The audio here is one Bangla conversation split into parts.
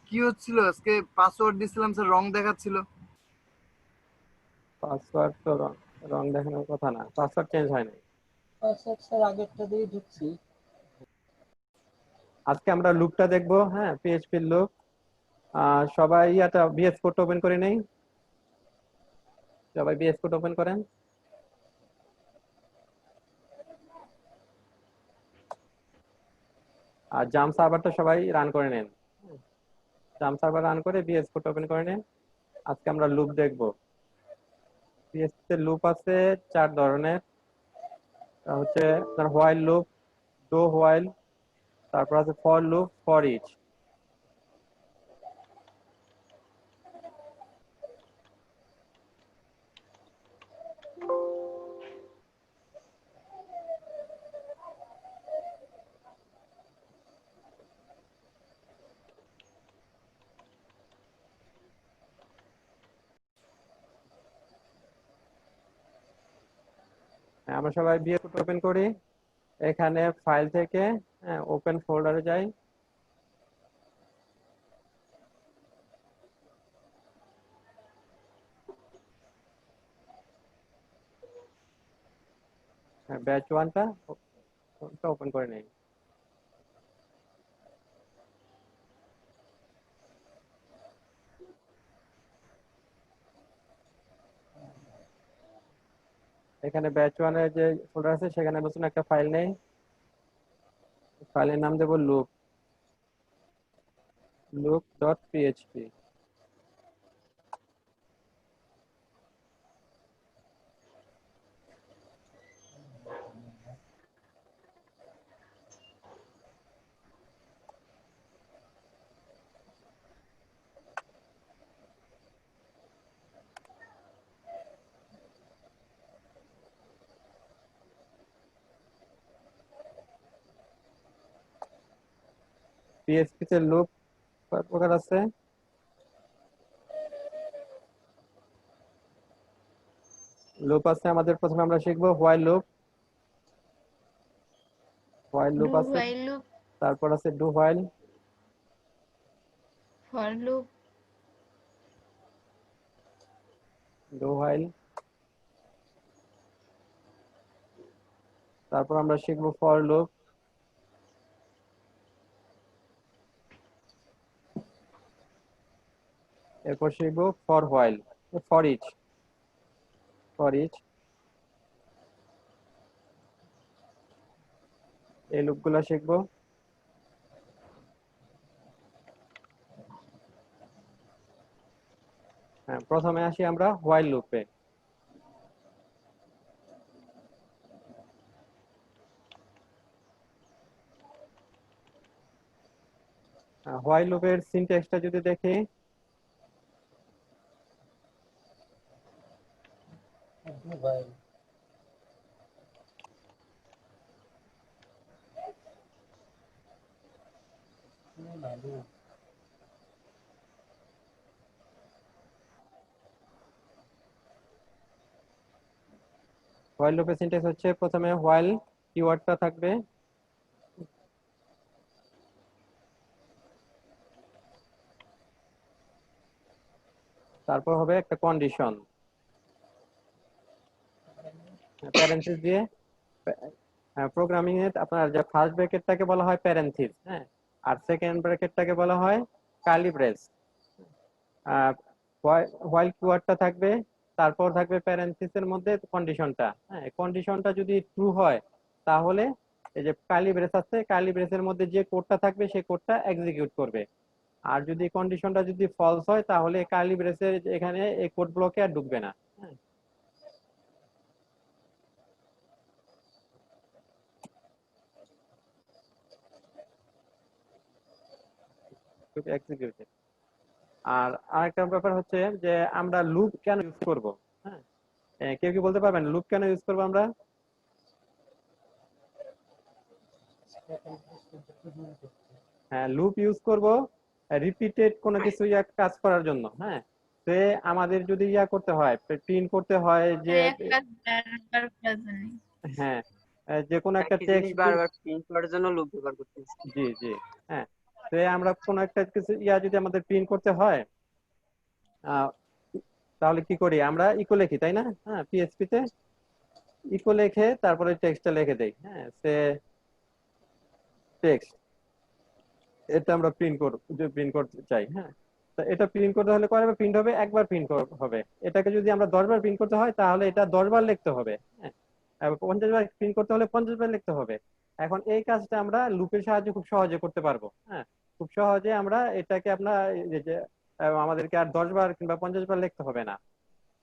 কি হচ্ছিল আজকে? পাসওয়ার্ড দিছিলাম স্যার, রং দেখাচ্ছিল। পাসওয়ার্ড তো রং দেখানোর কথা না, পাসওয়ার্ড চেঞ্জ হয় নাই। পাসওয়ার্ড স্যার আগেরটা দিয়ে ঢুকছি। আজকে আমরা লুপটা দেখবো, হ্যাঁ, পিএইচপি লুপ। সবাই ইয়াটা বিএস কোড ওপেন করে নেই, সবাই বিএস কোড ওপেন করেন। আর জাম সার্ভারটা সবাই রান করে নেন, জাম সার্ভার রান করে বিএস কোড ওপেন করে নেন। আজকে আমরা লুপ দেখবো। পিএইচপি তে লুপ আছে 4 ধরনের। হচ্ছে আপনার হোয়াইল লুপ, ডু হোয়াইল, তারপর আছে ফর লুপ, ফর ইচ। আমরা সবাই বিএস কোড ওপেন করি। এখানে ফাইল থেকে ওপেন ফোল্ডারে যাই। ব্যাচ ওয়ানটা ওপেন করে নেই। এখানে ব্যাচ ওয়ানের যে ফোল্ডার আছে সেখানে নতুন একটা ফাইল নেই, ফাইলের নাম দেবো loop, loop dot PHP. PHP তে লুপ কয় প্রকার আছে? লুপ আছে আমাদের, প্রথমে আমরা শিখবো while loop. While loop do আছে, while loop, তারপর আছে do while, for loop, do while, তারপর আমরা শিখবো ফর লুপ, এরপর শিখবো for while, for each, for each. এই লুপ গুলা শিখবো। হ্যাঁ, প্রথমে আসি আমরা হোয়াইল লুপে। হোয়াইল লুপের সিনট্যাক্সটা যদি দেখি, মোবাইল ভালো। হোয়াইল লুপের সিনট্যাক্স হচ্ছে প্রথমে হোয়াইল কিওয়ার্ডটা থাকবে, তারপর হবে একটা কন্ডিশন, প্যারেন্থেসিস দিয়ে। প্রোগ্রামিং এ আপনার যে ফার্স্ট ব্র্যাকেটটাকে বলা হয় প্যারেন্থিস, হ্যাঁ, আর সেকেন্ড ব্র্যাকেটটাকে বলা হয় কার্লি ব্রেস। হোয়াইল কিওয়ার্ডটা থাকবে, তারপর থাকবে প্যারেন্থিসের মধ্যে কন্ডিশনটা। হ্যাঁ, কন্ডিশনটা যদি ট্রু হয় তাহলে এই যে কার্লি ব্রেস আছে, কার্লি ব্রেসের মধ্যে যে কোডটা থাকবে সেই কোডটা এক্সিকিউট করবে। আর যদি কন্ডিশনটা যদি ফলস হয় তাহলে কার্লি ব্রেসের এখানে এই কোড ব্লকে আর ঢুকবে না। হ্যাঁ, এক্সিকিউটেড। আর আরেকটা ব্যাপার হচ্ছে যে আমরা লুপ কেন ইউজ করব? হ্যাঁ, কেউ কি বলতে পারবেন লুপ কেন ইউজ করবো আমরা? হ্যাঁ, লুপ ইউজ করব রিপিটেড কোনো কিছু কাজ করার জন্য। হ্যাঁ, সে আমাদের যদি করতে হয়, প্রিন্ট করতে হয় যে এক কাজ বারবার করার জন্য। হ্যাঁ, যে কোনো একটা একই জিনিস টেক্সট, বারবার প্রিন্ট করার জন্য লুপ ব্যবহার করতেছি। জি জি, হ্যাঁ, আমরা কোনো একটা কিছু যদি আমাদের প্রিন্ট করতে হয়, আহ, তাহলে কি করি আমরা ইকো লিখি, তাই না? হ্যাঁ, পিএইচপি তে ইকো লিখে তারপরে টেক্সটটা লিখে দেই। হ্যাঁ, সে টেক্সট, এটা আমরা প্রিন্ট করতে চাই। হ্যাঁ, তো এটা প্রিন্ট করতে হলে কয়বার প্রিন্ট হবে? একবার প্রিন্ট হবে। এটাকে যদি আমরা 10 বার প্রিন্ট করতে হয় তাহলে এটা 10 বার লিখতে হবে। হ্যাঁ, আর 50 বার প্রিন্ট করতে হলে 50 বার লিখতে হবে। এখন এই কাজটা আমরা লুপের সাহায্যে খুব সহজে করতে পারবো। হ্যাঁ, খুব সহজে আমরা এটাকে আপনার এই যে আমাদেরকে আর 10 বার কিংবা 50 বার লিখতে হবে না।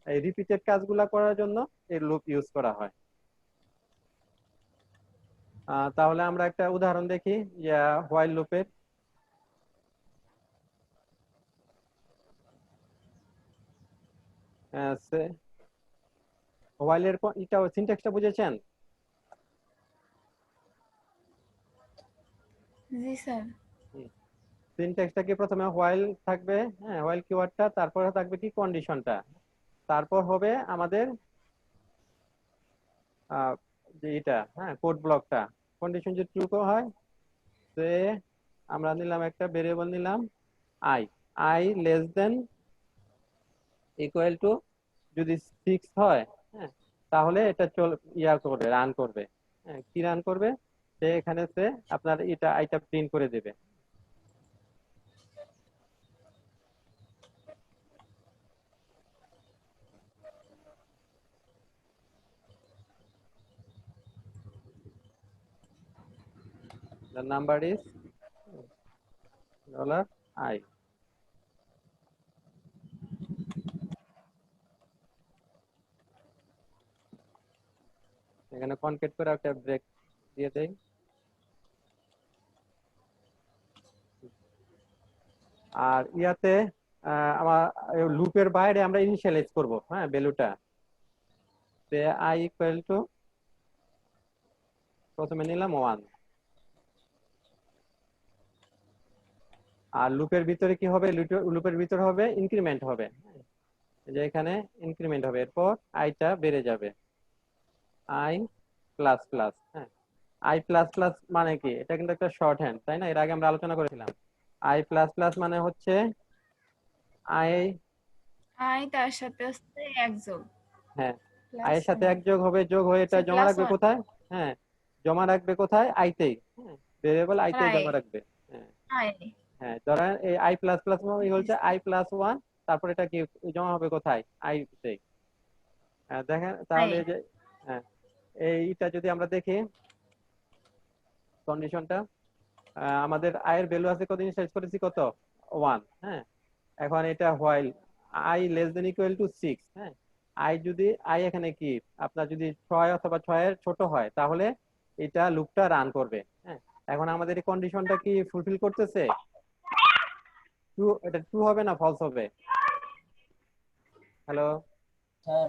এই রিপিটেড কাজগুলা করার জন্য এই লুপ ইউজ করা হয়। তাহলে আমরা একটা উদাহরণ দেখি হোয়াইল লুপের। হোয়াইলের এটা সিনট্যাক্সটা বুঝেছেন? জি স্যার। সিনট্যাক্সটা কি, প্রথমে হোয়াইল থাকবে, হ্যাঁ, হোয়াইল কিওয়ার্ডটা, তারপরে থাকবে কি কন্ডিশনটা, তারপর হবে আমাদের যে এটা, হ্যাঁ, কোড ব্লকটা। কন্ডিশন যদি ট্রু হয় যে আমরা নিলাম একটা ভেরিয়েবল নিলাম I, I less than equal two যদি 6 হয়, হ্যাঁ, তাহলে এটা করবে, রান করবে। হ্যাঁ, কি রান করবে? সে এখানে সে আপনার এটা আইটা প্রিন্ট করে দেবে। The number is $i. এখানে কনকেট করে একটা ব্রেক দিয়ে দেই। আর ইয়াতে আমার লুপের বাইরে আমরা ইনিশিয়ালাইজ করব, হ্যাঁ, ভ্যালুটা। সে আই ইকুয়াল টু প্রথমে নিলাম 1, আর লুপের ভিতরে কি হবে? লুপের ভিতরে হবে ইনক্রিমেন্ট হবে, যে এখানে ইনক্রিমেন্ট হবে, এরপর আইটা বেড়ে যাবে, আই প্লাস প্লাস। হ্যাঁ, আই প্লাস প্লাস মানে কি? এটা কিন্তু একটা শর্ট হ্যান্ড, তাই না? এর আগে আমরা আলোচনা করেছিলাম। আই প্লাস প্লাস মানে হচ্ছে আই, আই তার সাথে হচ্ছে এক যোগ হ্যাঁ, আই প্লাস এর সাথে 1 এক যোগ হবে, যোগ হয়ে এটা জমা প্লাস রাখবে 1 কোথায়? হ্যাঁ, জমা রাখবে কোথায়? আইতেই। হ্যাঁ, ভেরিয়েবল আইতেই আই জমা রাখবে। হ্যাঁ, আই হ্যাঁ, ধরেন এই আই প্লাস প্লাস মানে হচ্ছে আই প্লাস 1, তারপর এটা কি জমা হবে কোথায়? আইতেই। দেখেন আই তাহলে এই যে, হ্যাঁ, এইটা যদি আমরা দেখি কন্ডিশনটা, আমাদের আয়ের ভ্যালু আছে কত, ইনিশিয়ালাইজ করেছি কত? 1। হ্যাঁ, এখন এটা while I less than equal two 6। হ্যাঁ, আই এখানে কি আপনার যদি 6 অথবা 6 এর ছোট হয় তাহলে এটা লুপটা রান করবে। হ্যাঁ, এখন আমাদের এই কন্ডিশনটা কি ফুলফিল করতেছে? ট্রু, এটা ট্রু হবে না ফলস হবে? হ্যালো? স্যার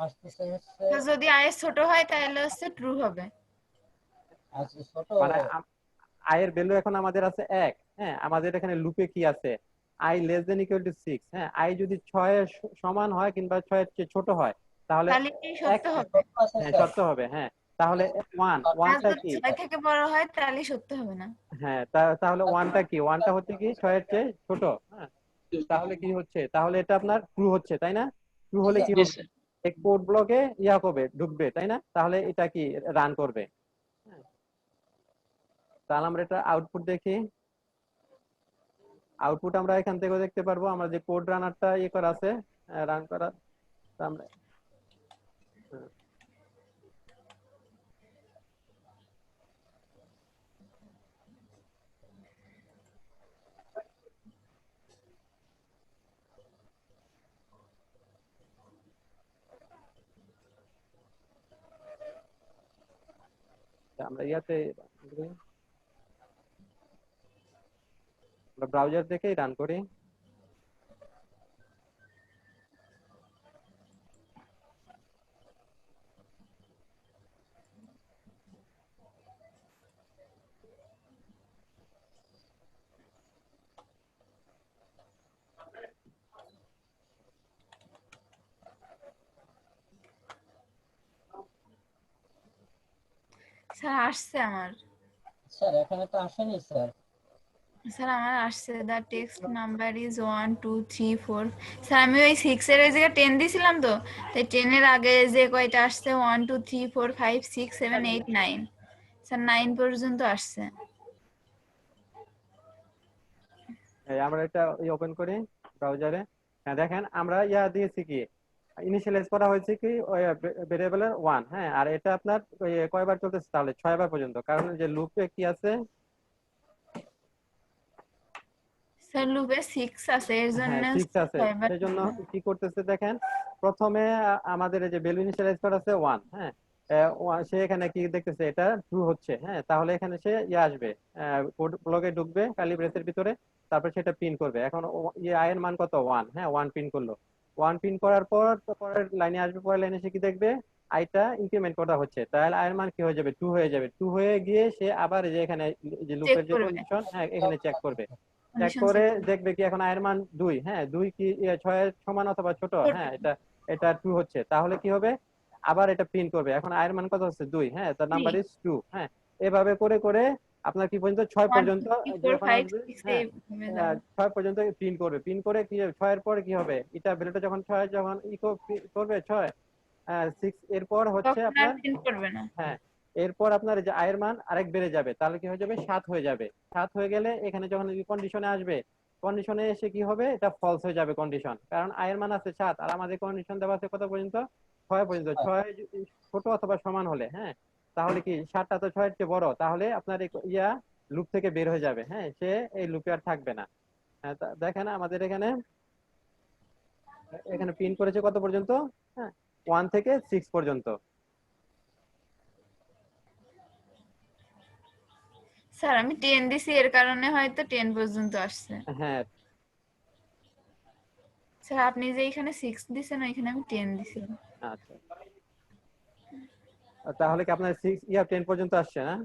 আসতেছে হচ্ছে তো যদি আই ছোট হয় তাহলে হচ্ছে ট্রু হবে। আজকে ছোট মানে আয়ের ভ্যালু এখন আমাদের আছে 1। হ্যাঁ, আমাদের এখানে লুপে কি আছে? I less than equal two 6। হ্যাঁ, আই যদি 6 এর সমান হয় কিংবা 6 এর চেয়ে ছোট হয় তাহলে তাহলে কি এক, সত্য হবে? ছোট আছে হ্যাঁ, স্যার। সত্য হবে। হ্যাঁ, তাহলে আর ওয়ানটা যদি কি? 6 থেকে বড় হয় তাহলে সত্য হবে না। হ্যাঁ, তাহলে ওয়ানটা কি? ওয়ানটা হচ্ছে কি 6 এর চেয়ে ছোট। হ্যাঁ, তাহলে কি হচ্ছে? তাহলে এটা আপনার ট্রু হচ্ছে, তাই না? ট্রু হলে কি হবে? এক কোড ব্লকে হবে, ঢুকবে, তাই না? তাহলে এটা কি রান করবে। হ্যাঁ, তাহলে আমরা এটা আউটপুট দেখি। আউটপুট আমরা এখান থেকে দেখতে পারবো, আমরা যে কোড রানারটা করা আছে, রান করা, তা আমরা, হ্যাঁ, আমরা আমরা ব্রাউজার দেখেই রান করি। স্যার আসছে আমার। স্যার এখানে তো আসেনি স্যার। স্যার আমার আসছে the text number is 1 2 3 4। Sir আমি ওই 6 এর ওই জায়গায় 10 দিছিলাম তো, তাই 10 এর আগে যে কয়টা আসছে 1 2 3 4 5 6 7 8 9। স্যার 9 পর্যন্ত আসছে। এই আমরা এটা ওপেন করি ব্রাউজারে। হ্যাঁ দেখেন আমরা দিয়েছি কি ইনিশিয়ালাইজ করা হয়েছে কি ওই ভেরিয়েবলের 1, হ্যাঁ, আর এটা আপনার ওই কয়বার চলতেছে তাহলে 6 বার পর্যন্ত, কারণ যে লুপে কি আছে, স্যার লুপে 6 আছে এর জন্য হ্যাঁ 6 আছে, ছয়বার। সেজন্য কি করতেছে দেখেন, প্রথমে আমাদের এই যে ভ্যালু ইনিশিয়ালাইজ করা আছে 1, হ্যাঁ, সে এখানে কি দেখতেছে এটা ট্রু হচ্ছে, হ্যাঁ, তাহলে এখানে সে আসবে, কোড ব্লকে ঢুকবে কার্লি ব্রেসের ভিতরে, তারপর সেটা প্রিন্ট করবে। এখন আই এর মান কত 1, হ্যাঁ 1 প্রিন্ট করলো। 1 প্রিন্ট করার পর তো পরের লাইনে আসবে, পরের লাইনে সে কি দেখবে আইটা ইনক্রিমেন্ট করা হচ্ছে, তাহলে আই এর মান কি হয়ে যাবে 2 হয়ে যাবে। 2 হয়ে গিয়ে সে আবার এই যে এখানে যে চেক লুপের যে করবে, কন্ডিশন, হ্যাঁ এখানে চেক করবে। চেক কন্ডিশন করে চেক দেখবে কি এখন আয়ের মান 2, হ্যাঁ 2 কি 6 এর সমান অথবা ছোট, হ্যাঁ এটা এটা 2 হচ্ছে, তাহলে কি হবে আবার এটা প্রিন্ট করবে। এখন আয়ের মান কত হচ্ছে 2, হ্যাঁ তার নাম্বার ইজ 2, হ্যাঁ এভাবে করে করে আপনার কি পর্যন্ত 6 1 পর্যন্ত 2 3 4 যখন 5 আসবে, 6 হ্যাঁ এইভাবে যাবে। 6 পর্যন্ত প্রিন্ট করবে। প্রিন্ট করে কি 6 এর পরে কি হবে, এটা ভ্যালুটা যখন 6 যখন করবে 6 6 এরপর হচ্ছে তখন আর আপনার, প্রিন্ট করবে না। হ্যাঁ এরপর আপনার এই যে আয়ের মান আরেক বেড়ে যাবে, তাহলে কি হয়ে যাবে 7 হয়ে যাবে। 7 হয়ে গেলে এখানে যখন কন্ডিশনে আসবে, কন্ডিশনে এসে কি হবে এটা ফলস হয়ে যাবে কন্ডিশন, কারণ আয়ের মান আছে 7 আর আমাদের কন্ডিশন দেওয়া আছে কত পর্যন্ত 6 পর্যন্ত। 6 ছোট অথবা সমান হলে, হ্যাঁ তাহলে কি 7টা তো 6 এর চেয়ে বড়, তাহলে আপনার লুপ থেকে বের হয়ে যাবে, হ্যাঁ সে এই লুপে আর থাকবে না। হ্যাঁ দেখেন আমাদের এখানে এখানে প্রিন্ট করেছে কত পর্যন্ত, হ্যাঁ 1 থেকে 6 পর্যন্ত। স্যার আমি 10 দিছি এর কারণে হয়তো 10 পর্যন্ত আসছে। হ্যাঁ স্যার আপনি যে এখানে 6 দিছেন ওইখানে আমি 10 দিছিলাম। আচ্ছা, তাহলে কি আপনার 10 পর্যন্ত আসছে না?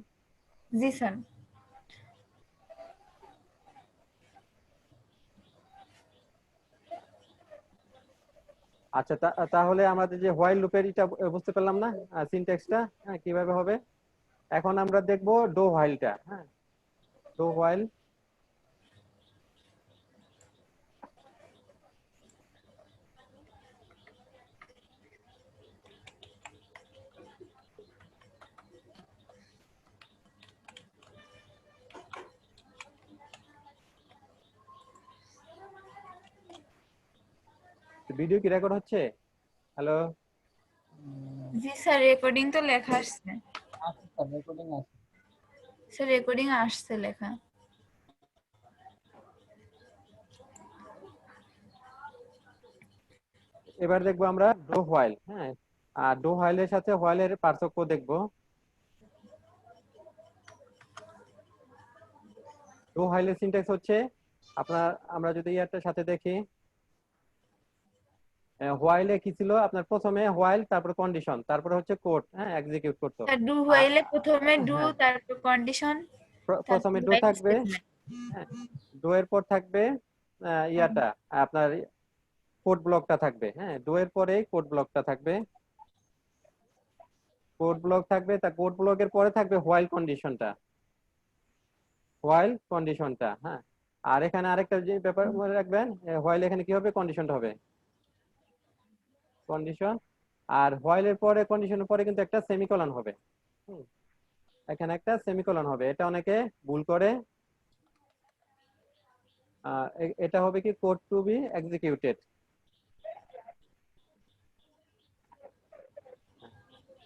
জি স্যার। আচ্ছা তাহলে আমাদের যে হোয়াইল লুপের এটা বুঝতে পারলাম না সিনট্যাক্সটা, হ্যাঁ কিভাবে হবে। এখন আমরা দেখব ডো হোয়াইলটা, হ্যাঁ ডো হোয়াইল। ভিডিও কি রেকর্ড হচ্ছে? হ্যালো? জি স্যার রেকর্ডিং তো লেখা আসছে। আছে স্যার, রেকর্ডিং আছে। স্যার রেকর্ডিং আসছে লেখা। এবার দেখবো আমরা ডো হোয়াইল, হ্যাঁ আর ডো হোয়াইলের সাথে হোয়াইলের পার্থক্য দেখবো। ডো হোয়াইলের সিনট্যাক্স হচ্ছে আপনার, আমরা যদি ইয়ারটার সাথে দেখি, হোয়াইলে কি ছিল আপনার প্রথমে হোয়াইল তারপর কন্ডিশন তারপরে হচ্ছে কোড, হ্যাঁ এক্সিকিউট করতো। স্যার ডু আর হোয়াইলে প্রথমে ডু হ্যাঁ তারপর কন্ডিশন তারপর প্রথমে ডো হোয়াইল থাকবে, স্টেটমেন্ট। হ্যাঁ ডো এর পর থাকবে ইয়াটা আপনার কোড ব্লকটা থাকবে, হ্যাঁ ডো এর পরে কোড ব্লকটা থাকবে, কোড ব্লক থাকবে, তা কোড ব্লকের পরে থাকবে হোয়াইল কন্ডিশনটা, হোয়াইল কন্ডিশনটা, হ্যাঁ। আর এখানে আরেকটা যে ব্যাপার মনে রাখবেন, হোয়াইল এখানে কি হবে কন্ডিশনটা হবে কন্ডিশন, আর হোয়াইলের পরে কন্ডিশনের পরে কিন্তু একটা সেমিকোলন হবে, হুম, এখানে একটা সেমিকোলন হবে, এটা অনেকে ভুল করে। এটা হবে কি কোড টু বি এক্সিকিউটেড।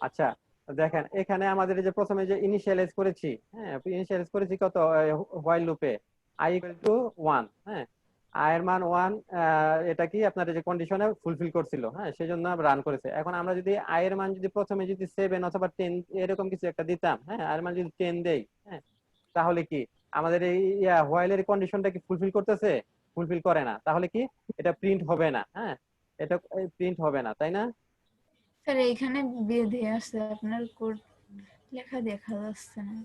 আচ্ছা দেখেন এখানে আমাদের এই যে প্রথমে যে ইনিশিয়ালাইজ করেছি, হ্যাঁ ইনিশিয়ালাইজ করেছি কত হোয়াইল লুপে i ইকুয়াল টু 1, হ্যাঁ i এর মান 1, এটা কি আপনার এই যে কন্ডিশনে ফুলফিল করছিল, হ্যাঁ সেজন্য রান করেছে। এখন আমরা যদি i এর মান যদি প্রথমে যদি 7 অথবা 10 এরকম কিছু একটা দিতাম, হ্যাঁ i এর মান যদি 10 দেই, হ্যাঁ তাহলে কি আমাদের এই হোয়াইলের কন্ডিশনটা কি ফুলফিল করতেছে? ফুলফিল করে না, তাহলে কি এটা প্রিন্ট হবে না, হ্যাঁ এটা প্রিন্ট হবে না, তাই না? স্যার এইখানে বেঁধে আছে আপনার কোড লেখা দেখা যাচ্ছে না।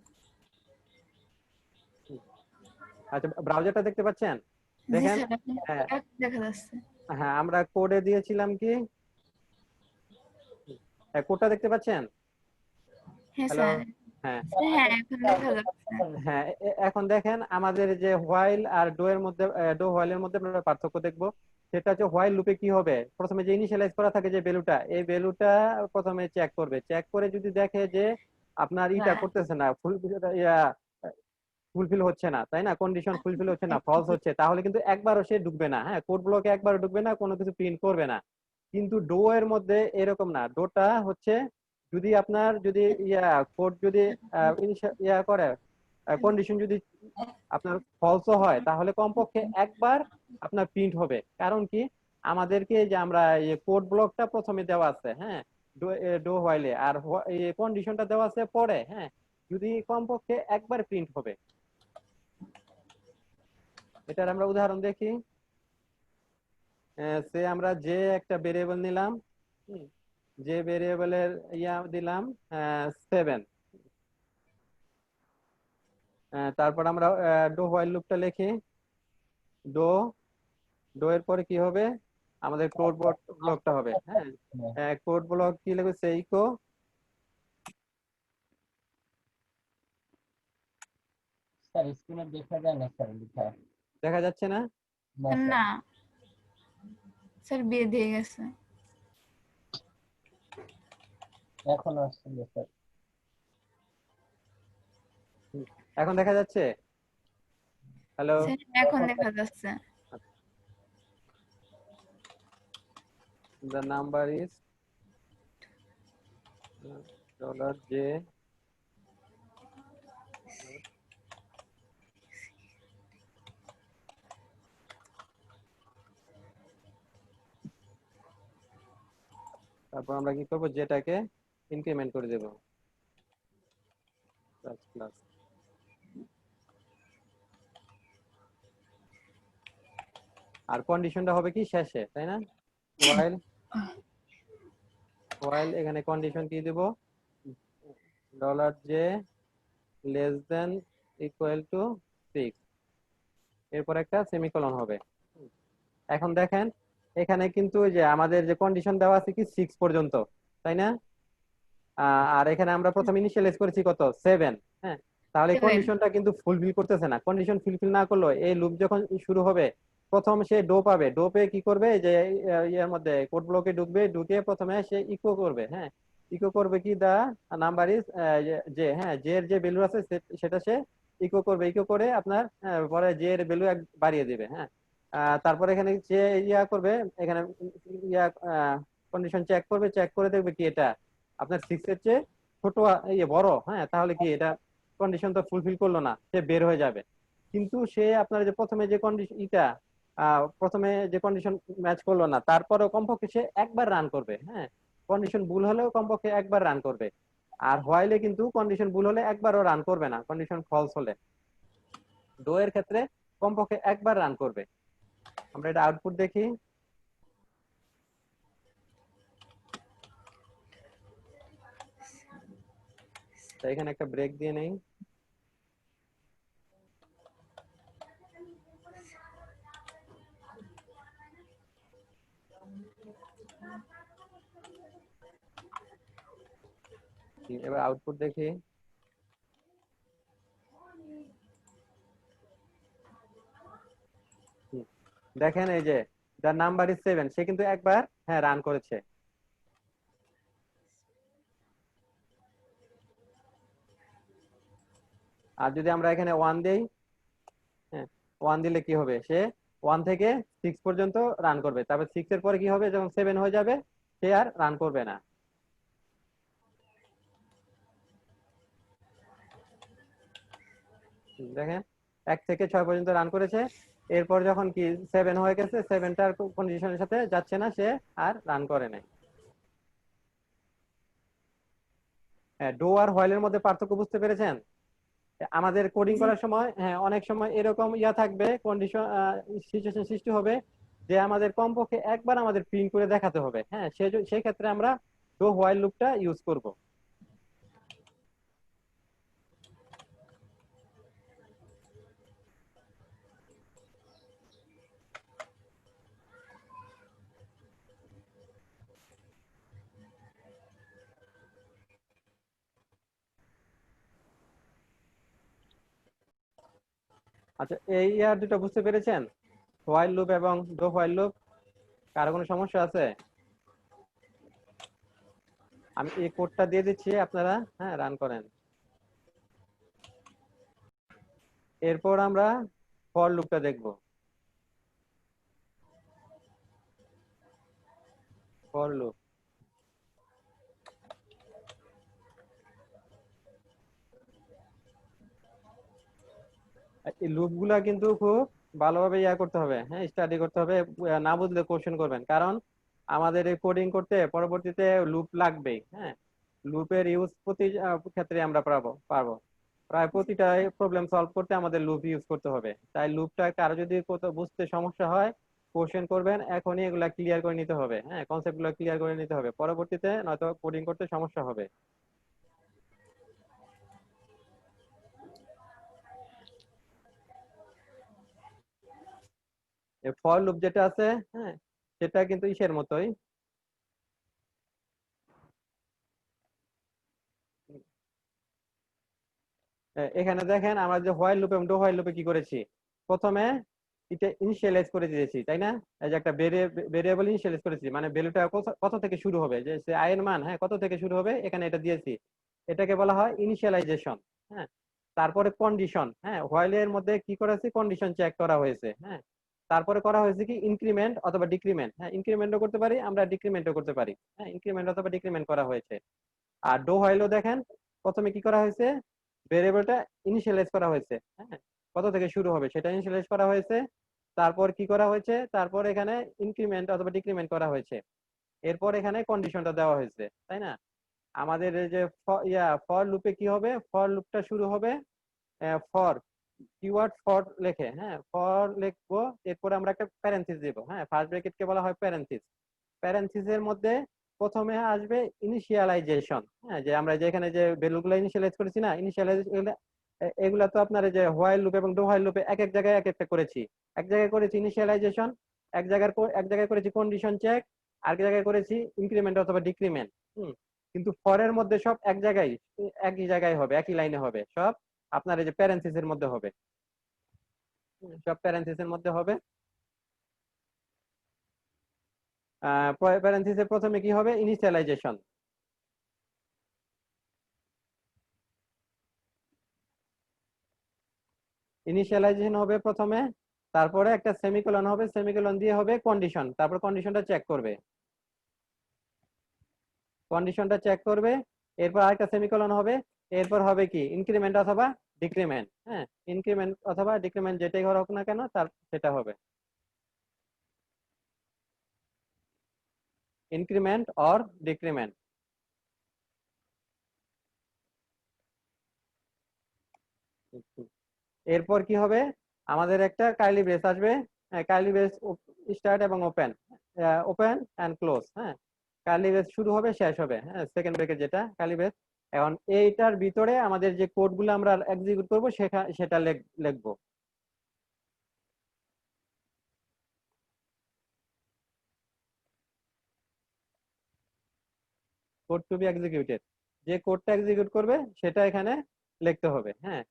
আচ্ছা ব্রাউজারটা দেখতে পাচ্ছেন? জি দেখেন, স্যার হ্যাঁ দেখা যাচ্ছে। হ্যাঁ আমরা কোডে দিয়েছিলাম কি, কোডটা দেখতে পাচ্ছেন? হ্যাঁ হ্যালো? স্যার হ্যাঁ হ্যাঁ এখন দেখা যাচ্ছে। হ্যাঁ এখন দেখেন আমাদের যে হোয়াইল আর ডো এর মধ্যে ডো হোয়াইলের মধ্যে আমরা পার্থক্য দেখবো। সেটা হচ্ছে হোয়াইল লুপে কি হবে, প্রথমে যে ইনিশিয়ালাইজ করা থাকে যে ভ্যালুটা, এই ভ্যালুটা প্রথমে চেক করবে, চেক করে যদি দেখে যে আপনার ইটা হ্যাঁ করতেছে না, ফুলফিল হচ্ছে না, তাই না, কন্ডিশন ফুলফিল হচ্ছে না, ফলস হচ্ছে, তাহলে কিন্তু একবারও সে ঢুকবে না। হ্যাঁ, কোড ব্লকে একবারও ঢুকবে না, কোনো কিছু প্রিন্ট করবে না। কিন্তু ডো এর মধ্যে এরকম না, ডোটা হচ্ছে যদি আপনার যদি কোড যদি করে কন্ডিশন যদি আপনার ফলসও হয়, তাহলে কমপক্ষে একবার আপনার প্রিন্ট হবে। কারণ কি, আমাদেরকে যে আমরা এই কোড ব্লকটা প্রথমে দেওয়া আছে, হ্যাঁ, ডো হোয়াইলে, আর এই কন্ডিশনটা দেওয়া আছে পরে। হ্যাঁ, যদি কমপক্ষে একবার প্রিন্ট হবে। এটার আমরা উদাহরণ দেখি। সে আমরা যে একটা ভেরিয়েবল নিলাম, হুম, যে ভেরিয়েবলের দিলাম 7, তারপর আমরা ডো হোয়াইল লুপটা লিখি। ডো ডো এর পরে কি হবে, আমাদের কোড ব্লকটা হবে। হ্যাঁ, কোড ব্লক কি লিখবে, সে ইকো স্যার স্ক্রিনে দেখা যায় না স্যার লেখা। দেখা যাচ্ছে না। না স্যার। না স্যার বেঁধে গেছে। এখন আসছে স্যার। হুম, এখন দেখা যাচ্ছে। হ্যালো, স্যার এখন দেখা যাচ্ছে। the number is $j তারপর আমরা কি করব, যেটাকে ইনক্রিমেন্ট করে দেব প্লাস প্লাস। আর কন্ডিশনটা হবে কি শেষে, তাই না, হোয়াইল হোয়াইল এখানে কন্ডিশন কি দেব, $j less than equal two 6, এরপর একটা সেমিকোলন হবে। এখন দেখেন এখানে কিন্তু ওই যে আমাদের যে কন্ডিশন দেওয়া আছে কি 6 পর্যন্ত, তাই না, আর এখানে আমরা প্রথম ইনিশিয়ালাইজ করেছি কত, 7। হ্যাঁ, তাহলে 7 কন্ডিশনটা কিন্তু ফুলফিল করতেছে না। কন্ডিশন ফুলফিল না করলে এই লুপ যখন শুরু হবে, প্রথম সে ডো পাবে, ডো পেয়ে কি করবে, যে ইয়ের মধ্যে কোড ব্লকে ঢুকবে, ঢুকে প্রথমে সে ইকো করবে। হ্যাঁ, ইকো করবে কি, দা নাম্বার ইজ যে, হ্যাঁ, জে এর যে ভ্যালু আছে সেটা সে ইকো করবে, ইকো করে আপনার পরে জে এর ভ্যালু বাড়িয়ে দিবে। হ্যাঁ, তারপরে এখানে যে করবে, এখানে কন্ডিশন চেক করবে, চেক করে দেখবে কি এটা আপনার 6 এর চেয়ে ছোট বড়। হ্যাঁ, তাহলে কি এটা কন্ডিশন তো ফুলফিল করলো না, সে বের হয়ে যাবে। কিন্তু সে আপনার যে প্রথমে যে কন্ডিশন প্রথমে যে কন্ডিশন ম্যাচ করলো না, তারপরেও কমপক্ষে সে একবার রান করবে। হ্যাঁ, কন্ডিশন ভুল হলেও কমপক্ষে একবার রান করবে। আর হোয়াইলে কিন্তু কন্ডিশন ভুল হলে একবারও রান করবে না, কন্ডিশন ফলস হলে। ডো এর ক্ষেত্রে কমপক্ষে একবার রান করবে। আমরা এটা আউটপুট দেখি। তো এখানে একটা ব্রেক দিয়ে নেই। এবার আউটপুট দেখি। দেখেন এই যে যার নাম্বার ইজ 7, সে কিন্তু একবার হ্যাঁ রান করেছে। আর যদি আমরা এখানে 1 দেই, হ্যাঁ, 1 দিলে কি হবে, সে 1 থেকে 6 পর্যন্ত রান করবে। তারপর 6 এর পরে কি হবে, যখন 7 হয়ে যাবে সে আর রান করবে না। দেখেন 1 থেকে 6 পর্যন্ত রান করেছে, এরপর যখন কি 7 হয়ে গেছে, 7টার কন্ডিশনের সাথে যাচ্ছে না, সে আর রান করে নাই। ডো আর হোয়াইলের মধ্যে পার্থক্য বুঝতে পেরেছেন? আমাদের কোডিং করার সময় হ্যাঁ অনেক সময় এরকম থাকবে, কন্ডিশন সিচুয়েশন সৃষ্টি হবে যে আমাদের কমপক্ষে একবার আমাদের প্রিন্ট করে দেখাতে হবে। হ্যাঁ, সেই ক্ষেত্রে আমরা ডো হোয়াইল লুপটা ইউজ করব। আচ্ছা, এই ইয়ার দুটো বুঝতে পেরেছেন, হোয়াইল লুপ এবং ডো হোয়াইল লুপ? কারো কোনো সমস্যা আছে? আমি এই কোডটা দিয়ে দিচ্ছি, আপনারা হ্যাঁ রান করেন। এরপর আমরা ফর লুপটা দেখব। ফর লুপ, এই লুপ গুলা কিন্তু খুব ভালোভাবে ইয়া করতে হবে, হ্যাঁ স্টাডি করতে হবে। না বুঝলে কোশ্চেন করবেন, কারণ আমাদের এই কোডিং করতে পরবর্তীতে লুপ লাগবে। হ্যাঁ, লুপের ইউজ প্রতি ক্ষেত্রে আমরা পারবো প্রায় প্রতিটা প্রবলেম সলভ করতে আমাদের লুপ ইউজ করতে হবে। তাই লুপটা কারো যদি কোথাও বুঝতে সমস্যা হয় কোশ্চেন করবেন, এখনই এগুলা ক্লিয়ার করে নিতে হবে। হ্যাঁ, কনসেপ্ট গুলো ক্লিয়ার করে নিতে হবে, পরবর্তীতে নয়তো কোডিং করতে সমস্যা হবে। ফর লুপ যেটা আছে, হ্যাঁ সেটা কিন্তু ইসের মতোই। এখানে দেখেন আমরা যে হোয়াইল লুপ এবং ডো হোয়াইল লুপে কি করেছি, প্রথমে এটা ইনিশিয়ালাইজ করে দিয়েছি, তাই না? এই যে একটা ভেরিয়েবল ইনিশিয়ালাইজ করেছি, মানে ভ্যালুটা কত থেকে শুরু হবে, যে আই এর মান, হ্যাঁ কত থেকে শুরু হবে এখানে এটা দিয়েছি। এটাকে বলা হয় ইনিশিয়ালাইজেশন। হ্যাঁ, তারপরে কন্ডিশন, হ্যাঁ হোয়াইল এর মধ্যে কি করেছি, কন্ডিশন চেক করা হয়েছে। হ্যাঁ, তারপরে করা হয়েছে কি ইনক্রিমেন্ট অথবা ডিক্রিমেন্ট। হ্যাঁ, ইনক্রিমেন্টও করতে পারি আমরা, ডিক্রিমেন্টও করতে পারি। হ্যাঁ, ইনক্রিমেন্ট অথবা ডিক্রিমেন্ট করা হয়েছে। আর ডো হোয়াইলও দেখেন, প্রথমে কি করা হয়েছে, ভেরিয়েবলটা ইনিশিয়ালাইজ করা হয়েছে। হ্যাঁ, কত থেকে শুরু হবে সেটা ইনিশিয়ালাইজ করা হয়েছে। তারপর কি করা হয়েছে, তারপর এখানে ইনক্রিমেন্ট অথবা ডিক্রিমেন্ট করা হয়েছে। এরপর এখানে কন্ডিশনটা দেওয়া হয়েছে, তাই না? আমাদের এই যে ফর লুপে কি হবে, ফর লুপটা শুরু হবে ফর কিওয়ার্ড ফর লেখে। হ্যাঁ, ফর লিখবো, এরপরে আমরা একটা প্যারেন্থিস দেবো। হ্যাঁ, ফার্স্ট ব্র্যাকেট কে বলা হয় প্যারেন্থিস। প্যারেন্থিসের মধ্যে প্রথমে আসবে ইনিশিয়ালাইজেশন। হ্যাঁ, যে আমরা যেখানে যে ভ্যালুগুলো ইনিশিয়ালাইজ করেছি না, ইনিশিয়ালাইজ এগুলা তো আপনার এই যে হোয়াইল লুপ এবং ডো হোয়াইল লুপে এক এক জায়গায় এক একটা করেছি। এক জায়গায় করেছি ইনিশিয়ালাইজেশন, এক জায়গায় করেছি কন্ডিশন চেক, আর এক জায়গায় করেছি ইনক্রিমেন্ট অথবা ডিক্রিমেন্ট। কিন্তু ফরের মধ্যে সব এক জায়গায়, একই জায়গায় হবে, একই লাইনে হবে সব। আপনার এই যে প্যারেন্থিসের মধ্যে হবে, সব প্যারেন্থিসের মধ্যে হবে। প্যারেন্থিসের প্রথমে কি হবে, ইনিশিয়ালাইজেশন। ইনিশিয়ালাইজেশন হবে প্রথমে, তারপরে একটা সেমিকোলন হবে, সেমিকোলন দিয়ে হবে কন্ডিশন, তারপর কন্ডিশনটা চেক করবে, কন্ডিশনটা চেক করবে। এরপর আরেকটা সেমিকোলন হবে, এরপর হবে কি ইনক্রিমেন্ট অথবা ডিক্রিমেন্ট। হ্যাঁ, ইনক্রিমেন্ট অথবা ডিক্রিমেন্ট যেটাই হোক না কেন তার সেটা হবে ইনক্রিমেন্ট অর ডিক্রিমেন্ট। এরপর কি হবে, আমাদের একটা কার্লি ব্রেস আসবে। কার্লি ব্রেস স্টার্ট এবং ওপেন, ওপেন এন্ড ক্লোজ। হ্যাঁ, কার্লি ব্রেস শুরু হবে শেষ হবে, হ্যাঁ সেকেন্ড ব্রেকেট যেটা কার্লি ব্রেস। এখন এইটার ভিতরে আমাদের যে কোডগুলো আমরা এক্সিকিউট করবো সেটা লিখবো। কোড টু বি এক্সিকিউটেড, যে কোডটা এক্সিকিউট করবে সেটা এখানে লিখতে হবে। হ্যাঁ,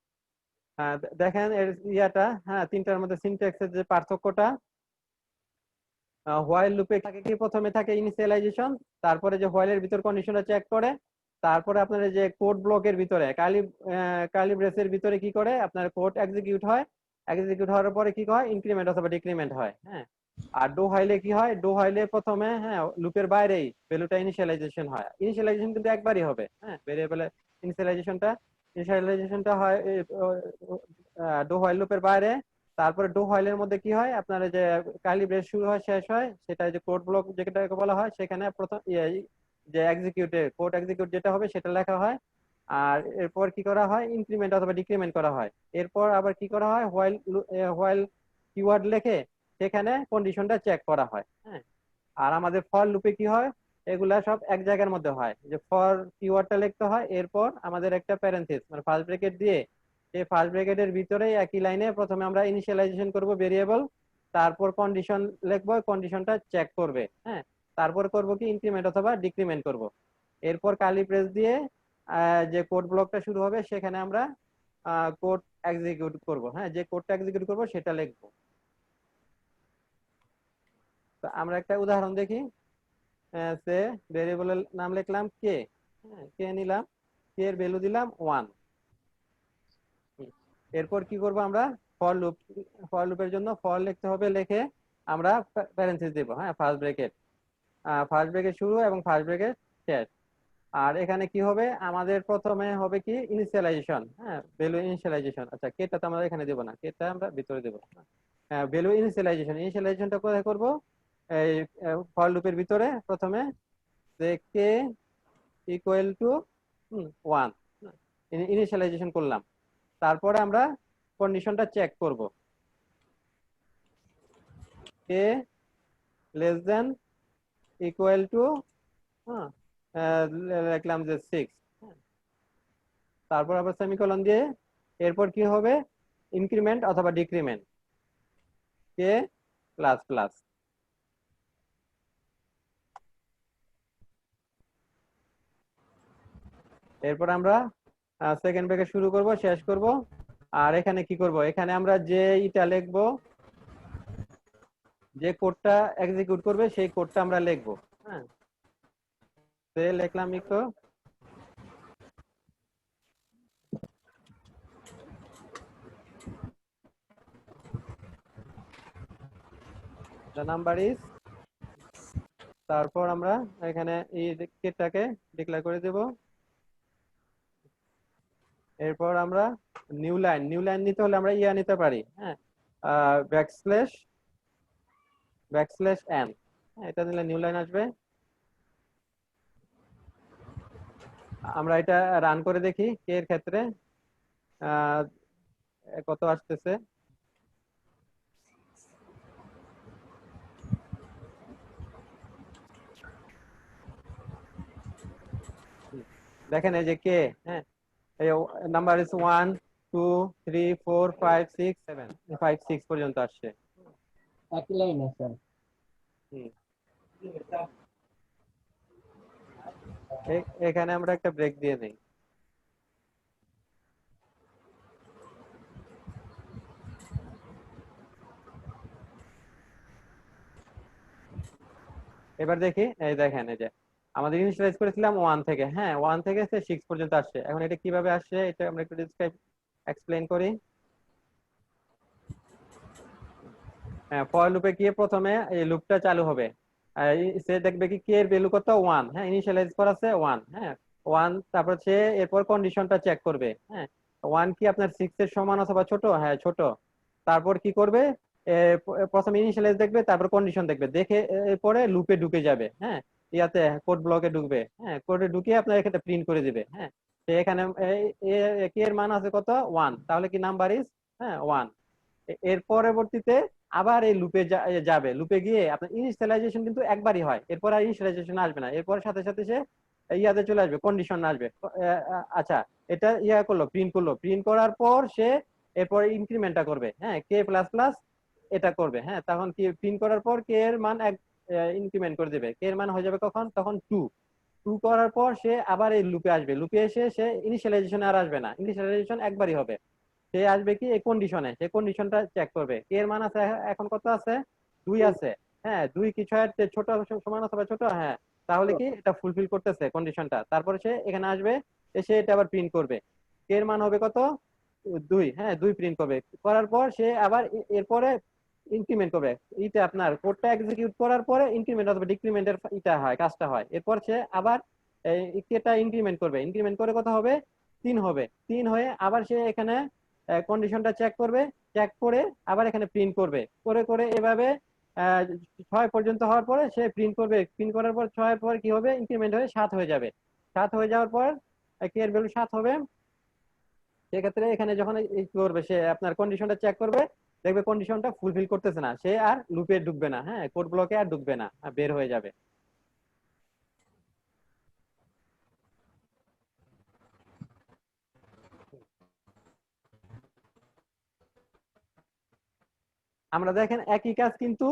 দেখেন এর ইয়াটা, হ্যাঁ তিনটার মধ্যে সিনট্যাক্সের যে পার্থক্যটা, হোয়াইল লুপে থাকে কি, প্রথমে থাকে ইনিশিয়ালাইজেশন, তারপরে যে হোয়াইলের ভিতর কন্ডিশনটা চেক করে, তারপরে আপনার যে কোড ব্লকের ভিতরে কার্লি ব্রেসের ভিতরে কি করে, আপনার কোড এক্সিকিউট হয়। এক্সিকিউট হওয়ার পরে কি হয়, ইনক্রিমেন্ট অথবা ডিক্রিমেন্ট হয়। হ্যাঁ, আর ডো হাইলে কি হয়, ডো হাইলে প্রথমে হ্যাঁ লুপের বাইরেই ভ্যালুটা ইনিশিয়ালাইজেশন হয়। ইনিশিয়ালাইজেশন কিন্তু একবারই হবে। হ্যাঁ, ভেরিয়েবলের ইনিশিয়ালাইজেশনটা হয় ডো হাইল লুপের বাইরে। তারপরে ডো হাইলের মধ্যে কি হয়, আপনার যে কার্লি ব্রেস শুরু হয় শেষ হয়, সেটা যে কোড ব্লক যেটাকে বলা হয়, সেখানে প্রথম যে কোড এক্সিকিউট যেটা হবে সেটা লেখা হয়। আর এরপর কি করা হয়, ইনক্রিমেন্ট অথবা ডিক্রিমেন্ট করা হয়। এরপর আবার কি করা হয়, হোয়াইল কিওয়ার্ড লিখে সেখানে কন্ডিশনটা চেক করা হয়। হ্যাঁ, আর আমাদের ফর লুপে কি হয়, এগুলা সব এক জায়গার মধ্যে হয়, যে ফর কিওয়ার্ডটা লিখতে হয়, এরপর আমাদের একটা প্যারেন্থেসিস মানে ফার্স্ট ব্র্যাকেট দিয়ে, এই ফার্স্ট ব্র্যাকেটের ভিতরে একই লাইনে প্রথমে আমরা ইনিশিয়ালাইজেশন করব ভেরিয়েবল, তারপর কন্ডিশন লিখবো, কন্ডিশনটা চেক করবে। হ্যাঁ, তারপর করব কি ইনক্রিমেন্ট অথবা ডিক্রিমেন্ট করব। এরপর কার্লি ব্রেস দিয়ে যে কোড ব্লকটা শুরু হবে সেখানে আমরা কোড এক্সিকিউট করব, হ্যাঁ যে কোডটা এক্সিকিউট করব সেটা লিখবো। তো আমরা একটা উদাহরণ দেখি। সে ভেরিয়েবলের নাম লিখলাম কে, হ্যাঁ কে নিলাম, কে এর ভ্যালু দিলাম 1। এরপর কি করব আমরা, ফর লুপ, ফর লুপের জন্য ফর লিখতে হবে, লিখে আমরা প্যারেন্থেসিস দেব, হ্যাঁ ফার্স্ট ব্রেকেট শুরু এবং ফার্স্ট ব্রেকেট শেষ। আর এখানে কি হবে, আমাদের প্রথমে হবে কি ইনিশিয়ালাইজেশন, হ্যাঁ ভ্যালু ইনিশিয়ালাইজেশন। আচ্ছা কেটা তো আমরা এখানে দেব না, কেটা আমরা ভিতরে দেব। হ্যাঁ ভ্যালু ইনিশিয়ালাইজেশন, ইনিশিয়ালাইজেশনটা কোথায় করব, এই ফর লুপের ভিতরে প্রথমে যে কে ইকুয়াল টু 1 ইনিশিয়ালাইজেশন করলাম। তারপরে আমরা কন্ডিশনটা চেক করব, k less than equal two লিখলাম যে 6, তারপর আবার সেমিকোলন দিয়ে এরপর কি হবে, ইনক্রিমেন্ট অথবা ডিক্রিমেন্ট কে প্লাস প্লাস। এরপর আমরা সেকেন্ড ব্রেকে শুরু করব শেষ করব। আর এখানে কি করব, এখানে আমরা যে ইটা লিখবো, যে কোডটা এক্সিকিউট করবে সেই কোডটা আমরা লিখবো, হ্যাঁ লিখলাম ইকো the number is, তারপর আমরা এখানে এই কেটাকে ডিক্লেয়ার করে দেব। এরপর আমরা নিউ লাইন নিতে হলে আমরা ইয়া নিতে পারি, হ্যাঁ ব্যাকস্ল্যাশ এন, এটা নিলে নিউ লাইন আসবে। আমরা এটা রান করে দেখি কে এর ক্ষেত্রে কত আসতেছে। দেখেন এই যে কে, হ্যাঁ নাম্বার ইজ 1 2 3 4 5 6 7 5 6 পর্যন্ত আসছে। একই লাইনে স্যার। এখানে আমরা একটা ব্রেক দিয়ে নেই। এবার দেখি, এই দেখেন এই যে আমাদের ইনিশিয়ালাইজ করেছিলাম 1 থেকে, হ্যাঁ 1 থেকে 6 পর্যন্ত আসছে। এখন এটা কিভাবে আসছে এটা আমরা একটু এক্সপ্লেইন করি। হ্যাঁ ফর লুপে গিয়ে প্রথমে এই লুপটা চালু হবে, সে দেখবে কি কে এর ভ্যালু কত 1, হ্যাঁ ইনিশিয়ালাইজ করা আছে 1, হ্যাঁ 1। তারপর সে এরপর কন্ডিশনটা চেক করবে, হ্যাঁ 1 কি আপনার 6 এর সমান অথবা ছোট, হ্যাঁ ছোট। তারপর কি করবে, প্রথমে ইনিশিয়ালাইজ দেখবে, তারপর কন্ডিশন দেখবে, দেখে এরপরে লুপে ঢুকে যাবে, হ্যাঁ ইয়াতে কোড ব্লকে ঢুকবে, হ্যাঁ কোডে ঢুকে আপনার এখানে প্রিন্ট করে দিবে, হ্যাঁ সে এখানে কে এর মান আছে কত 1, তাহলে কি নাম্বার ইজ 1। এর পরবর্তীতে আবার এই লুপে যাবে, লুপে গিয়ে আপনার ইনিশিয়ালাইজেশন কিন্তু একবারই হয়, এরপর আর ইনিশিয়ালাইজেশন আসবে না, এরপর সাথে সাথে সে ইয়াতে চলে আসবে, কন্ডিশন আসবে। আচ্ছা এটা ইয়া করলো, প্রিন্ট করার পর সে এরপর ইনক্রিমেন্টটা করবে, হ্যাঁ কে প্লাস প্লাস এটা করবে, হ্যাঁ তখন কি প্রিন্ট করার পর কে এর মান ইনক্রিমেন্ট করে দেবে, কে এর মান হয়ে যাবে কখন, তখন 2 করার পর সে আবার এই লুপে আসবে, লুপে এসে সে ইনিশিয়ালাইজেশন আর আসবে না, ইনিশিয়ালাইজেশন একবারই হবে। সে আসবে কি এই কন্ডিশনে, সে কন্ডিশনটা চেক করবে, কে এর মান আছে এখন কত আছে 2 আছে, হ্যাঁ 2 কিছু একটা ছোট সমান অথবা ছোট, হ্যাঁ তাহলে কি এটা ফুলফিল করতেছে কন্ডিশনটা। তারপরে সে এখানে আসবে, এসে এটা আবার প্রিন্ট করবে, কে এর মান হবে কত 2, হ্যাঁ 2 প্রিন্ট করবে, করার পর সে আবার এরপরে ইনক্রিমেন্ট করবে, এটা আপনার কোডটা এক্সিকিউট করার পরে ইনক্রিমেন্ট অথবা ডিক্রিমেন্টের এটা হয়, কাজটা হয়। এরপর সে আবার এটা ইনক্রিমেন্ট করবে, ইনক্রিমেন্ট করে কত হবে 3 হবে, 3 হয়ে আবার সে এখানে কন্ডিশনটা চেক করবে, চেক করে আবার এখানে প্রিন্ট করবে, করে করে এভাবে 6 পর্যন্ত হওয়ার পরে সে প্রিন্ট করবে, প্রিন্ট করার পর 6 এর পর কি হবে, ইনক্রিমেন্ট হয়ে 7 হয়ে যাবে। 7 হয়ে যাওয়ার পর কে এর ভ্যালু 7 হবে। সেক্ষেত্রে এখানে যখন করবে সে আপনার কন্ডিশনটা চেক করবে, দেখবে কন্ডিশনটা ফুলফিল করতেছে না, সে আর লুপে ঢুকবে না, হ্যাঁ কোড ব্লকে আর ঢুকবে না, বের হয়ে যাবে। আমরা দেখেন একই কাজ কিন্তু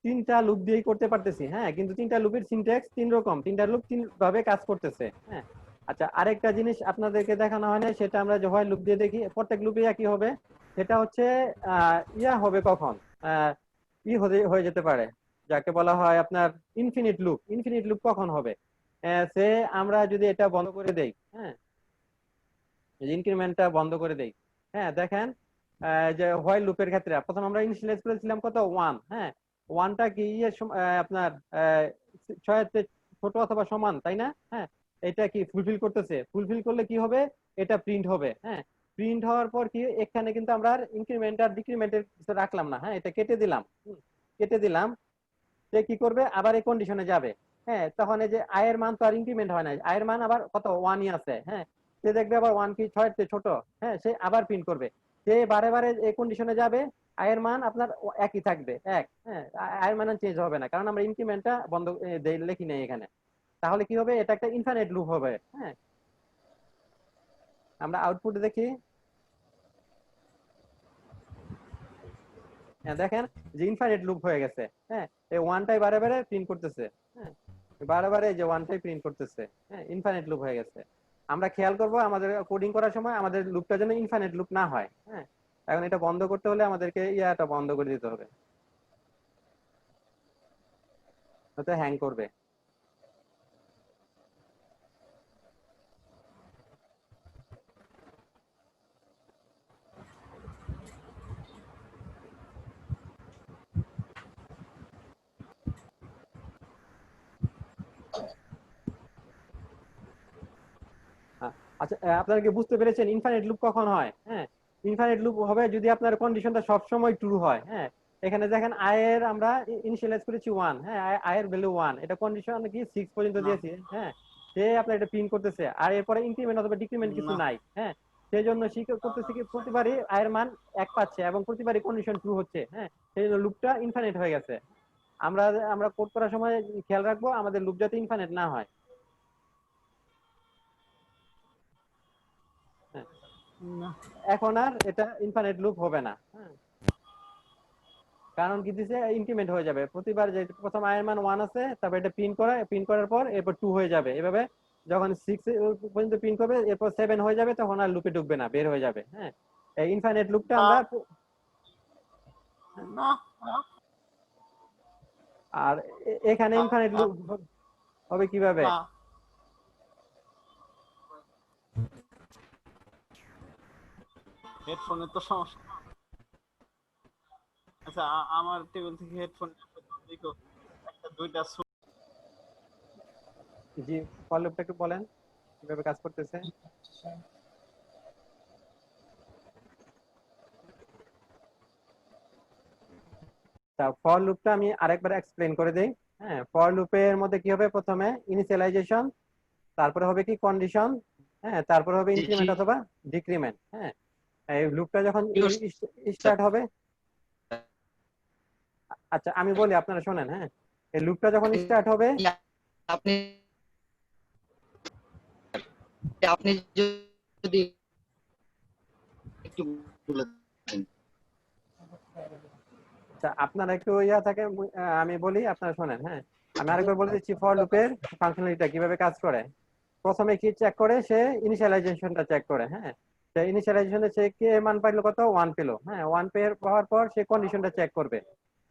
3টা লুপ দিয়েই করতে পারতেছি, হ্যাঁ কিন্তু 3টা লুপের সিনট্যাক্স 3 রকম, 3টা লুপ 3 ভাবে কাজ করতেছে, হ্যাঁ আচ্ছা, আরেকটা জিনিস আপনাদেরকে দেখানো হয় না, সেটা আমরা যখন লুপ দিয়ে দেখি প্রত্যেক লুপে কি হবে, সেটা হচ্ছে ইয়া হবে কখন, আহ, হয়ে যেতে পারে, যাকে বলা হয় আপনার ইনফিনিট লুপ। ইনফিনিট লুপ কখন হবে, সে আমরা যদি এটা বন্ধ করে দেই, হ্যাঁ, ইনক্রিমেন্টটা বন্ধ করে দেই, হ্যাঁ, দেখেন যে হোয়াইল লুপের ক্ষেত্রে প্রথম আমরা ইনিশিয়ালাইজ করেছিলাম কত, 1, হ্যাঁ, ওয়ানটা কি আপনার ছয়ের চেয়ে ছোট অথবা সমান, তাই না? হ্যাঁ, এটা কি ফুলফিল করতেছে? ফুলফিল করলে কি হবে, এটা প্রিন্ট হবে। হ্যাঁ, প্রিন্ট হওয়ার পর কি এখানে কিন্তু আমরা আর ইনক্রিমেন্ট আর ডিক্রিমেন্টের কিছু রাখলাম না, হ্যাঁ, এটা কেটে দিলাম। কেটে দিলাম, সে কি করবে, আবার এই কন্ডিশনে যাবে। হ্যাঁ, তখন এই যে আয়ের মান তো আর ইনক্রিমেন্ট হয় না, আয়ের মান আবার কত, 1ই আছে। হ্যাঁ, সে দেখবে আবার 1 কি 6 এর চেয়ে ছোট, হ্যাঁ, সে আবার প্রিন্ট করবে। সে বারে বারে এই কন্ডিশনে যাবে, আয়ের মান আপনার একই থাকবে, এক। হ্যাঁ, আয়ের মান চেঞ্জ হবে না, কারণ আমরা ইনক্রিমেন্টটা বন্ধ লিখি নাই এখানে। তাহলে কি হবে, এটা একটা ইনফাইনাইট লুপ হবে। হ্যাঁ, আমরা আউটপুট দেখি। হ্যাঁ, দেখেন যে ইনফাইনাইট লুপ হয়ে গেছে। হ্যাঁ, এই ওয়ানটাই বারে বারে প্রিন্ট করতেছে। হ্যাঁ, বারে বারে যে ওয়ানটাই প্রিন্ট করতেছে। হ্যাঁ, ইনফাইনাইট লুপ হয়ে গেছে। আমরা খেয়াল করব আমাদের কোডিং করার সময় আমাদের লুপটা যেন ইনফাইনাইট লুপ না হয়। হ্যাঁ, এখন এটা বন্ধ করতে হলে আমাদেরকে ইয়াটা বন্ধ করে দিতে হবে, নয়তো হ্যাং করবে। আচ্ছা, আপনারা কি বুঝতে পেরেছেন ইনফাইনাইট লুপ কখন হয়? হ্যাঁ, ইনফাইনাইট লুপ হবে যদি আপনার কন্ডিশনটা সব সময় ট্রু হয়। হ্যাঁ, এখানে দেখেন আয়ের আমরা ইনিশিয়ালাইজ করেছি 1, হ্যাঁ, আয়ের ভ্যালু 1, এটা কন্ডিশন কি 6 পর্যন্ত না দিয়েছি। হ্যাঁ, সে আপনার এটা প্রিন্ট করতেছে, আর এরপরে ইনক্রিমেন্ট অথবা ডিক্রিমেন্ট কিছু না নাই। হ্যাঁ, সেই জন্য করতেছে কি প্রতিবারই আয়ের মান 1 পাচ্ছে এবং প্রতিবারই কন্ডিশন ট্রু হচ্ছে। হ্যাঁ, সেই জন্য লুপটা ইনফাইনাইট হয়ে গেছে। আমরা আমরা কোড করার সময় খেয়াল রাখবো আমাদের লুপ যাতে ইনফাইনাইট না হয়। হ্যাঁ, না এখন আর এটা ইনফাইনাইট লুপ হবে না। হ্যাঁ, কারণ কি দিছে, ইনক্রিমেন্ট হয়ে যাবে প্রতিবার, যে প্রথম আয়ের মান 1 আছে, তারপর এটা প্রিন্ট করার পর এরপর 2 হয়ে যাবে, এভাবে যখন 6 পর্যন্ত প্রিন্ট করবে এরপর 7 হয়ে যাবে, তখন আর লুপে ঢুকবে না, বের হয়ে যাবে। হ্যাঁ, এই ইনফাইনাইট লুপটা আমরা না আর এখানে ইনফাইনাইট লুপ হবে কিভাবে? না হেডফোনের তো সমস্যা। আচ্ছা, আমার টেবিল থেকে হেডফোন দেখো, একটা দুইটা জি, ফর লুপটা একটু বলেন কিভাবে কাজ করতেছে। তা ফর লুপটা আমি আরেকবার এক্সপ্লেন করে দেই। হ্যাঁ, ফর লুপের মধ্যে কি হবে, প্রথমে ইনিশিয়ালাইজেশন, তারপরে হবে কি কন্ডিশন, হ্যাঁ, তারপরে হবে ইনক্রিমেন্ট অথবা ডিক্রিমেন্ট। হ্যাঁ, এই লুপটা যখন স্টার্ট হবে, আচ্ছা আমি বলি আপনারা শোনেন। হ্যাঁ, এই লুপটা যখন স্টার্ট হবে, আপনি আপনি যদি একটু বলেন। আচ্ছা আপনারা একটু ইয়া থাকে, আমি বলি আপনারা শোনেন। হ্যাঁ, আমি আরেকবার বলে দিচ্ছি ফর লুপের ফাংশনালিটিটা কিভাবে কাজ করে। প্রথমে কি চেক করে, সে ইনিশিয়ালাইজেশনটা চেক করে। হ্যাঁ, সে ইনিশিয়ালাইজেশনে সে কে মান পাইলো, কত, 1 পেলো। হ্যাঁ, 1 পাওয়ার পর সে কন্ডিশনটা চেক করবে।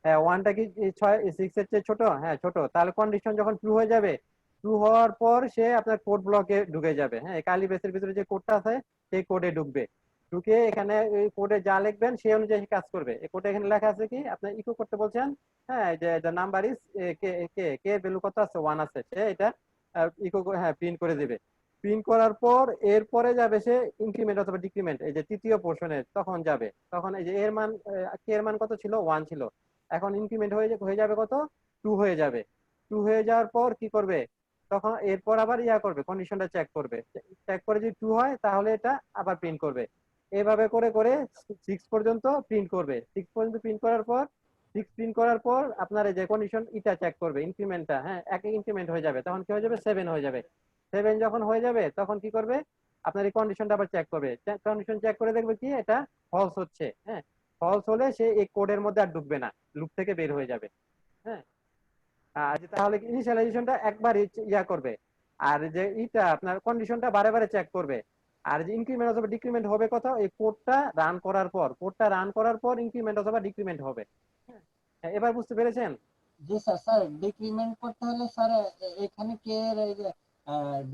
হ্যাঁ, 1টা কি 6 এর চেয়ে ছোট? হ্যাঁ, ছোট। তাহলে কন্ডিশন যখন ট্রু হয়ে যাবে, ট্রু হওয়ার পর সে আপনার কোড ব্লকে ঢুকে যাবে। হ্যাঁ, কার্লি ব্রেসের ভিতরে যে কোডটা আছে সেই কোডে ঢুকবে। ঢুকে এখানে এই কোডে যা লিখবেন সেই অনুযায়ী কাজ করবে। এই কোডে এখানে লেখা আছে কি, আপনি ইকো করতে বলছেন। হ্যাঁ, যে দ্য নাম্বার ইজ কে, কে কে এর ভ্যালু কত আছে, 1 আছে, সে এটা ইকো, হ্যাঁ, প্রিন্ট করে দিবে। প্রিন্ট করার পর এরপরে যাবে সে ইনক্রিমেন্ট অথবা ডিক্রিমেন্ট, এই যে তৃতীয় পোর্শনে তখন যাবে। তখন এই যে এর মান, কে এর মান কত ছিল, 1 ছিল, এখন ইনক্রিমেন্ট হয়ে যাবে কত, 2 হয়ে যাবে। 2 হয়ে যাওয়ার পর কি করবে, তখন এরপর আবার ইয়া করবে, কন্ডিশনটা চেক করবে। চেক করে যদি 2 হয় তাহলে এটা আবার প্রিন্ট করবে। এভাবে করে করে 6 পর্যন্ত প্রিন্ট করবে। 6 পর্যন্ত প্রিন্ট করার পর, 6 প্রিন্ট করার পর আপনার এই যে কন্ডিশন এটা চেক করবে, ইনক্রিমেন্টটা, হ্যাঁ, এক ইনক্রিমেন্ট হয়ে যাবে, তখন কি হয়ে যাবে, 7 হয়ে যাবে। 7 যখন হয়ে যাবে তখন কি করবে, আপনার এই কন্ডিশনটা আবার চেক করবে। কন্ডিশন চেক করে দেখবে কি এটা ফলস হচ্ছে। হ্যাঁ, ফলস হলে সে এই কোডের মধ্যে আর ঢুকবে না, লুপ থেকে বের হয়ে যাবে। হ্যাঁ, তাহলে ইনিশিয়ালাইজেশনটা একবার ইয়া করবে, আর যে এটা আপনার কন্ডিশনটা বারে বারে চেক করবে। আর যে ইনক্রিমেন্ট অথবা ডিক্রিমেন্ট হবে কোথাও এই কোডটা রান করার পর ইনক্রিমেন্ট অথবা ডিক্রিমেন্ট হবে। হ্যাঁ, এবার বুঝতে পেরেছেন? জি স্যার। স্যার ডিক্রিমেন্ট করতে হলে স্যার এখানে কে এর এই যে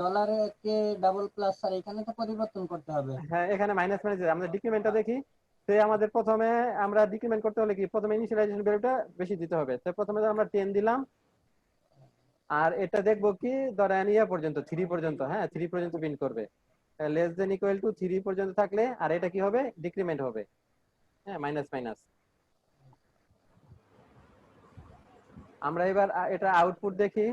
ডলারে কে ডাবল প্লাস স্যার এখানে তো পরিবর্তন করতে হবে। হ্যাঁ, এখানে মাইনাস মাইনাস আমরা ডিক্রিমেন্টটা দেখি। তো আমাদের প্রথমে আমরা ডিক্রিমেন্ট করতে হলে কি প্রথমে ইনিশিয়ালাইজেশন ভ্যালুটা বেশি দিতে হবে। তো প্রথমে আমরা 10 দিলাম, আর এটা দেখবো কি ধরেন ইয়া পর্যন্ত 3 পর্যন্ত, হ্যাঁ 3 পর্যন্ত প্রিন্ট করবে। লেস দেন ইকুয়াল টু 3 পর্যন্ত থাকলে আর এটা কি হবে ডিক্রিমেন্ট হবে, হ্যাঁ মাইনাস মাইনাস। আমরা এবার এটা আউটপুট দেখি।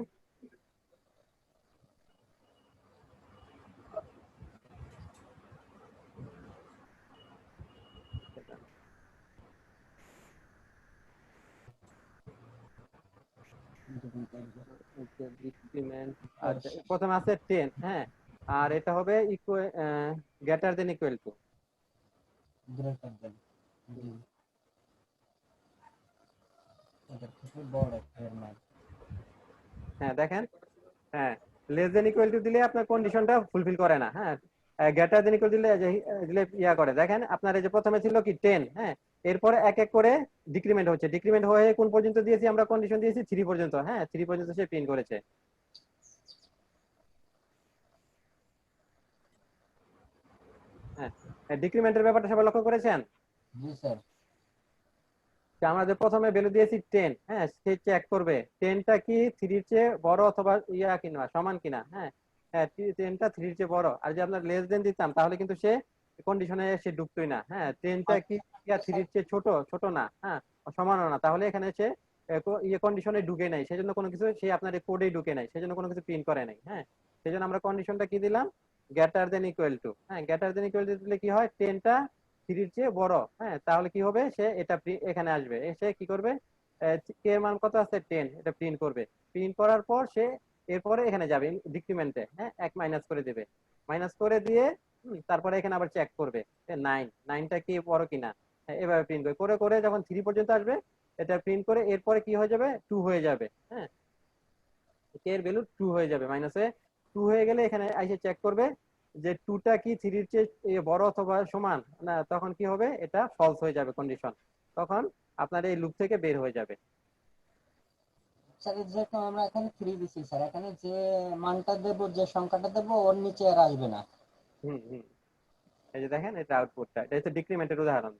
ডিক্রিমেন্ট আচ্ছা প্রথমে আছে 10, হ্যাঁ আর এটা হবে greater than equal to. Greater than G এটা থেকে বড় এর মান। হ্যাঁ দেখেন, হ্যাঁ লেস দেন ইকুয়াল টু দিলে আপনার কন্ডিশনটা ফুলফিল করে না, হ্যাঁ গ্রেটার দেন ইকুয়াল দিলে ইয়া করে। দেখেন আপনার এই যে প্রথমে ছিল কি 10, হ্যাঁ এরপরে এক এক করে ডিক্রিমেন্ট হচ্ছে, ডিক্রিমেন্ট হয়ে কোন পর্যন্ত দিয়েছি আমরা কন্ডিশন দিয়েছি 3 পর্যন্ত, হ্যাঁ 3 পর্যন্ত সে প্রিন্ট করেছে। হ্যাঁ ডিক্রিমেন্টের ব্যাপারটা সবাই লক্ষ্য করেছেন? জি স্যার। যে আমরা যে প্রথমে ভ্যালু দিয়েছি 10, হ্যাঁ সে চেক করবে 10টা কি 3 এর চেয়ে বড় অথবা ইয়া কিনা সমান কিনা, হ্যাঁ হ্যাঁ 10টা 3 এর চেয়ে বড়। আর যে আমরা লেস দেন দিতাম তাহলে কিন্তু সে কন্ডিশনে সে ঢুকতোই না, হ্যাঁ 10টা কি ইয়া 3 এর চেয়ে ছোট না, হ্যাঁ সমানও না, তাহলে এখানে সে ইয়ে কন্ডিশনে ঢুকে নাই, সেজন্য কোনো কিছু সে আপনার কোডেই ঢুকে নাই, সেজন্য কোনো কিছু প্রিন্ট করে নাই। হ্যাঁ সেজন্য আমরা কন্ডিশনটা কি দিলাম গ্রেটার দেন ইকুয়াল টু। হ্যাঁ গ্রেটার দেন ইকুয়াল টু দিলে কি হয় 10টা 3 এর চেয়ে বড়, হ্যাঁ তাহলে কি হবে সে এটা এখানে আসবে, এসে কি করবে কে এর মান কত আছে 10, এটা প্রিন্ট করবে। প্রিন্ট করার পর সে এরপরে এখানে যাবে ডিক্রিমেন্টে, হ্যাঁ এক মাইনাস করে দেবে, মাইনাস করে দিয়ে তারপরে এখানে আবার চেক করবে 9টা কি বড় কিনা, হ্যাঁ এভাবে প্রিন্ট করে করে করে যখন 3 পর্যন্ত আসবে এটা প্রিন্ট করে এরপরে কি হয়ে যাবে 2 হয়ে যাবে, হ্যাঁ কে এর ভ্যালু 2 হয়ে যাবে, মাইনাসে 2 হয়ে গেলে এখানে এসে চেক করবে যে 2টা কি 3 এর চেয়ে বড় অথবা সমান না, তখন কি হবে এটা ফলস হয়ে যাবে কন্ডিশন, তখন আপনার এই লুপ থেকে বের হয়ে যাবে। স্যার যেরকম আমরা এখানে 3 দিছি স্যার, এখানে যে মানটা দেব যে সংখ্যাটা দেব ওর নিচে আর আসবে না। হুম হুম এই যে দেখেন এটা আউটপুটটা, এটা হচ্ছে ডিক্রিমেন্টের উদাহরণ।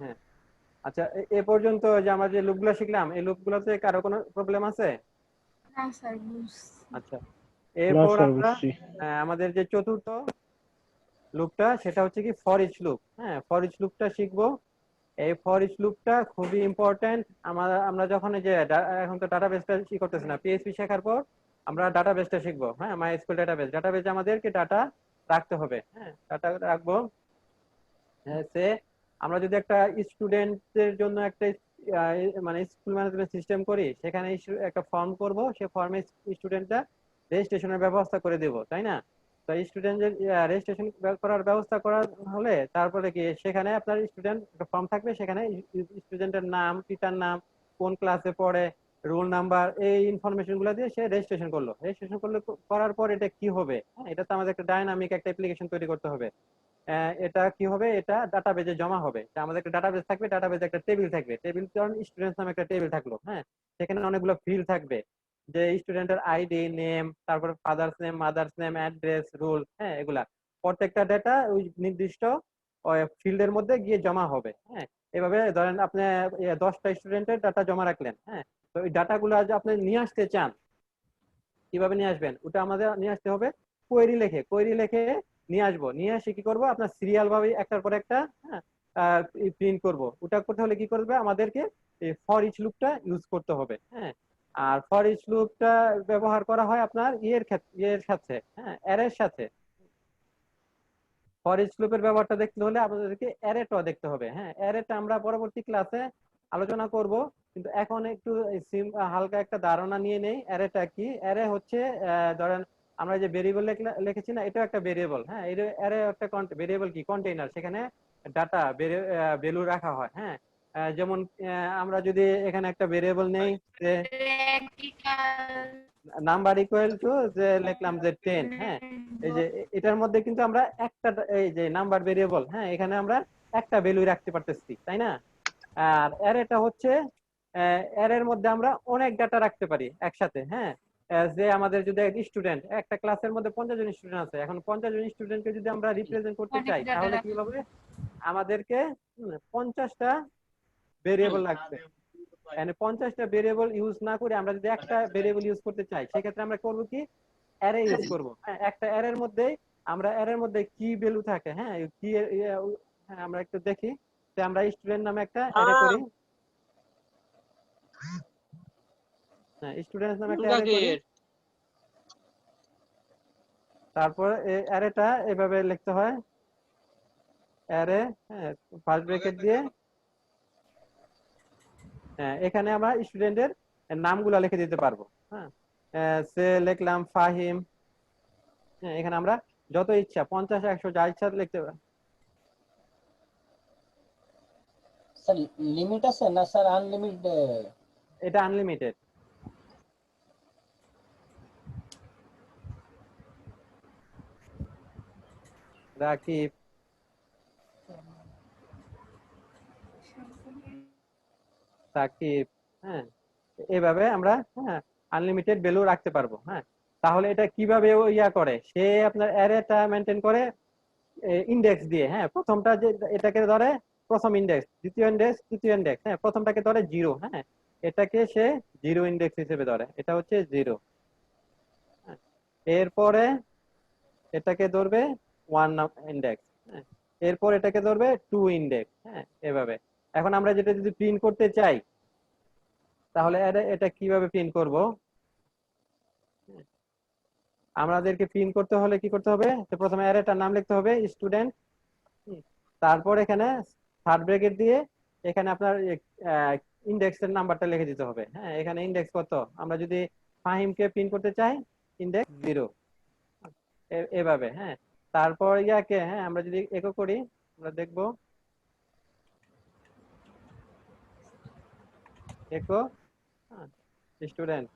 হ্যাঁ আচ্ছা এ পর্যন্ত যে আমরা যে লুপগুলো শিখলাম এই লুপগুলোতে কারো কোনো প্রবলেম আছে? না স্যার বুঝছি। আচ্ছা না এরপর স্যার আমরা বুঝছি। আমাদের যে চতুর্থ লুপটা সেটা হচ্ছে কি ফর ইচ লুপ। হ্যাঁ ফর ইচ লুপটা শিখবো। এই ফর ইচ লুপটা খুবই ইম্পর্টেন্ট। আমরা যখন এই যে এখন তো ডাটাবেসটা করতেছি না, পিএইচপি শেখার পর আমরা ডাটাবেসটা শিখবো। হ্যাঁ মাইএসকিউএল ডাটাবেসে আমাদেরকে ডাটা রাখতে হবে, হ্যাঁ ডাটা রাখবো। সে আমরা যদি একটা স্টুডেন্টের জন্য একটা মানে স্কুল ম্যানেজমেন্ট সিস্টেম করি, সেখানে একটা ফর্ম করব, সে ফর্মে স্টুডেন্টটা রেজিস্ট্রেশনের ব্যবস্থা করে দেব, তাই না? তো স্টুডেন্টের রেজিস্ট্রেশন করার ব্যবস্থা করা হলে তারপরে কি সেখানে আপনার স্টুডেন্ট একটা ফর্ম থাকবে, সেখানে স্টুডেন্টের নাম, পিতার নাম, কোন ক্লাসে পড়ে, রোল নাম্বার, এই ইনফরমেশন গুলো দিয়ে সে রেজিস্ট্রেশন করলো। রেজিস্ট্রেশন করলে করার পর এটা কি হবে, হ্যাঁ এটা তো আমাদের একটা ডাইনামিক একটা অ্যাপ্লিকেশন তৈরি করতে হবে। এটা কি হবে, এটা ডাটাবেজে জমা হবে। আমাদের একটা ডাটাবেজ থাকবে, ডাটাবেজে একটা টেবিল থাকবে, টেবিল কারণ স্টুডেন্টস নামে একটা টেবিল থাকলো, হ্যাঁ সেখানে অনেকগুলো ফিল্ড থাকবে, যে স্টুডেন্টের আইডি, নেম, তারপর father's name, mother's name, address, roll, হ্যাঁ এগুলা প্রত্যেকটা ডেটা ওই নির্দিষ্ট ফিল্ডের মধ্যে গিয়ে জমা হবে। হ্যাঁ এভাবে ধরেন আপনি 10টা স্টুডেন্টের ডাটা জমা রাখলেন, হ্যাঁ তো ওই ডাটাগুলো আজ আপনি নিয়ে আসতে চান, কিভাবে নিয়ে আসবেন ওটা আমাদের নিয়ে আসতে হবে কোয়েরি লেখে নিয়ে আসবো। নিয়ে এসে কি করবো আপনার সিরিয়াল ভাবে একটার পর একটা, হ্যাঁ প্রিন্ট করব। ওটা করতে হলে কি করবে আমাদেরকে এই ফর ইচ লুপটা ইউজ করতে হবে। হ্যাঁ আর ফর ইচ লুপটা ব্যবহার করা হয় আপনার ইয়ের সাথে, হ্যাঁ অ্যারের সাথে। ফর ইচ লুপের ব্যবহারটা দেখতে হলে আপনাদেরকে অ্যারেটা দেখতে হবে। হ্যাঁ অ্যারেটা আমরা পরবর্তী ক্লাসে আলোচনা করব, কিন্তু এখন একটু হালকা একটা ধারণা নিয়ে নেই অ্যারেটা কি। অ্যারে হচ্ছে ধরেন আমরা যে ভেরিয়েবল লিখেছি না, এটাও একটা ভেরিয়েবল। হ্যাঁ অ্যারে একটা ভেরিয়েবল কি কন্টেইনার, সেখানে ডাটা ভ্যালু রাখা হয়। হ্যাঁ যেমন আমরা যদি এখানে একটা ভেরিয়েবল নেই যে একই কাজ নাম্বার ইকুয়াল টু যে লিখলাম যে 10, হ্যাঁ, এই যে এটার মধ্যে কিন্তু আমরা একটা এই যে নাম্বার ভেরিয়েবল, হ্যাঁ, এখানে আমরা একটা ভ্যালু রাখতে পারতেছি, তাই না? আর অ্যারেটা হচ্ছে অ্যারের মধ্যে আমরা অনেক ডাটা রাখতে পারি একসাথে, হ্যাঁ। যে আমাদের যদি স্টুডেন্ট একটা ক্লাসের মধ্যে 50 জন স্টুডেন্ট আছে, এখন 50 জন স্টুডেন্টকে যদি আমরা রিপ্রেজেন্ট করতে অনেক চাই data তাহলে কি রাখতে হবে? আমাদেরকে 50টা ভেরিয়েবল লাগবে। মানে 50টা ভেরিয়েবল ইউজ না করে আমরা যদি একটা ভেরিয়েবল ইউজ করতে চাই সেক্ষেত্রে আমরা করব কি, অ্যারে ইউজ করব। হ্যাঁ, একটা অ্যারের মধ্যে আমরা অ্যারের মধ্যে কি ভ্যালু থাকে, হ্যাঁ, কি, হ্যাঁ, আমরা একটু দেখি যে আমরা স্টুডেন্ট নামে একটা অ্যারে করি, হ্যাঁ, স্টুডেন্ট নামে একটা অ্যারে করি। তারপর এই অ্যারেটা এভাবে লিখতে হয়, অ্যারে, হ্যাঁ, ফার্স্ট ব্র্যাকেট দিয়ে, হ্যাঁ, এখানে আমরা স্টুডেন্টের নামগুলো লিখে দিতে পারবো, হ্যাঁ। সে লিখলাম ফাহিম, হ্যাঁ, এখানে আমরা যত ইচ্ছা 50 100 যা ইচ্ছা লিখতে পারি। স্যার লিমিট আছে না স্যার আনলিমিটেড? এটা আনলিমিটেড। রাকিব, সাকিব, হ্যাঁ, এভাবে আমরা, হ্যাঁ, আনলিমিটেড ভ্যালু রাখতে পারবো, হ্যাঁ। তাহলে এটা কিভাবে ও ইয়া করে, সে আপনার অ্যারেটা মেনটেন করে ইন্ডেক্স দিয়ে, হ্যাঁ। প্রথমটা যে এটাকে ধরে প্রথম ইন্ডেক্স, দ্বিতীয় ইন্ডেক্স, তৃতীয় ইন্ডেক্স, হ্যাঁ, প্রথমটাকে ধরে 0, হ্যাঁ, এটাকে সে 0 ইন্ডেক্স হিসেবে ধরে, এটা হচ্ছে 0। এরপরে এটাকে ধরবে 1 ইন্ডেক্স, হ্যাঁ, এরপর এটাকে ধরবে 2 ইন্ডেক্স, হ্যাঁ, এভাবে। এখন আমরা যেটা যদি প্রিন্ট করতে চাই তাহলে এটা কিভাবে প্রিন্ট করব? আমাদেরকে প্রিন্ট করতে হলে কি করতে হবে, তো প্রথমে অ্যারেটার নাম লিখতে হবে স্টুডেন্ট, তারপর এখানে থার্ড ব্র্যাকেট দিয়ে এখানে আপনার ইন্ডেক্সের নাম্বারটা লিখে দিতে হবে, হ্যাঁ। এখানে ইন্ডেক্স কত, আমরা যদি ফাহিমকে প্রিন্ট করতে চাই ইন্ডেক্স 0, এভাবে, হ্যাঁ। তারপর ইয়াকে, হ্যাঁ, আমরা যদি একো করি আমরা দেখবো একো স্টুডেন্ট,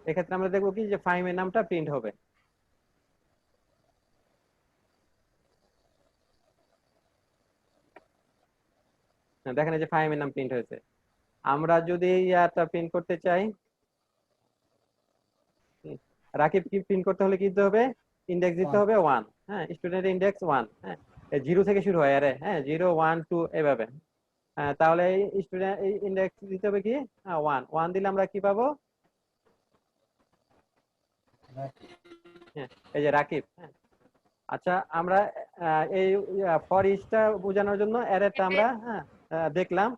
এক্ষেত্রে আমরা দেখবো কি যে ফাহিমের নামটা প্রিন্ট হবে। দেখেন এই যে ফাহিমের নাম প্রিন্ট হয়েছে। আমরা যদি ইয়াটা প্রিন্ট করতে চাই, রাকিব কি প্রিন্ট করতে হলে কি দিতে হবে, ইন্ডেক্স দিতে হবে 1, হ্যাঁ, স্টুডেন্ট ইন্ডেক্স 1, হ্যাঁ, 0 থেকে শুরু হয় আরে, হ্যাঁ, 0 1 2 এভাবে, তাহলে স্টুডেন্ট ইন্ডেক্স দিতে হবে কি 1, 1 দিলে আমরা কি পাবো, হ্যাঁ, এই যে রাকিব, হ্যাঁ। আচ্ছা, আমরা এই ফর ইচটা বোঝানোর জন্য অ্যারেটা আমরা, হ্যাঁ, দেখলাম।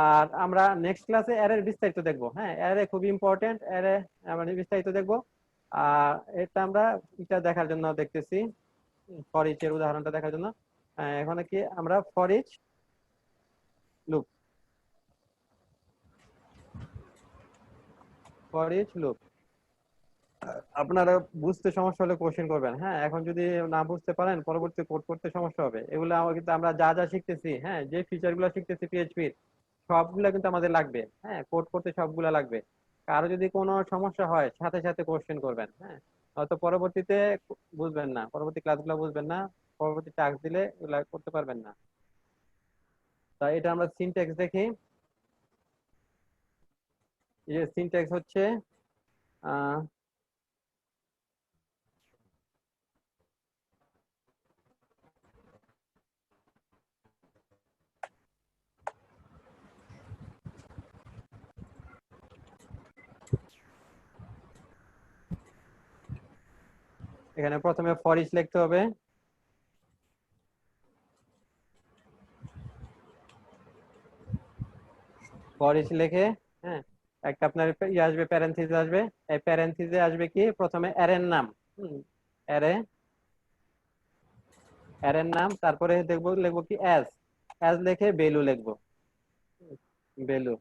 আর আমরা নেক্সট ক্লাসে অ্যারের বিস্তারিত দেখবো, হ্যাঁ, অ্যারে খুব ইম্পর্টেন্ট, অ্যারে আমরা বিস্তারিত দেখবো। আর এটা আমরা এটা দেখার জন্য দেখতেছি, ফর ইচ এর উদাহরণটা দেখার জন্য এখানে কি আমরা for each loop, for each loop. আপনারা বুঝতে সমস্যা হলে কোশ্চেন করবেন, হ্যাঁ। এখন যদি না বুঝতে পারেন পরবর্তী কোড করতে সমস্যা হবে। এগুলো কিন্তু আমরা যা যা শিখতেছি, হ্যাঁ, যে ফিচার গুলো শিখতেছি পিএইচপির সবগুলা কিন্তু আমাদের লাগবে, হ্যাঁ, কোড করতে সবগুলা লাগবে। কারো যদি কোনো সমস্যা হয় সাথে সাথে কোশ্চেন করবেন, হ্যাঁ, হয়তো পরবর্তীতে বুঝবেন না, পরবর্তী ক্লাসগুলো বুঝবেন না, পরবর্তী টাস্ক দিলে এগুলা করতে পারবেন না। তাই এটা আমরা সিনট্যাক্স দেখি। এই যে সিনট্যাক্স হচ্ছে আহ এখানে প্রথমে ফর ইচ লিখতে হবে, ফর ইচ লিখে, হ্যাঁ, একটা আপনার ইয়ে আসবে, প্যারেনথিসিস আসবে। এই প্যারেনথিসিসে আসবে কি প্রথমে অ্যারের নাম, অ্যারে, অ্যারের নাম, তারপরে লিখবো কি অ্যাজ, অ্যাজ লিখে ভ্যালু লিখবো, ভ্যালু।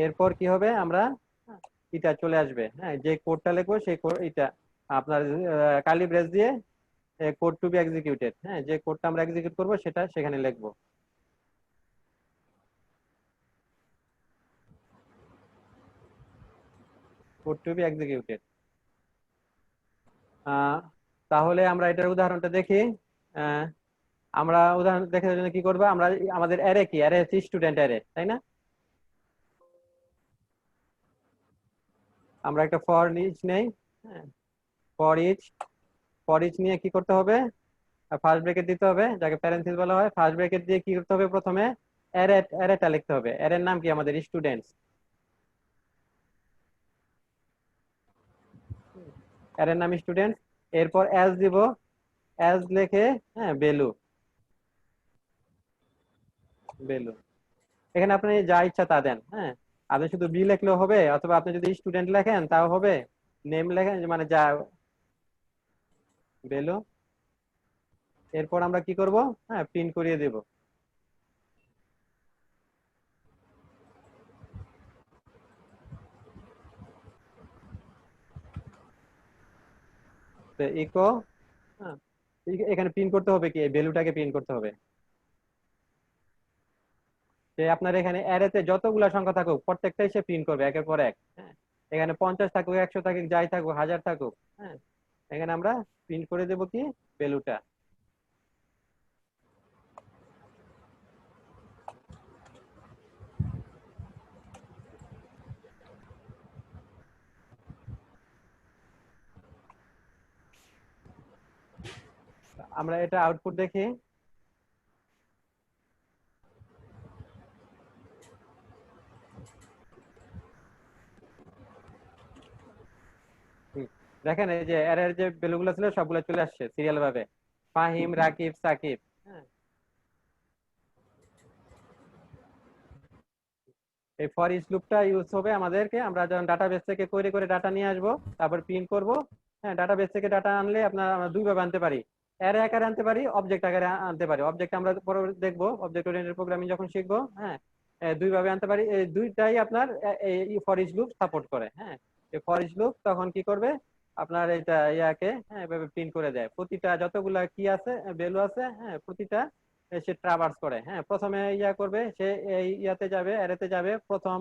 এরপর কি হবে, আমরা এটা চলে আসবে। হ্যাঁ, যে কোডটা লিখবো সেই কোড এটা আপনার কার্লি ব্রেস দিয়ে কোড টু বি এক্সিকিউটেড, হ্যাঁ, যে কোডটা আমরা এক্সিকিউট করবো সেটা সেখানে লিখবো। Code to be executed. তাহলে আমরা এটার উদাহরণটা দেখি। আহ, আমরা উদাহরণ দেখার জন্য কি করবো, আমরা আমাদের অ্যারে কি, অ্যারে হচ্ছে স্টুডেন্ট অ্যারে, তাই না? আমরা একটা ফর ইচ নেই। হ্যাঁ, ফর ইচ, ফর ইচ নিয়ে কি করতে হবে, ফার্স্ট ব্র্যাকেট দিতে হবে যাকে প্যারেন্থেসিস বলা হয়। ফার্স্ট ব্র্যাকেট দিয়ে কি করতে হবে, প্রথমে অ্যারেটা লিখতে হবে। অ্যারের নাম কি, আমাদের স্টুডেন্টস। অ্যারের নাম স্টুডেন্টস। এরপর অ্যাজ দিব, অ্যাজ লিখে হ্যাঁ ভ্যালু, ভ্যালু এখানে আপনি যা ইচ্ছা তা দেন। হ্যাঁ, আপনি শুধু বি লিখলেও হবে, অথবা আপনি যদি স্টুডেন্ট লেখেন তাও হবে, নেম লেখেন মানে যা ভ্যালু। এরপর আমরা কি করব, হ্যাঁ প্রিন্ট করিয়ে দেব। ইকো, হ্যাঁ, এখানে প্রিন্ট করতে হবে কি, এই ভ্যালুটাকে প্রিন্ট করতে হবে। যে আপনার এখানে অ্যারেতে যতগুলা সংখ্যা থাকুক প্রত্যেকটাই সে প্রিন্ট করবে একের পর এক। হ্যাঁ, এখানে 50 থাকুক, 100 থাকুক, যাই থাকুক, 1000 থাকুক, হ্যাঁ, এখানে আমরা প্রিন্ট করে দেব কি, ভ্যালুটা। আমরা এটা আউটপুট দেখি। হুম, দেখেন এই যে অ্যারের যে ভ্যালুগুলো ছিল সবগুলো চলে আসছে সিরিয়াল ভাবে, ফাহিম, রাকিব, সাকিব। হ্যাঁ, এই ফর ইচ লুপটা ইউজ হবে আমাদেরকে, আমরা যখন ডাটাবেস থেকে কোয়েরি করে ডাটা নিয়ে আসবো, তারপর প্রিন্ট করব। হ্যাঁ, ডাটাবেস থেকে ডাটা আনলে আমরা দুই ভাবে আনতে পারি, অ্যারে আকারে আনতে পারি, অবজেক্ট আকারে আনতে পারি। অবজেক্ট আমরা পরে দেখবো, অবজেক্ট ওরিয়েন্টেড প্রোগ্রামিং যখন শিখবো। হ্যাঁ, দুই ভাবে আনতে পারি, এই দুইটাই আপনার এই ফর ইচ লুপ সাপোর্ট করে। হ্যাঁ, এই ফর ইচ লুপ তখন কি করবে, আপনার এটা ইয়াকে হ্যাঁ এভাবে প্রিন্ট করে দেয়, প্রতিটা যতগুলা কি আছে, ভ্যালু আছে, হ্যাঁ প্রতিটা সে ট্রাভার্স করে। হ্যাঁ, প্রথমে ইয়া করবে সে, এই ইয়াতে যাবে, অ্যারেতে যাবে, প্রথম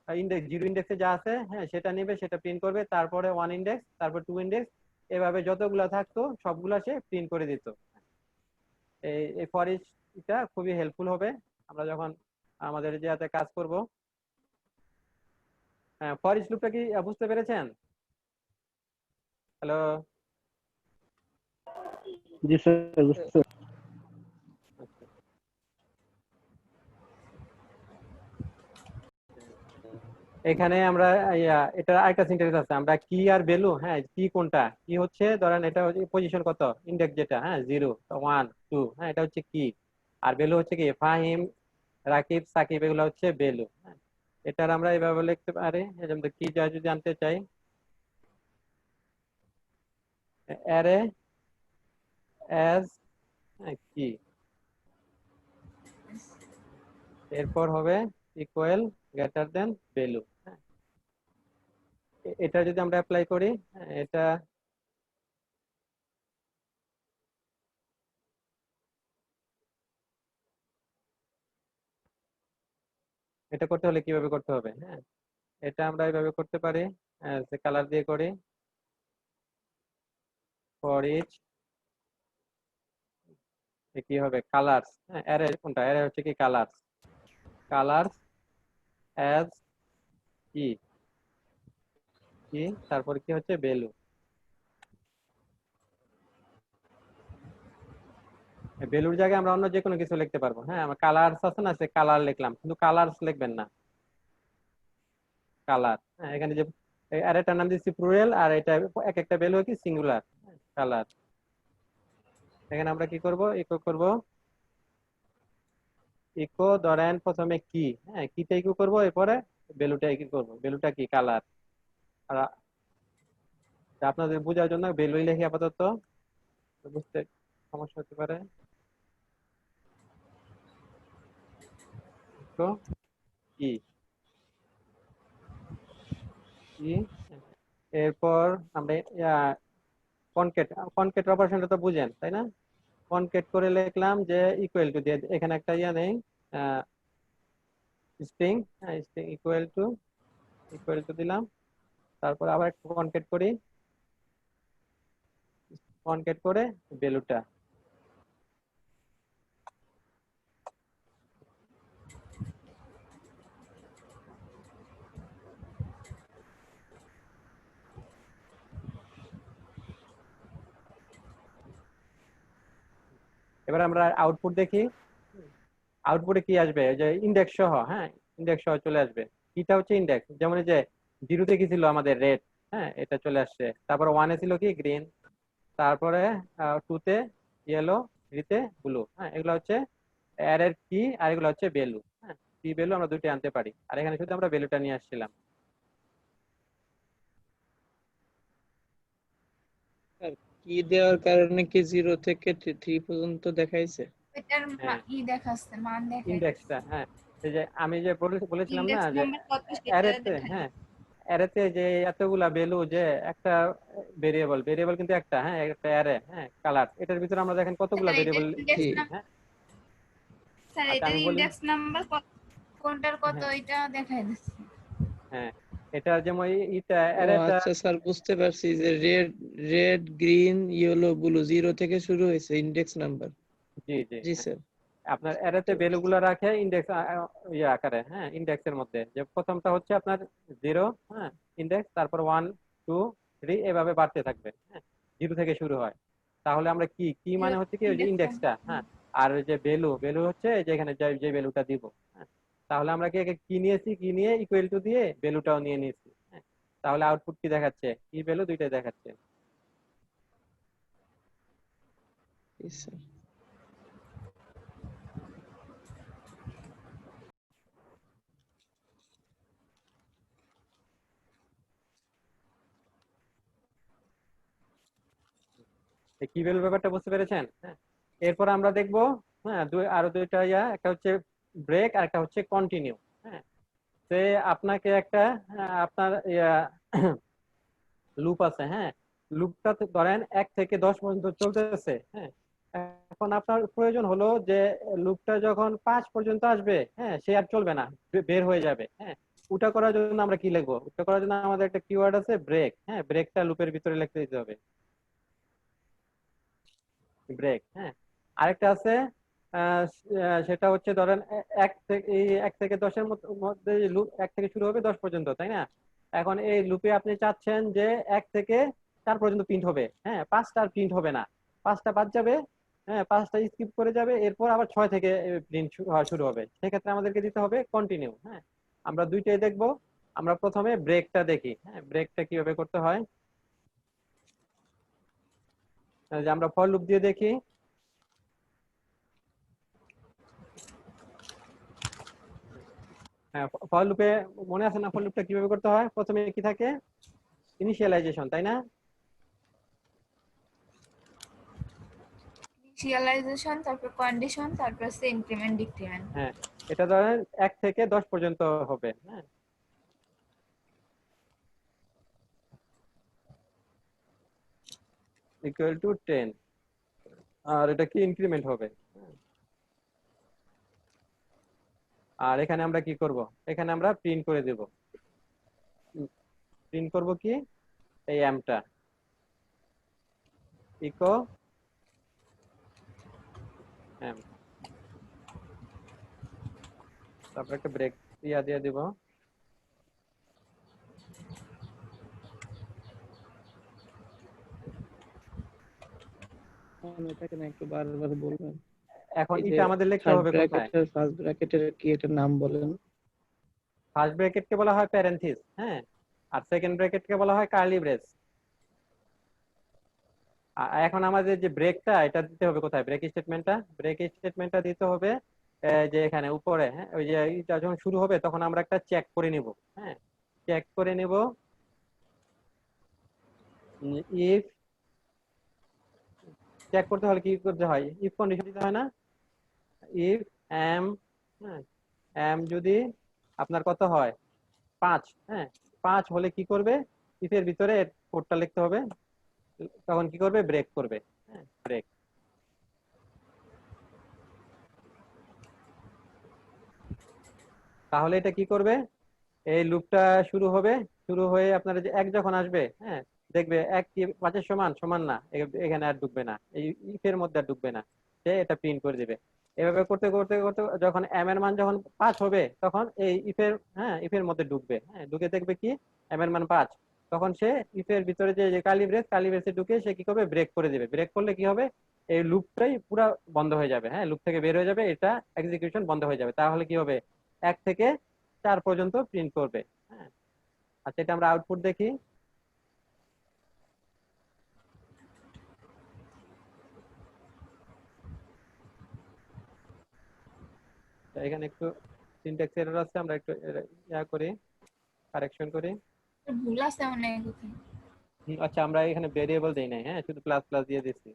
ইন্ডেক্স, জিরো ইন্ডেক্সে যা আছে হ্যাঁ সেটা নেবে, সেটা প্রিন্ট করবে, তারপরে ওয়ান ইন্ডেক্স, তারপর টু ইন্ডেক্স, এভাবে যতগুলা থাকতো সবগুলা সে প্রিন্ট করে দিত। এই ফর ইচ এটা খুবই হেল্পফুল হবে আমরা যখন আমাদের যে হাতে কাজ করব। হ্যাঁ, ফর ইচ লুপটা কি বুঝতে পেরেছেন? হ্যালো? জি স্যার, বুঝতে এখানে আমরা এটা আরেকটা সিনট্যাক্স আছে, আমরা কি আর ভ্যালু, হ্যাঁ কি কোনটা, কি হচ্ছে ধরেন এটা হচ্ছে পজিশন কত, ইন্ডেক্স যেটা, হ্যাঁ 0 1 2, হ্যাঁ এটা হচ্ছে কি, আর ভ্যালু হচ্ছে কি ফাহিম, রাকিব, সাকিব, এগুলো হচ্ছে ভ্যালু। হ্যাঁ, এটার আমরা এইভাবে লিখতে পারি, যেমন কি যা যদি জানতে চাই, অ্যারে অ্যাজ কি, এরপর হবে ইকুয়াল গ্রেটার দেন ভ্যালু। হ্যাঁ, এটা যদি আমরা অ্যাপ্লাই করি, হ্যাঁ, এটা এটা করতে হলে কিভাবে করতে হবে, হ্যাঁ এটা আমরা এইভাবে করতে পারি, কালার দিয়ে করি, ফর ইচ কি হবে, কালার্স, হ্যাঁ অ্যারে কোনটা, অ্যারে হচ্ছে কি কালার্স, কালার্স অ্যাজ কি, কি তারপর কি হচ্ছে ভ্যালু। ভ্যালুর জায়গায় আমরা অন্য যে কোনো কিছু লিখতে পারবো। হ্যাঁ, আমার কালার্স আছে না, সে কালার লিখলাম, কিন্তু কালার্স লিখবেন না, কালার। হ্যাঁ, এখানে যে অ্যারেটার নাম দিচ্ছি প্লুরাল, আর এটা এক একটা ভ্যালু কি সিঙ্গুলার, কালার। এখানে আমরা কি করব, ইকো করব, ইকো ধরেন প্রথমে কি, হ্যাঁ কিটা ইকো করব, এরপরে ভ্যালুটা ইকো করব, ভ্যালুটা কি কালার। আর আপনাদের বোঝার জন্য ভ্যালুই লিখি আপাতত, বুঝতে সমস্যা হতে পারে। তো কি, ই এরপর আমরা কনকেট কনকেট অপারেশনটা তো বুঝেন তাই না? কনকেট করে লিখলাম যে ইকুয়াল টু দিয়ে এখানে একটা নেই স্ট্রিং, স্ট্রিং ইকুয়াল টু দিলাম, তারপর আবার একটু কনকেট করি, কনকেট করে ভ্যালুটা এবার আমরা আউটপুট দেখি। আউটপুটে কি আসবে? যে ইন্ডেক্স সহ, হ্যাঁ ইন্ডেক্স সহ চলে আসবে। কিটা হচ্ছে ইন্ডেক্স, যেমন এই যে জিরোতে কি ছিল আমাদের রেড, হ্যাঁ এটা চলে আসছে। তারপর ওয়ানে ছিল কি গ্রিন, তারপরে টুতে ইয়েলো, থ্রিতে ব্লু। হ্যাঁ এগুলো হচ্ছে অ্যারের কি, আর এগুলো হচ্ছে ভ্যালু। হ্যাঁ কি ভ্যালু আমরা দুইটা আনতে পারি, আর এখানে শুধু আমরা ভ্যালুটা নিয়ে আসছিলাম। আর কি দেওয়ার কারণে কি 0 থেকে 3 পর্যন্ত দেখাইছে? এটার হ্যাঁ দেখাচ্ছে, মান দেখাইছে। ইন্ডেক্সটা, হ্যাঁ এই যে আমি যে বলেছিলাম না ইন্ডেক্স যে নাম্বার কত সেটা অ্যারেতে, দেখায়। হ্যাঁ অ্যারেতে যে এতগুলা ভ্যালু, যে একটা ভেরিয়েবল কিন্তু একটা, হ্যাঁ একটা অ্যারে, হ্যাঁ কালার, এটার ভিতরে আমরা দেখেন কতগুলা স্যার এটার ভেরিয়েবল। ইন্ডেক্স জি। নাম্বার, হ্যাঁ স্যার আচ্ছা এটার আমি বলি, ইন্ডেক্স নাম্বার কোনটার কত হ্যাঁ এটা দেখাই দিচ্ছে। হ্যাঁ এটা যেমন এটা ও অ্যারেটা, আচ্ছা স্যার, বুঝতে পারছি যে রেড গ্রিন ইয়েলো ব্লু 0 থেকে শুরু হয়েছে ইন্ডেক্স নাম্বার। জি জি জি হ্যাঁ স্যার, আপনার বুঝতে অ্যারেতে ভ্যালু পারছি। গুলো রাখে ইন্ডেক্স ইয়ে আকারে, হ্যাঁ ইন্ডেক্সের মধ্যে। যে প্রথমটা হচ্ছে আপনার 0, হ্যাঁ ইন্ডেক্স, তারপর 1 2 3 এভাবে বাড়তে থাকবে, হ্যাঁ 0 থেকে শুরু হয়। তাহলে আমরা কি কি মানে হচ্ছে কি ওই যে ইন্ডেক্স ইন্ডেক্সটা, হ্যাঁ আর ওই যে ভ্যালু হচ্ছে যে এখানে যে ভ্যালুটা দিব। হ্যাঁ তাহলে আমরা কি কি নিয়েছি, কি নিয়ে ইকুয়াল টু দিয়ে ভ্যালুটাও নিয়ে নিয়েছি। হ্যাঁ তাহলে আউটপুট কি দেখাচ্ছে, কি ভ্যালু দুইটাই দেখাচ্ছে। জি স্যার। এই কি ভ্যালু ব্যাপারটা বুঝতে পেরেছেন? হ্যাঁ এরপর আমরা দেখবো, হ্যাঁ আরো দুইটা একটা হচ্ছে ব্রেক আর একটা হচ্ছে কন্টিনিউ। হ্যাঁ সে আপনাকে একটা, আপনার লুপ আছে, হ্যাঁ লুপটা ধরেন 1 থেকে 10 পর্যন্ত চলতেছে। হ্যাঁ এখন আপনার প্রয়োজন হলো যে লুপটা যখন 5 পর্যন্ত আসবে, হ্যাঁ সে আর চলবে না, বের হয়ে যাবে। হ্যাঁ ওটা করার জন্য আমরা কি লিখবো? ওটা করার জন্য আমাদের একটা কিওয়ার্ড আছে ব্রেক। হ্যাঁ ব্রেকটা লুপের ভিতরে লিখতে দিতে হবে, ব্রেক। হ্যাঁ আরেকটা আছে, সেটা হচ্ছে ধরেন 1 থেকে 10-এর মধ্যে লুপ 1 থেকে শুরু হবে 10 পর্যন্ত, তাই না? এখন এই লুপে আপনি চাচ্ছেন যে 1 থেকে 4 পর্যন্ত প্রিন্ট হবে, হ্যাঁ 5টা আর প্রিন্ট হবে না, 5টা বাদ যাবে, হ্যাঁ 5টা স্কিপ করে যাবে, এরপর আবার 6 থেকে প্রিন্ট শুরু হবে। সেক্ষেত্রে আমাদেরকে দিতে হবে কন্টিনিউ। হ্যাঁ আমরা দুইটাই দেখবো। আমরা প্রথমে ব্রেকটা দেখি, হ্যাঁ ব্রেকটা কিভাবে করতে হয়। যে আমরা ফর লুপ দিয়ে দেখি। হ্যাঁ ফর লুপে মনে আছে না, ফর লুপটা কিভাবে করতে হয়? প্রথমে কি থাকে? ইনিশিয়ালাইজেশন, তাই না? ইনিশিয়ালাইজেশন, তারপর কন্ডিশন, তারপর হচ্ছে ইনক্রিমেন্ট ডিক্রিমেন্ট। হ্যাঁ এটা ধরেন 1 থেকে 10 পর্যন্ত হবে, হ্যাঁ ইকুয়াল টু 10, আর এটা কি ইনক্রিমেন্ট হবে। আর এখানে আমরা কি করব? এখানে আমরা প্রিন্ট করে দেব। প্রিন্ট করব কি? এই এমটা ইকো এম, তারপর একটা ব্রেক দিয়ে দিব। এটাকে না একটু বারবার বলবেন? এখন এই যে এটা আমাদের লিখতে থার্ড হবে কোথায়? ব্র্যাকেটের ফার্স্ট ব্র্যাকেটের কি এটার নাম বলেন? ফার্স্ট ব্র্যাকেটকে বলা হয় প্যারেনথিস, হ্যাঁ আর সেকেন্ড ব্র্যাকেটকে বলা হয় কার্লি ব্রেস। এখন আমাদের যে ব্রেকটা, এটা দিতে হবে কোথায়? ব্রেক স্টেটমেন্টটা দিতে হবে যে এখানে উপরে, হ্যাঁ ওই যে এটা যখন শুরু হবে তখন আমরা একটা চেক করে নিব। হ্যাঁ চেক করে নিব ইফ, চেক করতে হলে কি করতে হয়? ইফ কন্ডিশন দিতে হয় না? ইফ এম, হ্যাঁ এম যদি আপনার কত হয় 5, হ্যাঁ 5 হলে কি করবে, ইফের ভিতরে কোডটা লিখতে হবে, তখন কি করবে, ব্রেক করবে। হ্যাঁ, ব্রেক। তাহলে এটা কি করবে, এই লুপটা শুরু হবে, শুরু হয়ে আপনার যে 1 যখন আসবে, হ্যাঁ, দেখবে 1 কি 5 এর সমান, সমান না, এখানে আর ঢুকবে না, এই ইফের মধ্যে আর ঢুকবে না, সে এটা প্রিন্ট করে দিবে। এভাবে করতে করতে করতে যখন m এর মান যখন 5 হবে, তখন এই ইফের, হ্যাঁ, ইফের মধ্যে ঢুকবে, হ্যাঁ, ঢুকে দেখবে কি m এর মান 5, তখন সে ইফের ভিতরে যে কার্লি ব্রেসে ঢুকে সে কি করবে, ব্রেক করে দিবে। ব্রেক করলে কি হবে, এই লুপটাই পুরো বন্ধ হয়ে যাবে, হ্যাঁ, লুপ থেকে বের হয়ে যাবে, এটা এক্সিকিউশন বন্ধ হয়ে যাবে। তাহলে কি হবে, 1 থেকে 4 পর্যন্ত প্রিন্ট করবে। হ্যাঁ, আচ্ছা, এটা আমরা আউটপুট দেখি। এখানে একটু সিনট্যাক্স এরর আছে, আমরা একটু ইয়া করি, কারেকশন করি। ভুল আছে অনেক কোথায়। আচ্ছা, আমরা এখানে ভেরিয়েবল দেই নাই, হ্যাঁ, শুধু প্লাস প্লাস দিয়ে দিচ্ছি,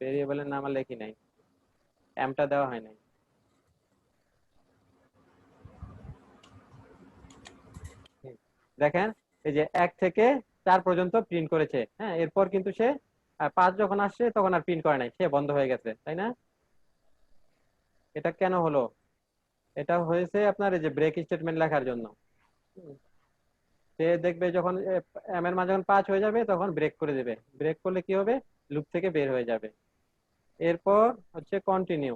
ভেরিয়েবলের নাম আর লেখি নাই, এমটা দেওয়া হয় নাই। দেখেন, এই যে 1 থেকে 4 পর্যন্ত প্রিন্ট করেছে, হ্যাঁ, এরপর কিন্তু সে 5 যখন আসছে তখন আর প্রিন্ট করে নাই, সে বন্ধ হয়ে গেছে, তাই না? এটা কেন হলো? এটা হয়েছে আপনার এই যে ব্রেক স্টেটমেন্ট লেখার জন্য। সে দেখবে যখন m এর মান যখন 5 হয়ে যাবে তখন ব্রেক করে দেবে। ব্রেক করলে কি হবে, লুপ থেকে বের হয়ে যাবে। এরপর হচ্ছে কন্টিনিউ।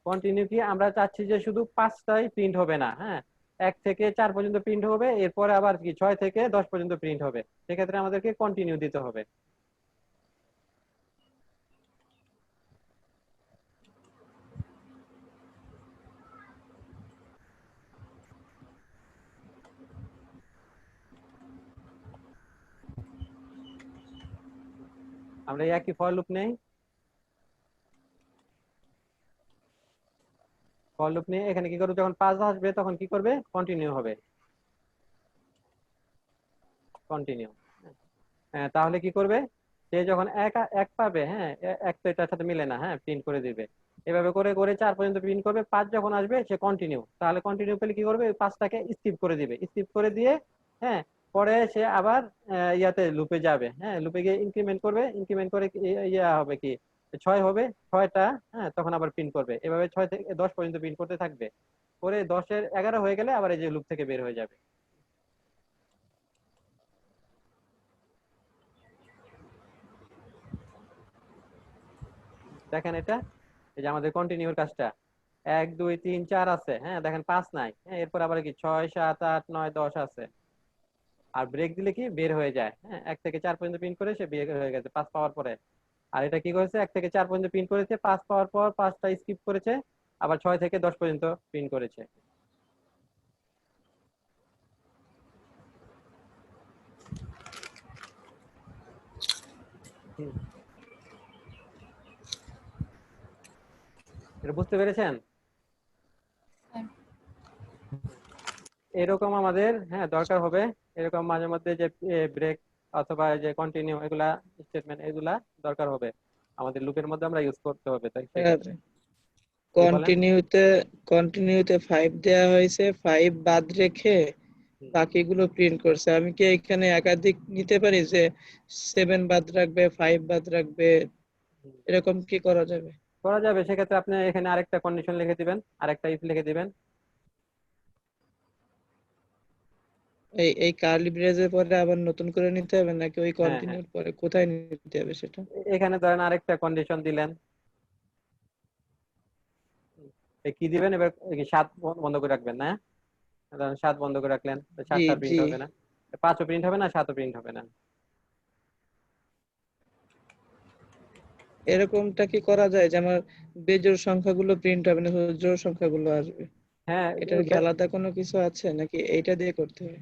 কন্টিনিউ কি, আমরা চাচ্ছি যে শুধু 5টাই প্রিন্ট হবে না, হ্যাঁ, 1 থেকে 4 পর্যন্ত প্রিন্ট হবে, এরপরে আবার কি 6 থেকে 10 পর্যন্ত প্রিন্ট হবে। সেক্ষেত্রে আমাদেরকে কন্টিনিউ দিতে হবে। আমরা একই ফর লুপ নেই, ফর লুপ নিয়ে এখানে কি করবে, যখন 5 আসবে তখন কি করবে, কন্টিনিউ হবে, কন্টিনিউ। তাহলে কি করবে, সে যখন এক পাবে, হ্যাঁ, এক তো এটার সাথে মিলে না, হ্যাঁ, প্রিন্ট করে দিবে। এভাবে করে করে 4 পর্যন্ত প্রিন্ট করবে, 5 যখন আসবে সে কন্টিনিউ। তাহলে কন্টিনিউ পেলে কি করবে, ওই 5টাকে স্কিপ করে দিবে, স্কিপ করে দিয়ে, হ্যাঁ, পরে সে আবার ইয়াতে লুপে যাবে, হ্যাঁ, লুপে গিয়ে ইনক্রিমেন্ট করবে, ইনক্রিমেন্ট করে ইয়া হবে কি 6 হবে, 6টা, হ্যাঁ, তখন আবার প্রিন্ট করবে। এভাবে 6 থেকে 10 পর্যন্ত প্রিন্ট করতে থাকবে, করে 10 এর 11 হয়ে গেলে আবার এই যে লুপ থেকে বের হয়ে যাবে। দেখেন এটা, এই যে আমাদের কন্টিনিউর কাজটা 1 2 3 4 আছে, হ্যাঁ, দেখেন 5 নাই, হ্যাঁ, এরপর আবার কি 6 7 8 9 10 আছে। আর ব্রেক দিলে কি বের হয়ে যায়, হ্যাঁ, 1 থেকে 4 পর্যন্ত প্রিন্ট করে সে বের হয়ে গেছে 5 পাওয়ার পরে। আর এটা কি করেছে, 1 থেকে 4 পর্যন্ত প্রিন্ট করেছে, 5 পাওয়ার পর 5টা স্কিপ করেছে, আবার 6 থেকে 10 পর্যন্ত প্রিন্ট করেছে। এটা বুঝতে পেরেছেন? এরকম আমাদের, হ্যাঁ, দরকার হবে এরকম মাঝে মধ্যে যে ব্রেক অথবা যে কন্টিনিউ, এগুলা স্টেটমেন্ট, এগুলা দরকার হবে আমাদের লুপের মধ্যে, আমরা ইউজ করতে হবে। তাই সেক্ষেত্রে কি বলেন? কন্টিনিউতে 5 দেয়া হয়েছে, 5 বাদ রেখে বাকিগুলো প্রিন্ট করছে। আমি কি এখানে একাধিক নিতে পারি যে 7 বাদ রাখবে, 5 বাদ রাখবে, এরকম কি করা যাবে? করা যাবে। সেক্ষেত্রে আপনি এখানে আরেকটা কন্ডিশন লিখে দিবেন, আরেকটা ইফ লিখে দিবেন। এই কার্লি ব্রেজের পরে আবার নতুন করে নিতে হবে নাকি ওই হ্যাঁ, হ্যাঁ, কন্টিনিউর পরে কোথায় নিতে হবে সেটা? এখানে ধরেন আরেকটা কন্ডিশন দিলেন, কি দিবেন এবার, 7 বন্ধ করে রাখবেন না, ধরেন 7 বন্ধ করে রাখলেন, জি 7টা জি প্রিন্ট হবে না, 5ও প্রিন্ট হবে না, 7ও প্রিন্ট হবে না। এরকমটা কি করা যায় যে আমার বেজোড় সংখ্যাগুলো প্রিন্ট হবে না, শুধু জোড় সংখ্যাগুলো আসবে? হ্যাঁ, এটার কি আলাদা কোনো কিছু আছে নাকি এইটা দিয়ে করতে হবে?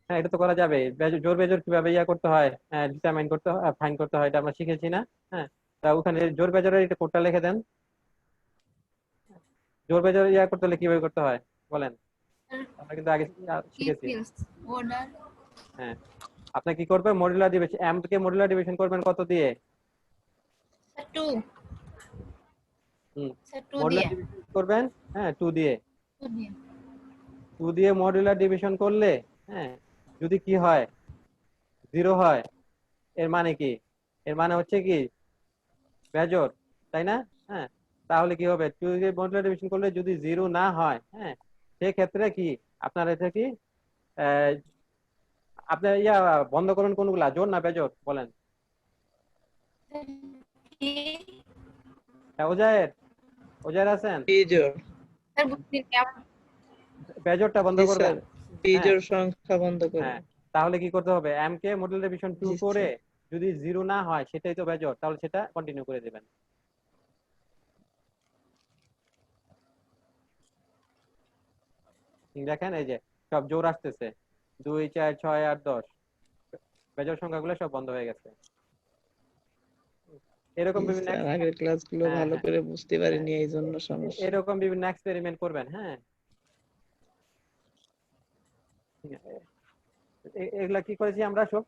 হ্যাঁ, এটা তো করা যাবে। জোর বেজোর কিভাবে ইয়া করতে হয়, ডিটারমাইন করতে হয়, ফাইন করতে হয়, এটা আমরা শিখেছি না? হ্যাঁ, তা ওখানে জোর বেজোরের এটা কোডটা লিখে দেন। জোর বেজোর ইয়া করতে হলে কিভাবে করতে হয় বলেন, আমরা কিন্তু আগে শিখেছি। অর্ডার হ্যাঁ, আপনি কি করবেন, মডুলার ডিভিশন, এম কে মডুলার ডিভিশন করবেন কত দিয়ে? 2 হুম, 2 মডুলার দিয়ে ডিভিশন করবেন, হ্যাঁ, 2 দিয়ে। 2 দিয়ে 2 দিয়ে মডুলার ডিভিশন করলে, হ্যাঁ, যদি কি হয়, 0 হয়, এর মানে কি? এর মানে হচ্ছে কি বেজোড়, তাই না? হ্যাঁ, তাহলে কি হবে, টু দিয়ে মডুলার ডিভিশন করলে যদি 0 না হয়, হ্যাঁ, সেক্ষেত্রে কি আপনার এটা কি আহ, আপনার বন্ধ করুন কোনগুলা, জোড় না বেজোড় বলেন? কি হ্যাঁ, ওজায়ের আছেন? বিজোড়। স্যার বুঝছি কেমন? বেজোড়টা বন্ধ জি করবেন। স্যার, হ্যাঁ, বিজোড় সংখ্যা বন্ধ হ্যাঁ, করবেন। তাহলে কি করতে হবে, এম কে মডুলার ডিভিশন 2 জি করে স্যার। যদি 0 না হয় সেটাই তো বেজোড়, তাহলে সেটা কন্টিনিউ করে দিবেন। দেখেন এই যে সব জোড় আসতেছে, 2 4 6 8 10, বেজোড় সংখ্যাগুলো সব বন্ধ হয়ে গেছে। এরকম জি বিভিন্ন স্যার, আগের ক্লাসগুলো হ্যাঁ, ভালো হ্যাঁ, করে বুঝতে হ্যাঁ, পারিনি, এই জন্য সমস্যা। এরকম বিভিন্ন এক্সপেরিমেন্ট করবেন। হ্যাঁ, এগুলা কি করেছি আমরা সব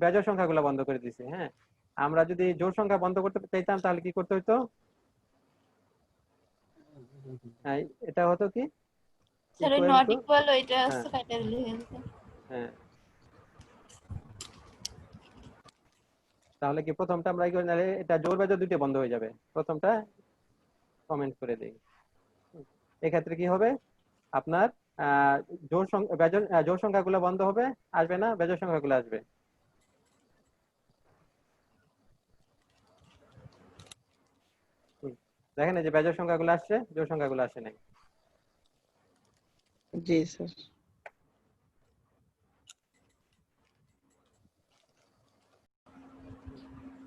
বেজোড় সংখ্যাগুলো বন্ধ করে দিয়েছি। হ্যাঁ, আমরা যদি জোড় সংখ্যা বন্ধ করতে চাইতাম তাহলে কি করতে হতো? হ্যাঁ, এটা হতো কি স্যার ওই ইকুয়াল নট টু, ইকুয়াল ওইটা হ্যাঁ, আছে কাটা দিলে হয়ে যেত। হ্যাঁ, তাহলে কি প্রথমটা আমরা কি নাহলে এটা জোড় বেজোড় দুইটা বন্ধ হয়ে যাবে, প্রথমটা কমেন্ট করে দিই। এক্ষেত্রে কি হবে আপনার আহ জোড় সংখ্যাগুলো বন্ধ হবে, আসবে না, বেজোড় সংখ্যাগুলো আসবে। হুম, দেখেন এই যে বেজোড় সংখ্যাগুলো আসছে, জোড় সংখ্যাগুলো আসে নাই। জি স্যার।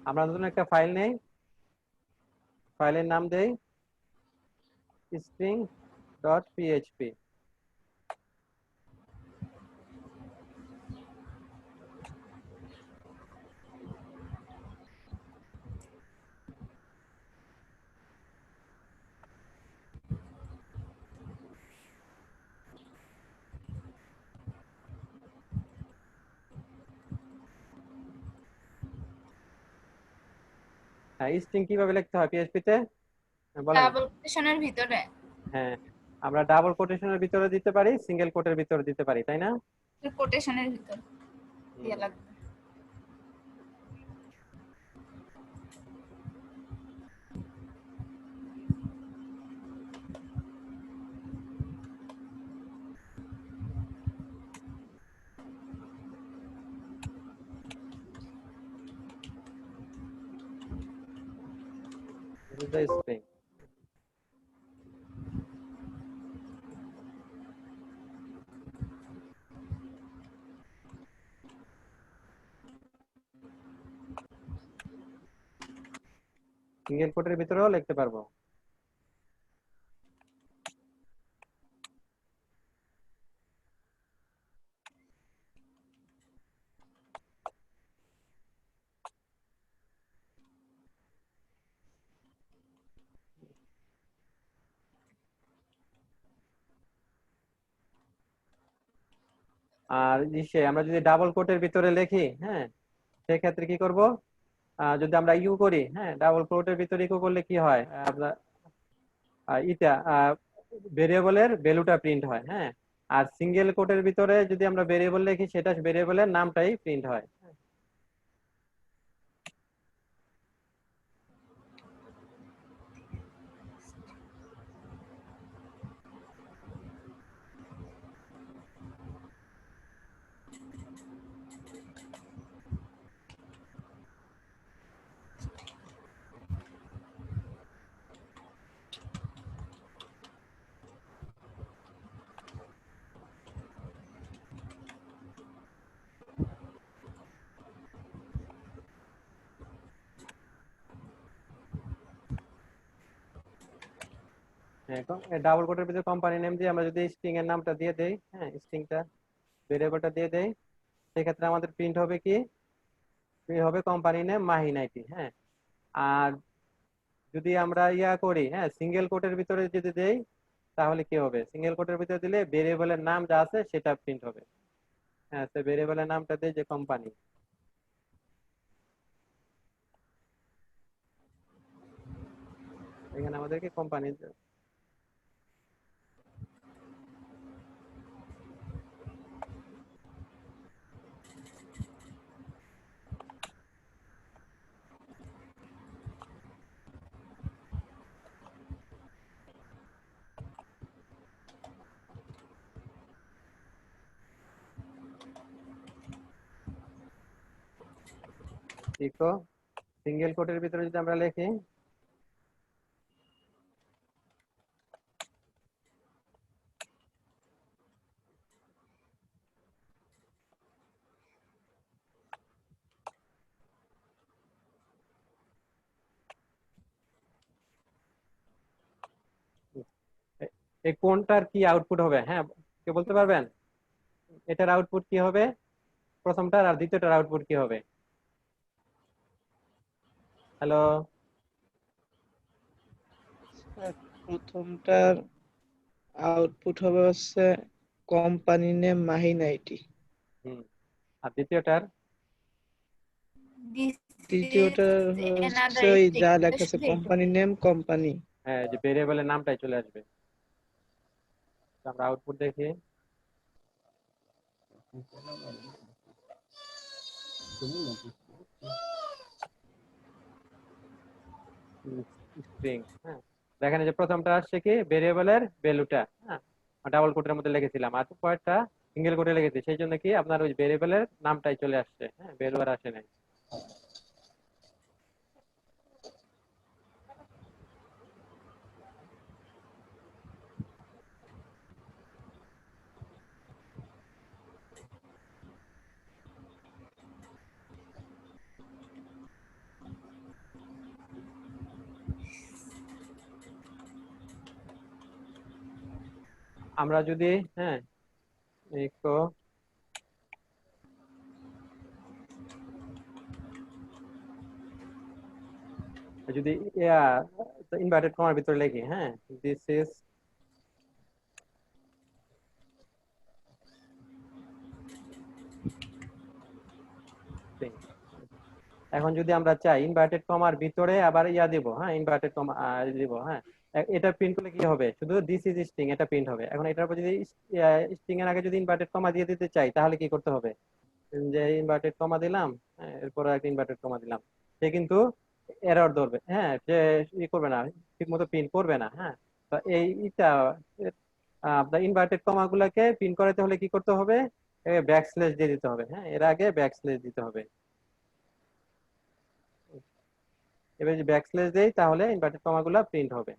আমরা নতুন একটা ফাইল নেই, ফাইলের নাম দেই string ডট পিএইচপি। হ্যাঁ, স্ট্রিং কিভাবে লিখতে হয় পিএইচপি তে বলেন? ডাবল কোটেশনের ভিতরে। হ্যাঁ, আমরা ডাবল কোটেশনের ভিতরে দিতে পারি, সিঙ্গেল কোটের ভিতরে দিতে পারি, তাই না? কোটেশনের ভিতর হুম, দিয়া লাগবে। this is the string. Single কোটের ভিতরেও লিখতে পারবো। আর আমরা যদি ডাবল কোটের ভিতরে লিখি, হ্যাঁ, সেক্ষেত্রে কি করব, যদি আমরা ইউ করি, হ্যাঁ, ডাবল কোটের ভিতরে ইকো করলে কি হয়, আপনার ইটা ভেরিয়েবলের ভ্যালুটা প্রিন্ট হয়। হ্যাঁ, আর সিঙ্গেল কোটের ভিতরে যদি আমরা ভেরিয়েবল লিখি সেটা ভেরিয়েবলের নামটাই প্রিন্ট হয়। ডাবল কোটের ভিতরে কোম্পানি নেম দিয়ে আমরা যদি স্ট্রিং এর নামটা দিয়ে দেই, হ্যাঁ, স্ট্রিংটা ভেরিয়েবলটা দিয়ে দেই, সেক্ষেত্রে আমাদের প্রিন্ট হবে কি, প্রিন্ট হবে কোম্পানি নেম মাহিন আইটি। হ্যাঁ, আর যদি আমরা করি, হ্যাঁ, সিঙ্গেল কোটের ভিতরে যদি দেই তাহলে কি হবে, সিঙ্গেল কোটের ভিতরে দিলে ভেরিয়েবলের নাম যা আছে সেটা প্রিন্ট হবে। হ্যাঁ, তো ভেরিয়েবলের নামটা দেই যে কোম্পানি, এখানে আমাদেরকে কোম্পানি। ইকো সিঙ্গেল কোটের ভিতরে যদি আমরা লিখি এই কোনটার কি আউটপুট হবে, হ্যাঁ কে বলতে পারবেন এটার আউটপুট কি হবে, প্রথমটার আর দ্বিতীয়টার আউটপুট কি হবে? হ্যালো, প্রথমটার আউটপুট হবে হচ্ছে কোম্পানি নেম মাহিন আইটি, আর দ্বিতীয়টার? This দ্বিতীয়টার is হচ্ছে another ওই string. যা লেখা আছে শুধু এইটুকু। Company name company. হ্যাঁ, যে ভেরিয়েবলের নামটাই চলে আসবে। আমরা আউটপুট দেখি, স্ট্রিং। হ্যাঁ, দেখেন এই যে প্রথমটা আসছে কি ভেরিয়েবলের ভ্যালুটা, হ্যাঁ ডাবল কোটের মধ্যে লিখেছিলাম, আর পরেরটা সিঙ্গেল কোটে লিখেছি, সেই জন্য কি আপনার ওই ভেরিয়েবলের নামটাই চলে আসছে, হ্যাঁ ভ্যালু আর আসে নাই। আমরা যদি হ্যাঁ ইকো যদি ইনভার্টেড কমার ভিতরে লিখি, হ্যাঁ দিস ইজ এখন যদি আমরা চাই ইনভার্টেড কমার ভিতরে আবার দেব, হ্যাঁ ইনভার্টেড কমা দেব, হ্যাঁ এটা প্রিন্ট করলে কি হবে, শুধু দিস ইজ স্ট্রিং এটা প্রিন্ট হবে। এখন এটার উপর যদি স্ট্রিং এর আগে যদি ইনভার্টেড কমা দিয়ে দিতে চাই তাহলে কি করতে হবে, যে ইনভার্টেড কমা দিলাম, এরপর একটা ইনভার্টেড কমা দিলাম, সে কিন্তু এরর ধরবে, হ্যাঁ সে করবে না, ঠিক মতো প্রিন্ট করবে না। হ্যাঁ, তো এইটা আপনার ইনভার্টেড কমা গুলাকে প্রিন্ট করাতে হলে কি করতে হবে, ব্যাক স্ল্যাশ দিয়ে দিতে হবে, হ্যাঁ এর আগে ব্যাক স্ল্যাশ দিতে হবে। এবার যদি ব্যাক স্ল্যাশ দেই তাহলে ইনভার্টেড কমা গুলা প্রিন্ট হবে।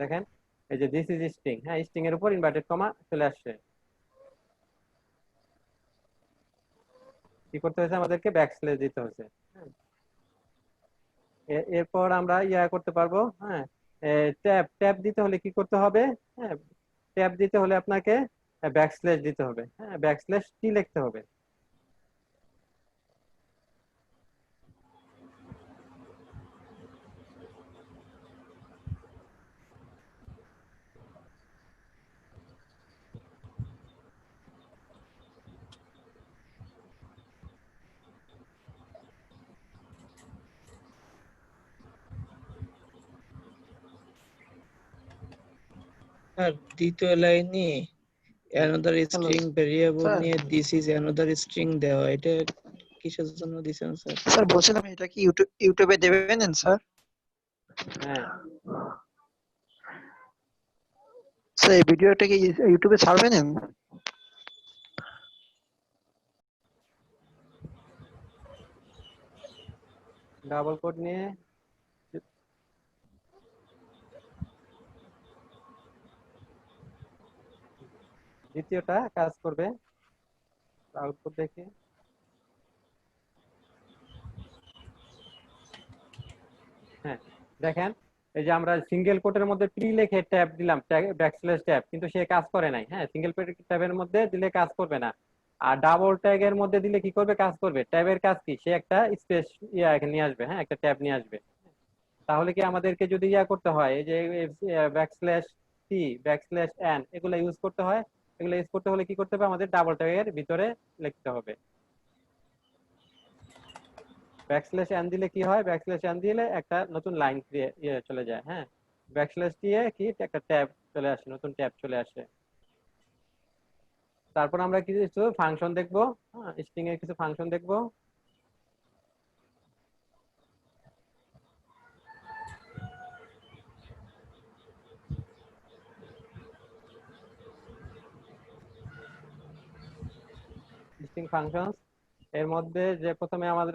দেখেন এই যে দিস ইজ স্ট্রিং, হ্যাঁ স্ট্রিং এর উপর ইনভার্টেড কমা চলে আসছে, কি করতে হয়েছে আমাদেরকে ব্যাক স্ল্যাশ দিতে হয়েছে। এরপর আমরা করতে পারবো, হ্যাঁ ট্যাব ট্যাব দিতে হলে কি করতে হবে, হ্যাঁ ট্যাব দিতে হলে আপনাকে ব্যাক স্ল্যাশ দিতে হবে, হ্যাঁ ব্যাক স্ল্যাশ টি লিখতে হবে। আর দ্বিতীয় লাইনে another string variable স্যার নিয়ে this is another string দেওয়া, এটা কিসের জন্য দিছেন স্যার? স্যার বলছিলাম এটা কি ইউটিউবে দেবেন স্যার? হ্যাঁ স্যার এই ভিডিওটা কি ইউটিউবে ছাড়বেন? ডাবল কোড নিয়ে দ্বিতীয়টা কাজ করবে, আউটপুট দেখি। হ্যাঁ দেখেন এই যে আমরা সিঙ্গেল কোটের মধ্যে প্রি লিখে ট্যাব দিলাম, ব্যাকস্ল্যাশ ট্যাব, কিন্তু সে কাজ করে নাই। হ্যাঁ সিঙ্গেল ট্যাবের মধ্যে দিলে কাজ করবে না, আর ডাবল ট্যাগের মধ্যে দিলে কি করবে, কাজ করবে। ট্যাবের কাজ কি, সে একটা স্পেস নিয়ে আসবে, হ্যাঁ একটা ট্যাব নিয়ে আসবে। তাহলে কি আমাদেরকে যদি করতে হয় এই যে ব্যাকস্ল্যাশ টি ব্যাকস্ল্যাশ এন এগুলো ইউজ করতে হয়, এগুলো ইউজ করতে হলে কি করতে হবে, আমাদের ডাবল ট্যাগের ভিতরে লিখতে হবে। ব্যাকস্ল্যাশ এন দিলে কি হয়, ব্যাকস্ল্যাশ এন দিলে একটা নতুন লাইন চলে যায়, হ্যাঁ ব্যাকস্ল্যাশ দিয়ে কি একটা ট্যাব চলে আসে, নতুন ট্যাব চলে আসে। তারপর আমরা কিছু ফাংশন দেখবো, হ্যাঁ স্ট্রিং এর কিছু ফাংশন দেখবো। স্ট্রিং ফাংশনস এর মধ্যে যে প্রথমে আমাদের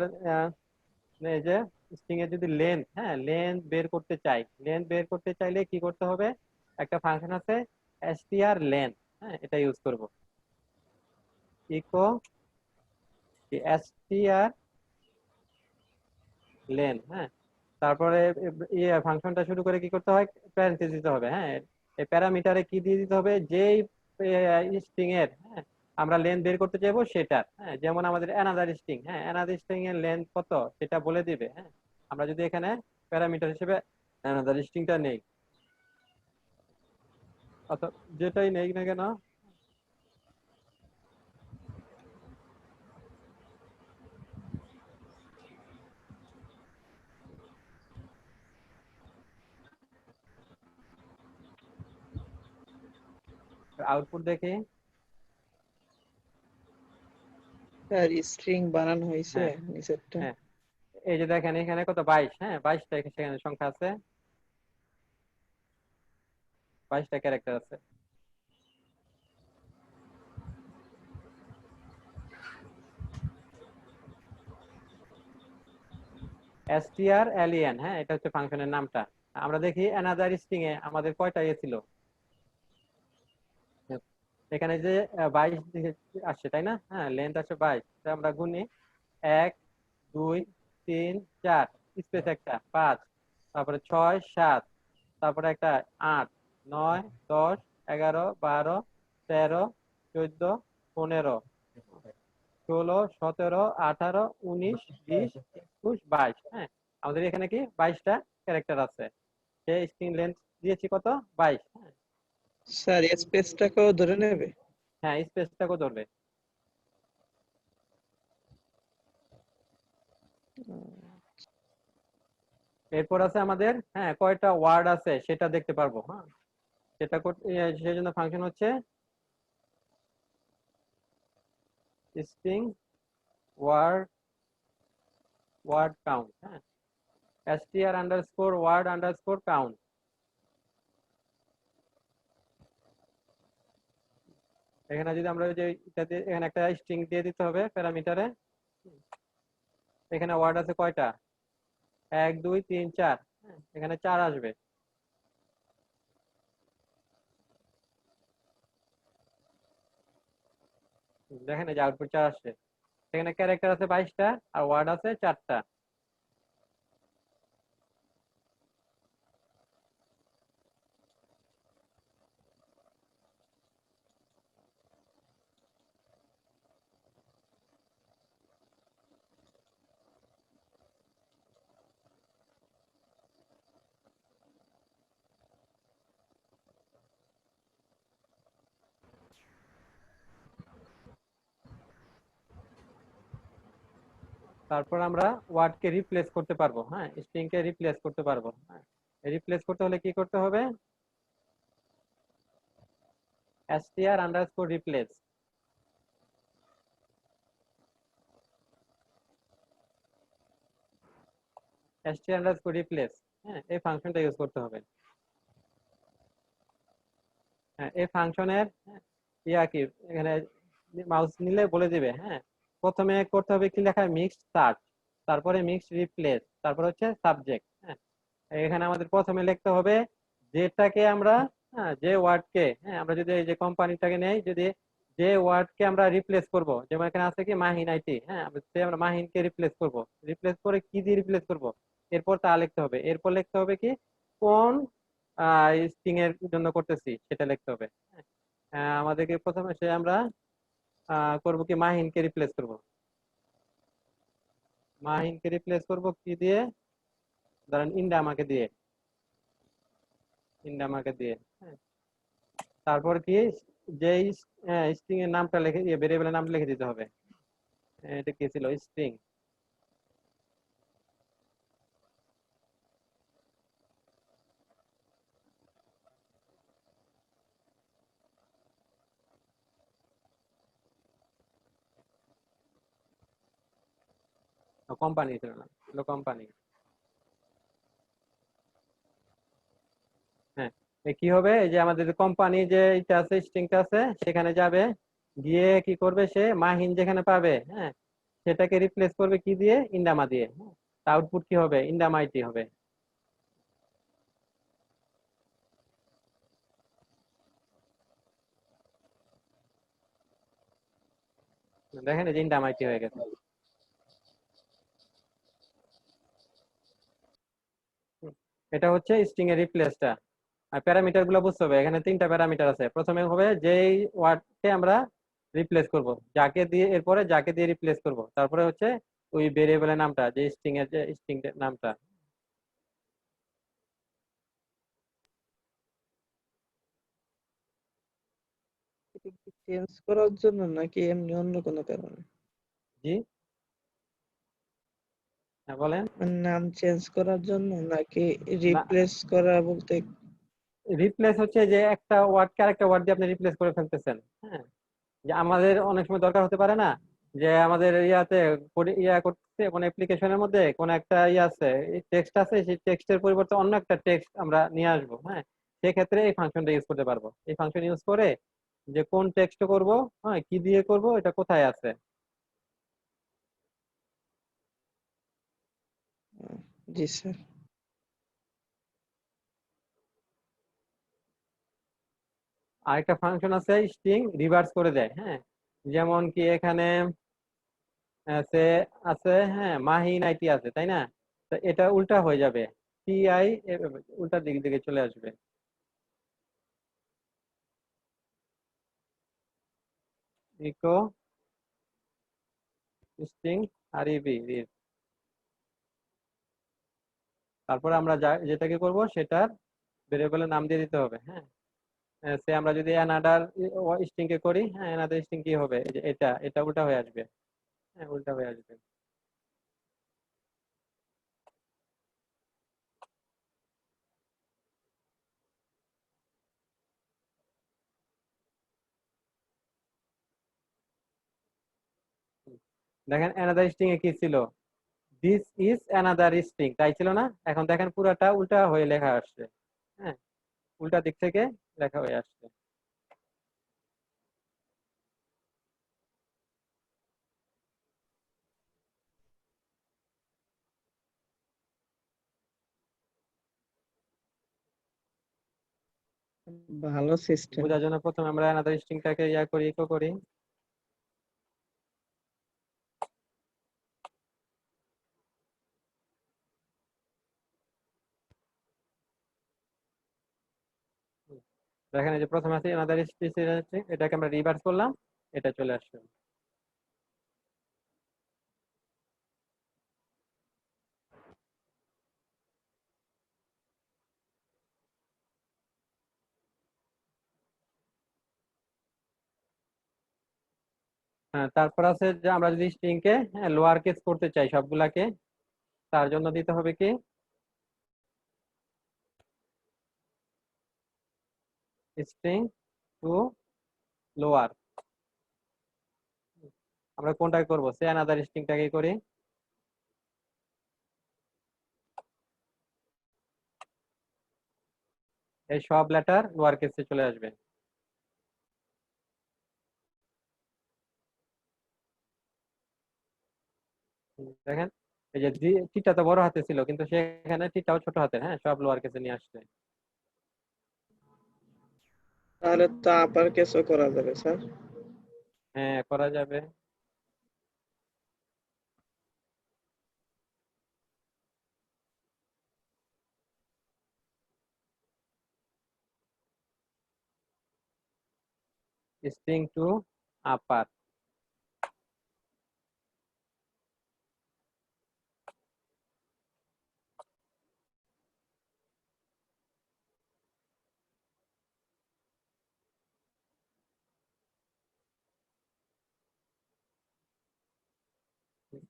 এই যে স্ট্রিং এর যদি লেন্থ, হ্যাঁ লেন্থ বের করতে চাই, লেন্থ বের করতে চাইলে কি করতে হবে, একটা ফাংশন আছে str লেন্থ, হ্যাঁ এটা ইউজ করব, ইকো str লেন, হ্যাঁ তারপরে ফাংশনটা শুরু করে কি করতে হয়, প্যারেন্থেসিস দিতে হবে, হ্যাঁ এই প্যারামিটারে কি দিয়ে দিতে হবে, যেই স্ট্রিং এর হ্যাঁ আমরা লেন বের করতে চাইবো সেটার, হ্যাঁ যেমন আমাদের অ্যানাদার স্ট্রিং, হ্যাঁ অ্যানাদার স্ট্রিং এর লেন্থ কত সেটা বলে দিবে, হ্যাঁ আমরা যদি এখানে প্যারামিটার হিসেবে অ্যানাদার স্ট্রিংটা নেই, অথবা যেটাই নেই না কেন আউটপুট দেখি, স্যার স্ট্রিং বানানো হয়েছে হ্যাঁ নিচেরটা। হ্যাঁ এই যে দেখেন এখানে কত 22, হ্যাঁ 22টা সেখানে সংখ্যা আছে, 22টা ক্যারেক্টার আছে। str alien, হ্যাঁ এটা হচ্ছে ফাংশনের নামটা। আমরা দেখি অ্যানাদার স্ট্রিং এ আমাদের কয়টা ছিল, এখানে যে 22 আসছে তাই না, হ্যাঁ লেন্থ আসছে 22, আমরা গুনি 1 2 3 4 স্পেস একটা 5, তারপরে 6 7, তারপরে একটা 8 9 10 11 12 13 14 15 16 17 18 19 20 21 22, হ্যাঁ আমাদের এখানে কি 22টা ক্যারেক্টার আছে, সেই স্ট্রিং লেন্থ দিয়েছি কত 22, হ্যাঁ স্যার স্পেসটাকেও ধরে নেবে? হ্যাঁ স্পেসটাকেও ধরবে। এরপর আছে আমাদের হ্যাঁ কয়টা ওয়ার্ড আছে সেটা দেখতে পারবো, হ্যাঁ সেটা সেই জন্য ফাংশন হচ্ছে স্ট্রিং ওয়ার্ড ওয়ার্ড কাউন্ট, হ্যাঁ str underscore word underscore count. এখানে যদি আমরা ওই যে এখানে একটা স্ট্রিং দিয়ে দিতে হবে প্যারামিটারে, এখানে ওয়ার্ড আছে কয়টা 1 2 3 4, এখানে 4 আসবে, দেখেন এই যে আউটপুট 4 আসছে, এখানে ক্যারেক্টার আছে 22টা আর ওয়ার্ড আছে 4টা। তারপর আমরা ওয়ার্ডকে রিপ্লেস করতে পারবো, হ্যাঁ স্ট্রিং কে রিপ্লেস করতে পারবো, হ্যাঁ রিপ্লেস করতে হলে কি করতে হবে, str underscore replace, str underscore replace, হ্যাঁ এই ফাংশনটা ইউজ করতে হবে। হ্যাঁ এই ফাংশনের কি এখানে মাউস নিলে বলে দিবে, হ্যাঁ প্রথমে করতে হবে কি লেখা মিক্সড সার্চ, তারপরে মিক্সড রিপ্লেস, তারপর হচ্ছে সাবজেক্ট, হ্যাঁ এখানে আমাদের প্রথমে লিখতে হবে যেটাকে আমরা হ্যাঁ যে ওয়ার্ডকে, হ্যাঁ আমরা যদি এই যে কোম্পানিটাকে নেই, যদি যে ওয়ার্ডকে আমরা রিপ্লেস করব, যেমন এখানে আছে কি মাহিন আইটি, হ্যাঁ আমরা মাহিনকে রিপ্লেস করব, রিপ্লেস করে কি দিয়ে রিপ্লেস করব, এরপর তা লিখতে হবে, এরপর লিখতে হবে কি কোন স্ট্রিং এর জন্য করতেছি সেটা লিখতে হবে, আমাদেরকে প্রথমে সে আমরা করব কি মাহিনকে রিপ্লেস করব, মাহিনকে রিপ্লেস করব কি দিয়ে, ধরেন ইন্ডামাকে দিয়ে, ইন্ডামাকে দিয়ে, হ্যাঁ তারপর কি যে স্ট্রিং এর নামটা লিখে ভেরিয়েবলের নাম লিখে দিতে হবে, এটা কি ছিল স্ট্রিং, কোম্পানি ছিল না, ছিল কোম্পানি, হ্যাঁ কি হবে এই যে আমাদের কোম্পানি যে এটা আছে স্ট্রিংটা আছে সেখানে যাবে, গিয়ে কি করবে, সে মাহিন যেখানে পাবে, হ্যাঁ, সেটাকে রিপ্লেস করবে কি দিয়ে, ইন্ডামা দিয়ে। আউটপুট কি হবে, ইন্ডামাইটি হবে। দেখেন এই যে ইন্ডামাইটি হয়ে গেছে। এটা হচ্ছে স্ট্রিং এর রিপ্লেসটা। আর প্যারামিটার গুলো বুঝতে হবে, এখানে তিনটা প্যারামিটার আছে। প্রথমে হবে যেই ওয়ার্ডকে আমরা রিপ্লেস করব, যাকে দিয়ে, এরপরে যাকে দিয়ে রিপ্লেস করব, তারপরে হচ্ছে ওই ভেরিয়েবলের নামটা, যে স্ট্রিং এর যে স্ট্রিং নামটা। এটা কি চেঞ্জ করার জন্য নাকি এমনি অন্য কোনো কারণে? জি, হ্যাঁ বলেন। মানে নাম চেঞ্জ করার জন্য নাকি না, রিপ্লেস করা বলতে? রিপ্লেস হচ্ছে যে একটা ওয়ার্ডকে আরেকটা ওয়ার্ড দিয়ে আপনি রিপ্লেস করে ফেলতেছেন। হ্যাঁ, যে আমাদের অনেক সময় দরকার হতে পারে না, যে আমাদের ইয়াতে ইয়া করতে, কোনো অ্যাপ্লিকেশনের মধ্যে কোন একটা ইয়ে আছে, টেক্সট আছে, সেই টেক্সটের পরিবর্তে অন্য একটা টেক্সট আমরা নিয়ে আসবো। হ্যাঁ, সেক্ষেত্রে এই ফাংশনটা ইউজ করতে পারবো। এই ফাংশন ইউজ করে যে কোন টেক্সট করব, হ্যাঁ, কি দিয়ে করব, এটা কোথায় আছে। জি স্যার। আরেকটা ফাংশন আছে, স্ট্রিং রিভার্স করে দেয়। হ্যাঁ, যেমন কি এখানে সে আছে, হ্যাঁ, মাহিন আইটি আছে, তাই না? তো এটা উল্টা হয়ে যাবে, টিআই উল্টা দিক দিকে চলে আসবে। ইকো স্ট্রিং আর ইবি, তারপরে আমরা যেটাকে করব সেটার ভেরিয়েবলের নাম দিয়ে দিতে হবে। হ্যাঁ, সে আমরা যদি অ্যানাদার স্ট্রিং কে করি, হ্যাঁ, অ্যানাদার স্ট্রিং কি হবে, এই যে এটা এটা উল্টা হয়ে আসবে। হ্যাঁ, উল্টা হয়ে আসবে। দেখেন অ্যানাদার স্ট্রিং এ কি ছিল, দিস ইজ অ্যানাদার স্ট্রিং, তাই ছিল না? এখন দেখেন পুরাটা উল্টা হয়ে লেখা আসছে। হ্যাঁ, উল্টা দিক থেকে লেখা হয়ে আসছে। ভালো সিস্টেম। বোঝার জন্য প্রথমে আমরা অ্যানাদার স্ট্রিংটাকে ইয়া করি, ইকো করি। দেখেন এই যে প্রথমে আছে অ্যানাদার স্ট্রিং, এটাকে আমরা রিভার্স করলাম, এটা চলে আসছে। হ্যাঁ, তারপর আছে যে আমরা যদি স্ট্রিং কে লোয়ার কেস করতে চাই সবগুলাকে, তার জন্য দিতে হবে কি, স্ট্রিং টু লোয়ার। আমরা কোনটা করব, সে অ্যানাদার স্ট্রিংটাকে করি। এই সব লেটার লোয়ার কেসে চলে আসবে। দেখেন এই যে টিটা তো বড় হাতে ছিল, কিন্তু সেখানে টিটাও ছোট হাতের, হ্যাঁ, সব লোয়ার কেসে নিয়ে আসছে। তাহলে তো আপার কেসও করা যাবে স্যার। হ্যাঁ, করা যাবে। স্ট্রিং টু আপার।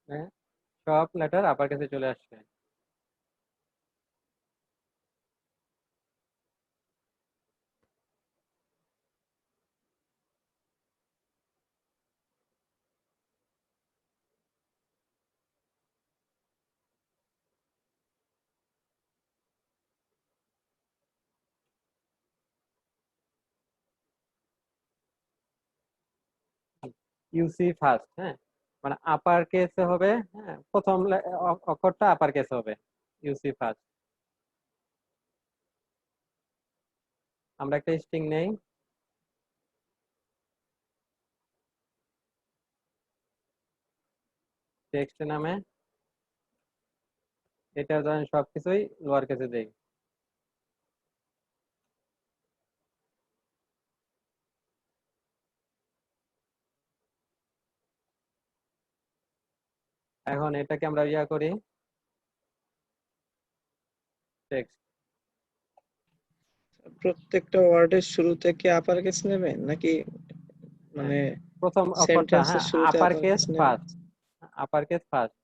হ্যাঁ, সব লেটার আপার কেসে চলে আসছে। ইউসি ফার্স্ট, হ্যাঁ, মানে আপার কেস হবে, হ্যাঁ, প্রথম অক্ষরটা আপার কেস হবে, ইউসি ফার্স্ট। আমরা একটা স্ট্রিং নেই, টেক্সট নামে, এটা ধরেন সবকিছুই লোয়ার কেসে দেই। এখন এটাকে আমরা ইয়া করি, টেক্সট। প্রত্যেকটা ওয়ার্ডের শুরুতে কি আপার কেস নেবেন নাকি মানে প্রথম অক্ষরটা, সেন্টেন্সের হ্যাঁ, শুরুতে আপার আপার কেস কেস নেবেন? First, upper case first.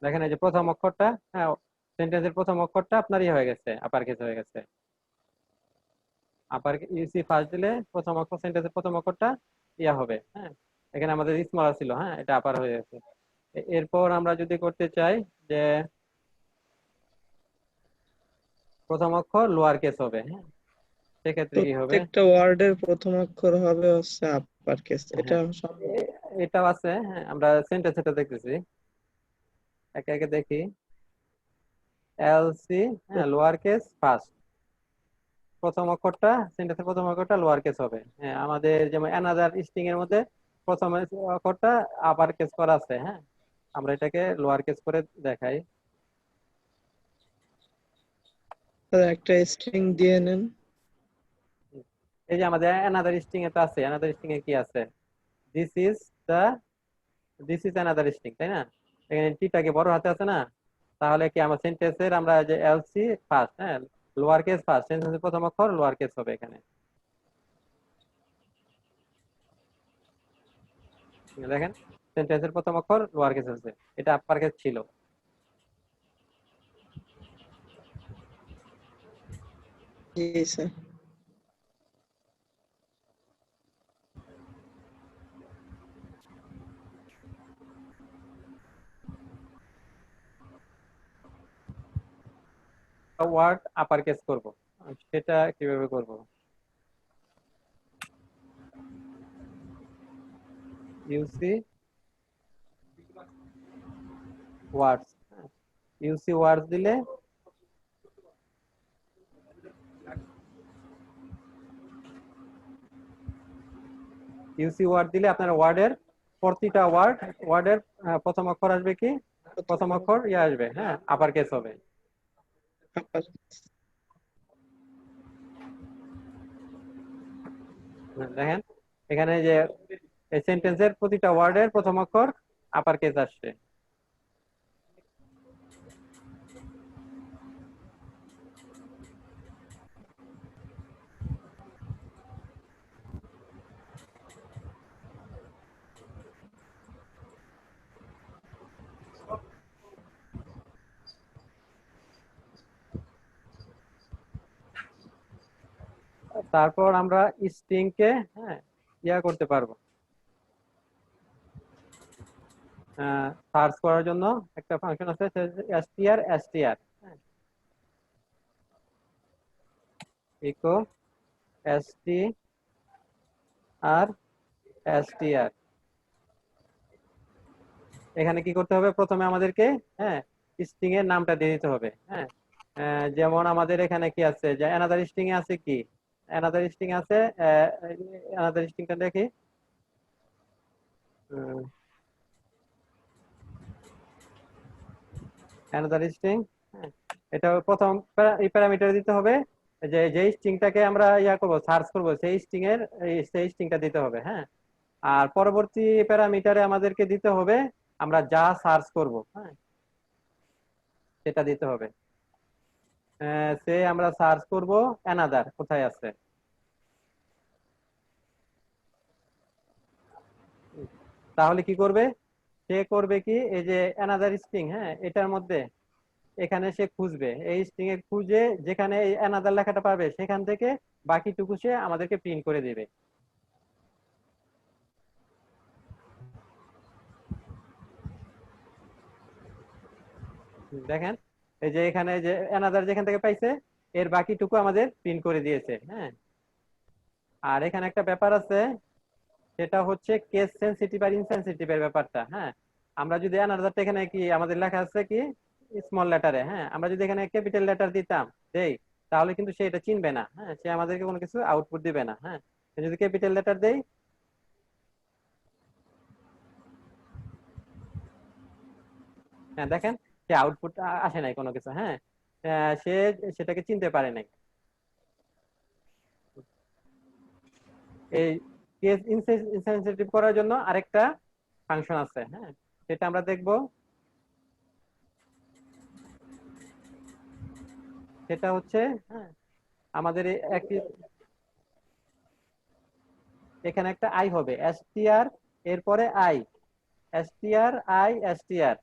দেখেন এই যে প্রথম অক্ষরটা, হ্যাঁ, সেন্টেন্সের প্রথম অক্ষরটা আপনার ইয়ে হয়ে গেছে, আপার কেস হয়ে গেছে। আপার ইউসি ফার্স্ট দিলে প্রথম অক্ষর, সেন্টেন্সের প্রথম অক্ষরটা ইয়া হবে, হ্যাঁ, এখানে আমাদের স্মল ছিল, হ্যাঁ, এটা আপার হয়ে গেছে। এরপর আমরা যদি করতে চাই যে প্রথম অক্ষর লোয়ার কেস হবে, হ্যাঁ, সেক্ষেত্রে কি হবে? প্রত্যেকটা ওয়ার্ডের প্রথম অক্ষর হবে হচ্ছে আপার কেস, এটা হ্যাঁ, সম্ভব? এটাও আছে, হ্যাঁ, আমরা সেন্টেন্স এটা দেখতেছি, একে একে দেখি। এলসি, হ্যাঁ, লোয়ার কেস ফার্স্ট, প্রথম অক্ষরটা, সেন্টেন্সের প্রথম অক্ষরটা লোয়ার কেস হবে। হ্যাঁ, আমাদের যেমন অ্যানাদার স্ট্রিং এর মধ্যে প্রথম অক্ষরটা আপার কেস করা আছে, হ্যাঁ, আমরা এটাকে লোয়ার কেস করে দেখাই। একটা স্ট্রিং দিয়ে নেন। এই যে আমাদের অ্যানাদার স্ট্রিং এ তো আছে, অ্যানাদার স্ট্রিং এ কি আছে? This is the, this is another string, তাই না? এখানে টিটাকে বড় হাতে আছে না, তাহলে কি আমার সেন্টেন্সের আমরা যে এলসি ফার্স্ট, হ্যাঁ, লোয়ার কেস ফার্স্ট, সেন্টেন্সের প্রথম অক্ষর লোয়ার কেস হবে এখানে। দেখেন সেন্টেন্সের প্রথম অক্ষর লোয়ার কেস আছে, এটা আপার কেস ছিল। জি স্যার। ওয়ার্ড আপার কেস করব, সেটা কিভাবে করব? ইউসি ওয়ার্ডস, ইউসি ওয়ার্ডস দিলে ইউসি ওয়ার্ড দিলে আপনার ওয়ার্ডের প্রতিটা ওয়ার্ডের প্রথম অক্ষর আসবে কি, প্রথম অক্ষর ইয়ে আসবে, হ্যাঁ, আপার কেস হবে। আপার দেখেন এখানে যে এই সেন্টেন্সের প্রতিটা ওয়ার্ডের প্রথম অক্ষর আপার কেস আসছে। তারপর আমরা স্ট্রিং কে, হ্যাঁ, ইয়া করতে পারবো, সার্চ করার জন্য একটা ফাংশন আছে str ইকো str। এখানে কি করতে হবে? প্রথমে আমাদেরকে, হ্যাঁ, স্ট্রিং এর নামটা দিয়ে দিতে হবে, হ্যাঁ, যেমন আমাদের এখানে কি আছে, যে অ্যানাদার স্ট্রিং এ আছে কি, অ্যানাদার স্ট্রিং আছে, অ্যানাদার স্ট্রিংটা দেখি, অ্যানাদার স্ট্রিং, এটা প্রথম এই প্যারামিটার দিতে হবে, যে যেই স্ট্রিংটাকে আমরা ইয়া করব, সার্চ করব, সেই স্ট্রিং এর সেই স্ট্রিংটা দিতে হবে, হ্যাঁ। আর পরবর্তী প্যারামিটারে আমাদেরকে দিতে হবে আমরা যা সার্চ করব, হ্যাঁ, সেটা দিতে হবে। সে আমরা সার্চ করব অ্যানাদার কোথায় আছে, তাহলে কি করবে? সে করবে কি, এই যে অ্যানাদার স্ট্রিং, হ্যাঁ, এটার মধ্যে এখানে সে খুঁজবে, এই স্ট্রিং এর খুঁজে যেখানে এই অ্যানাদার লেখাটা পাবে সেখান থেকে বাকিটুকু সে আমাদেরকে প্রিন্ট করে দিবে। দেখেন এই যে এখানে যে অ্যানাদার যেখান থেকে পাইছে এর বাকিটুকু আমাদের প্রিন্ট করে দিয়েছে। হ্যাঁ, আর এখানে একটা ব্যাপার আছে, সেটা হচ্ছে কেস সেনসিটিভ আর ইনসেনসিটিভ এর ব্যাপারটা। হ্যাঁ, আমরা যদি অ্যানাদারটা এখানে কি আমাদের লেখা আছে কি স্মল লেটারে, হ্যাঁ, আমরা যদি এখানে ক্যাপিটাল লেটার দিতাম দেই তাহলে কিন্তু সে এটা চিনবে না। হ্যাঁ, সে আমাদেরকে কোনো কিছু আউটপুট দিবে না। হ্যাঁ, যদি ক্যাপিটাল লেটার দেই, হ্যাঁ দেখেন সে আউটপুট আসে নাই কোনো কিছু। হ্যাঁ, সে সেটাকে চিনতে পারে নাই। এই কেস ইনসেনসিটিভ করার জন্য আরেকটা ফাংশন আছে। হ্যাঁ, সেটা আমরা দেখব। সেটা হচ্ছে হ্যাঁ আমাদের একটি এখানে একটা আই হবে এসটিআর, এরপরে I, STR I STR.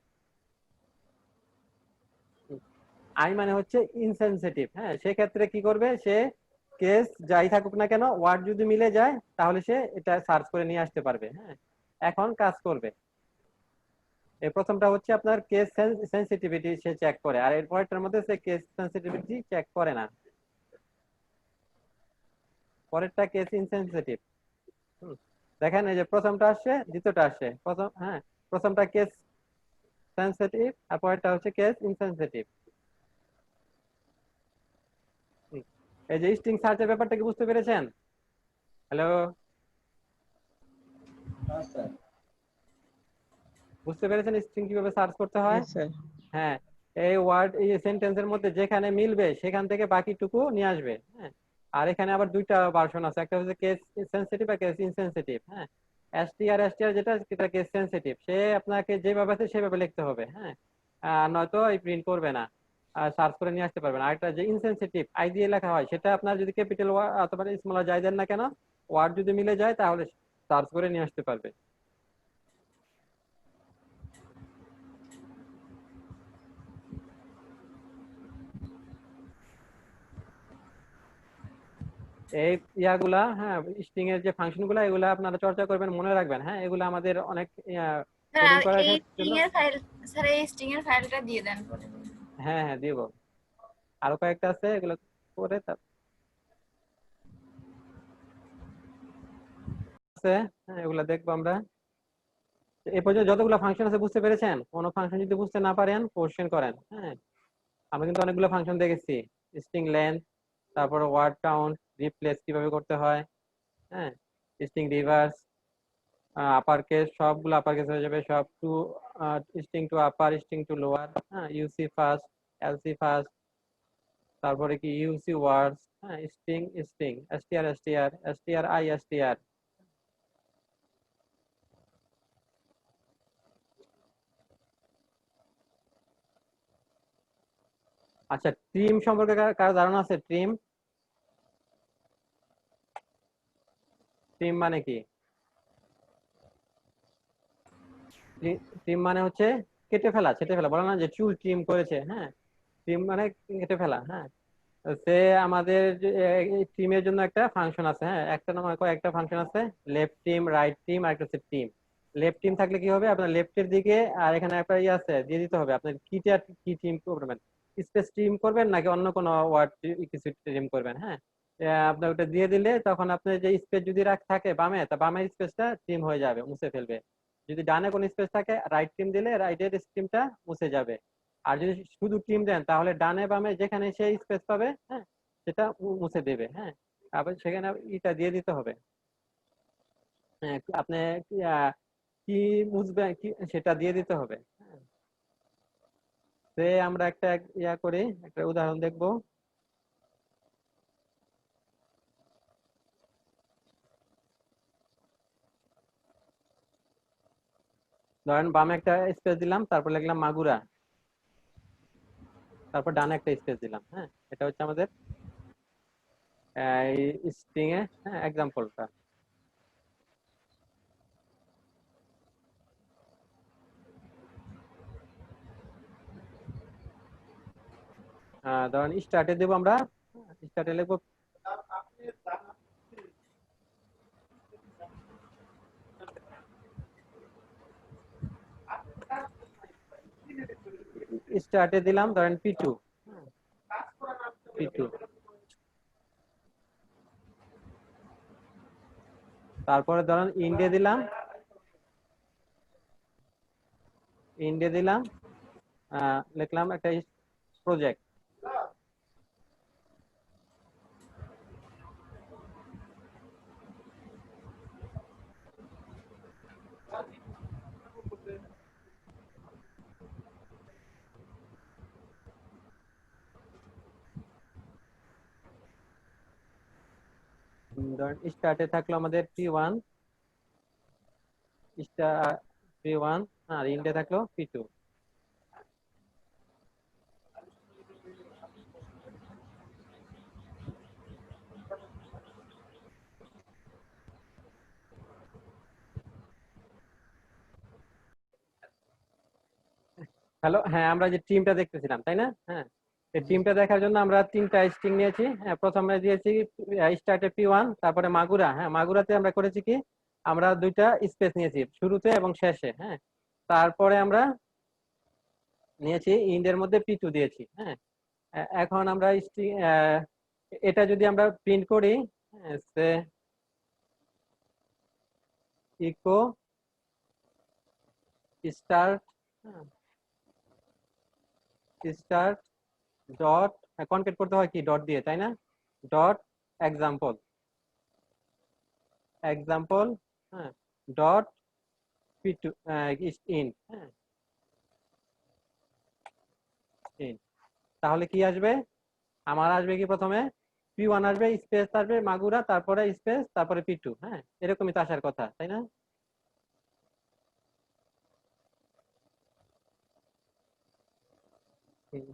I মানে হচ্ছে ইনসেনসিটিভ। হ্যাঁ, সেক্ষেত্রে কি করবে সে, কেস যাই থাকুক না কেন ওয়ার্ড যদি মিলে যায় তাহলে সে এটা সার্চ করে নিয়ে আসতে পারবে। হ্যাঁ, এখন কাজ করবে। এই প্রথমটা হচ্ছে আপনার কেস সেনসিটিভিটি সে চেক করে, আর এর পরেরটার মধ্যে সে কেস সেনসিটিভিটি চেক করে না। পরেরটা কেস ইনসেনসিটিভ। দেখেন এই যে প্রথমটা আসছে, দ্বিতীয়টা আসছে। প্রথমটা কেস সেনসিটিভ আর পরেরটা হচ্ছে কেস ইনসেনসিটিভ। এই যে স্ট্রিং সার্চের ব্যাপারটা কি বুঝতে পেরেছেন? হ্যালো, হ্যাঁ স্যার। বুঝতে পেরেছেন স্ট্রিং কিভাবে সার্চ করতে হয়? জি স্যার। হ্যাঁ, এই ওয়ার্ড এই সেন্টেন্সের মধ্যে যেখানে মিলবে সেখান থেকে বাকিটুকু নিয়ে আসবে। হ্যাঁ, আর এখানে আবার দুইটা ভার্সন আছে, একটা হচ্ছে কেস সেনসিটিভ আর কেস ইনসেনসিটিভ। হ্যাঁ, এসটিআর যেটা কেস সেনসিটিভ, সে আপনাকে যেভাবে আছে সেভাবে লিখতে হবে। হ্যাঁ, নয়তো এই প্রিন্ট করবে না, সার্চ করে নিয়ে আসতে পারবেন। আরেকটা যে ইনসেনসিটিভ আই দিয়ে লেখা হয়, সেটা আপনার যদি ক্যাপিটাল অথবা স্মল যাই দেন না কেন, ওয়ার্ড যদি মিলে যায় তাহলে সার্চ করে নিয়ে আসতে পারবে। এই ইয়াগুলা, হ্যাঁ, স্ট্রিং এর যে ফাংশন গুলা এগুলা আপনারা চর্চা করবেন, মনে রাখবেন। হ্যাঁ, এগুলা আমাদের অনেক কোডিং স্যার করার এই জন্য। স্ট্রিং এর ফাইল, স্যার এই স্ট্রিং এর ফাইলটা দিয়ে দেন পরে। হ্যাঁ হ্যাঁ দিব, আরো কয়েকটা আছে এগুলো করে আছে। হ্যাঁ, এগুলা দেখবো আমরা। এ পর্যন্ত যতগুলো ফাংশন আছে বুঝতে পেরেছেন? কোনো ফাংশন যদি বুঝতে না পারেন কোশ্চেন করেন। হ্যাঁ, আমরা কিন্তু অনেকগুলো ফাংশন দেখেছি, স্ট্রিং লেন্থ, তারপর ওয়ার্ড কাউন্ট, রিপ্লেস কিভাবে করতে হয়। হ্যাঁ, স্ট্রিং রিভার্স, আপার কেস, সবগুলো আপার কেস হয়ে যাবে সব। To string to upper, string to lower, হ্যাঁ, ইউসি ফার্স্ট, এলসি ফার্স্ট, তারপরে কি ইউসি ওয়ার্ডস, হ্যাঁ, string string, STR STR, STR I STR. আচ্ছা, ট্রিম সম্পর্কে কারো ধারণা আছে? ট্রিম, ট্রিম মানে কি? ট্রিম মানে হচ্ছে কেটে ফেলা, ছেটে ফেলা। বলে না যে চুল ট্রিম করেছে। হ্যাঁ, ট্রিম মানে কেটে ফেলা। হ্যাঁ, সে আমাদের ট্রিমের জন্য একটা ফাংশন আছে। হ্যাঁ, একটা নয় কয়েকটা ফাংশন আছে, লেফট ট্রিম, রাইট ট্রিম, আর একটা হচ্ছে ট্রিম। লেফট ট্রিম থাকলে কি হবে, আপনার লেফটের দিকে, আর এখানে একটা ইয়ে আছে দিয়ে দিতে হবে আপনার কিটা, কি ট্রিম করবেন, স্পেস ট্রিম করবেন নাকি অন্য কোনো ওয়ার্ড কিছু ট্রিম করবেন। হ্যাঁ, আপনার ওটা দিয়ে দিলে তখন আপনার যে স্পেস যদি থাকে বামে, তা বামের স্পেসটা ট্রিম হয়ে যাবে, মুছে ফেলবে। যদি ডানে কোনো স্পেস থাকে রাইট ট্রিম দিলে রাইটের স্ট্রিমটা মুছে যাবে। আর যদি শুধু ট্রিম দেন তাহলে ডানে বামে যেখানে সে স্পেস পাবে, হ্যাঁ, সেটা মুছে দেবে। হ্যাঁ, আবার সেখানে ইটা দিয়ে দিতে হবে। হ্যাঁ, আপনি কি মুছবে কি সেটা দিয়ে দিতে হবে। হ্যাঁ, সে আমরা একটা ইয়া করি, একটা উদাহরণ দেখবো। ধরেন বামে একটা স্পেস দিলাম, তারপর লিখলাম মাগুরা, তারপর ডানে একটা স্পেস দিলাম। হ্যাঁ, এটা হচ্ছে আমাদের স্ট্রিং এ হ্যাঁ এক্সাম্পলটা। ধরেন স্টার্টে দেবো আমরা, স্টার্টে লিখবো স্টার্টে দিলাম ধরেন P2, P2, তারপরে ধরেন ইন্ডে দিলাম, লিখলাম একটা প্রজেক্ট। ধরেন স্টার্টে থাকলো আমাদের P1, P1 আর ইন্ডে থাকলো P2। হ্যালো, হ্যাঁ আমরা যে টিমটা দেখতেছিলাম তাই না? হ্যাঁ, এই টিমটা দেখার জন্য আমরা 3টা স্ট্রিং নিয়েছি। হ্যাঁ, প্রথমে দিয়েছি স্টার্টে P1, তারপরে মাগুরা। হ্যাঁ, মাগুরাতে আমরা করেছি কি, আমরা 2টা স্পেস নিয়েছি শুরুতে এবং শেষে। হ্যাঁ, তারপরে আমরা নিয়েছি ইন্ডের মধ্যে P2 দিয়েছি। হ্যাঁ, এখন আমরা এটা যদি আমরা প্রিন্ট করি, echo start start dot, concat করতে হয় কি ডট দিয়ে তাই না, ডট এক্সাম্পল, হ্যাঁ, ডট P2 ইন। হ্যাঁ, ইন, তাহলে কি আসবে, আমার আসবে কি, প্রথমে P1 আসবে, স্পেস আসবে মাগুরা, তারপরে স্পেস, তারপরে P2। হ্যাঁ, এরকমই তো আসার কথা তাই না?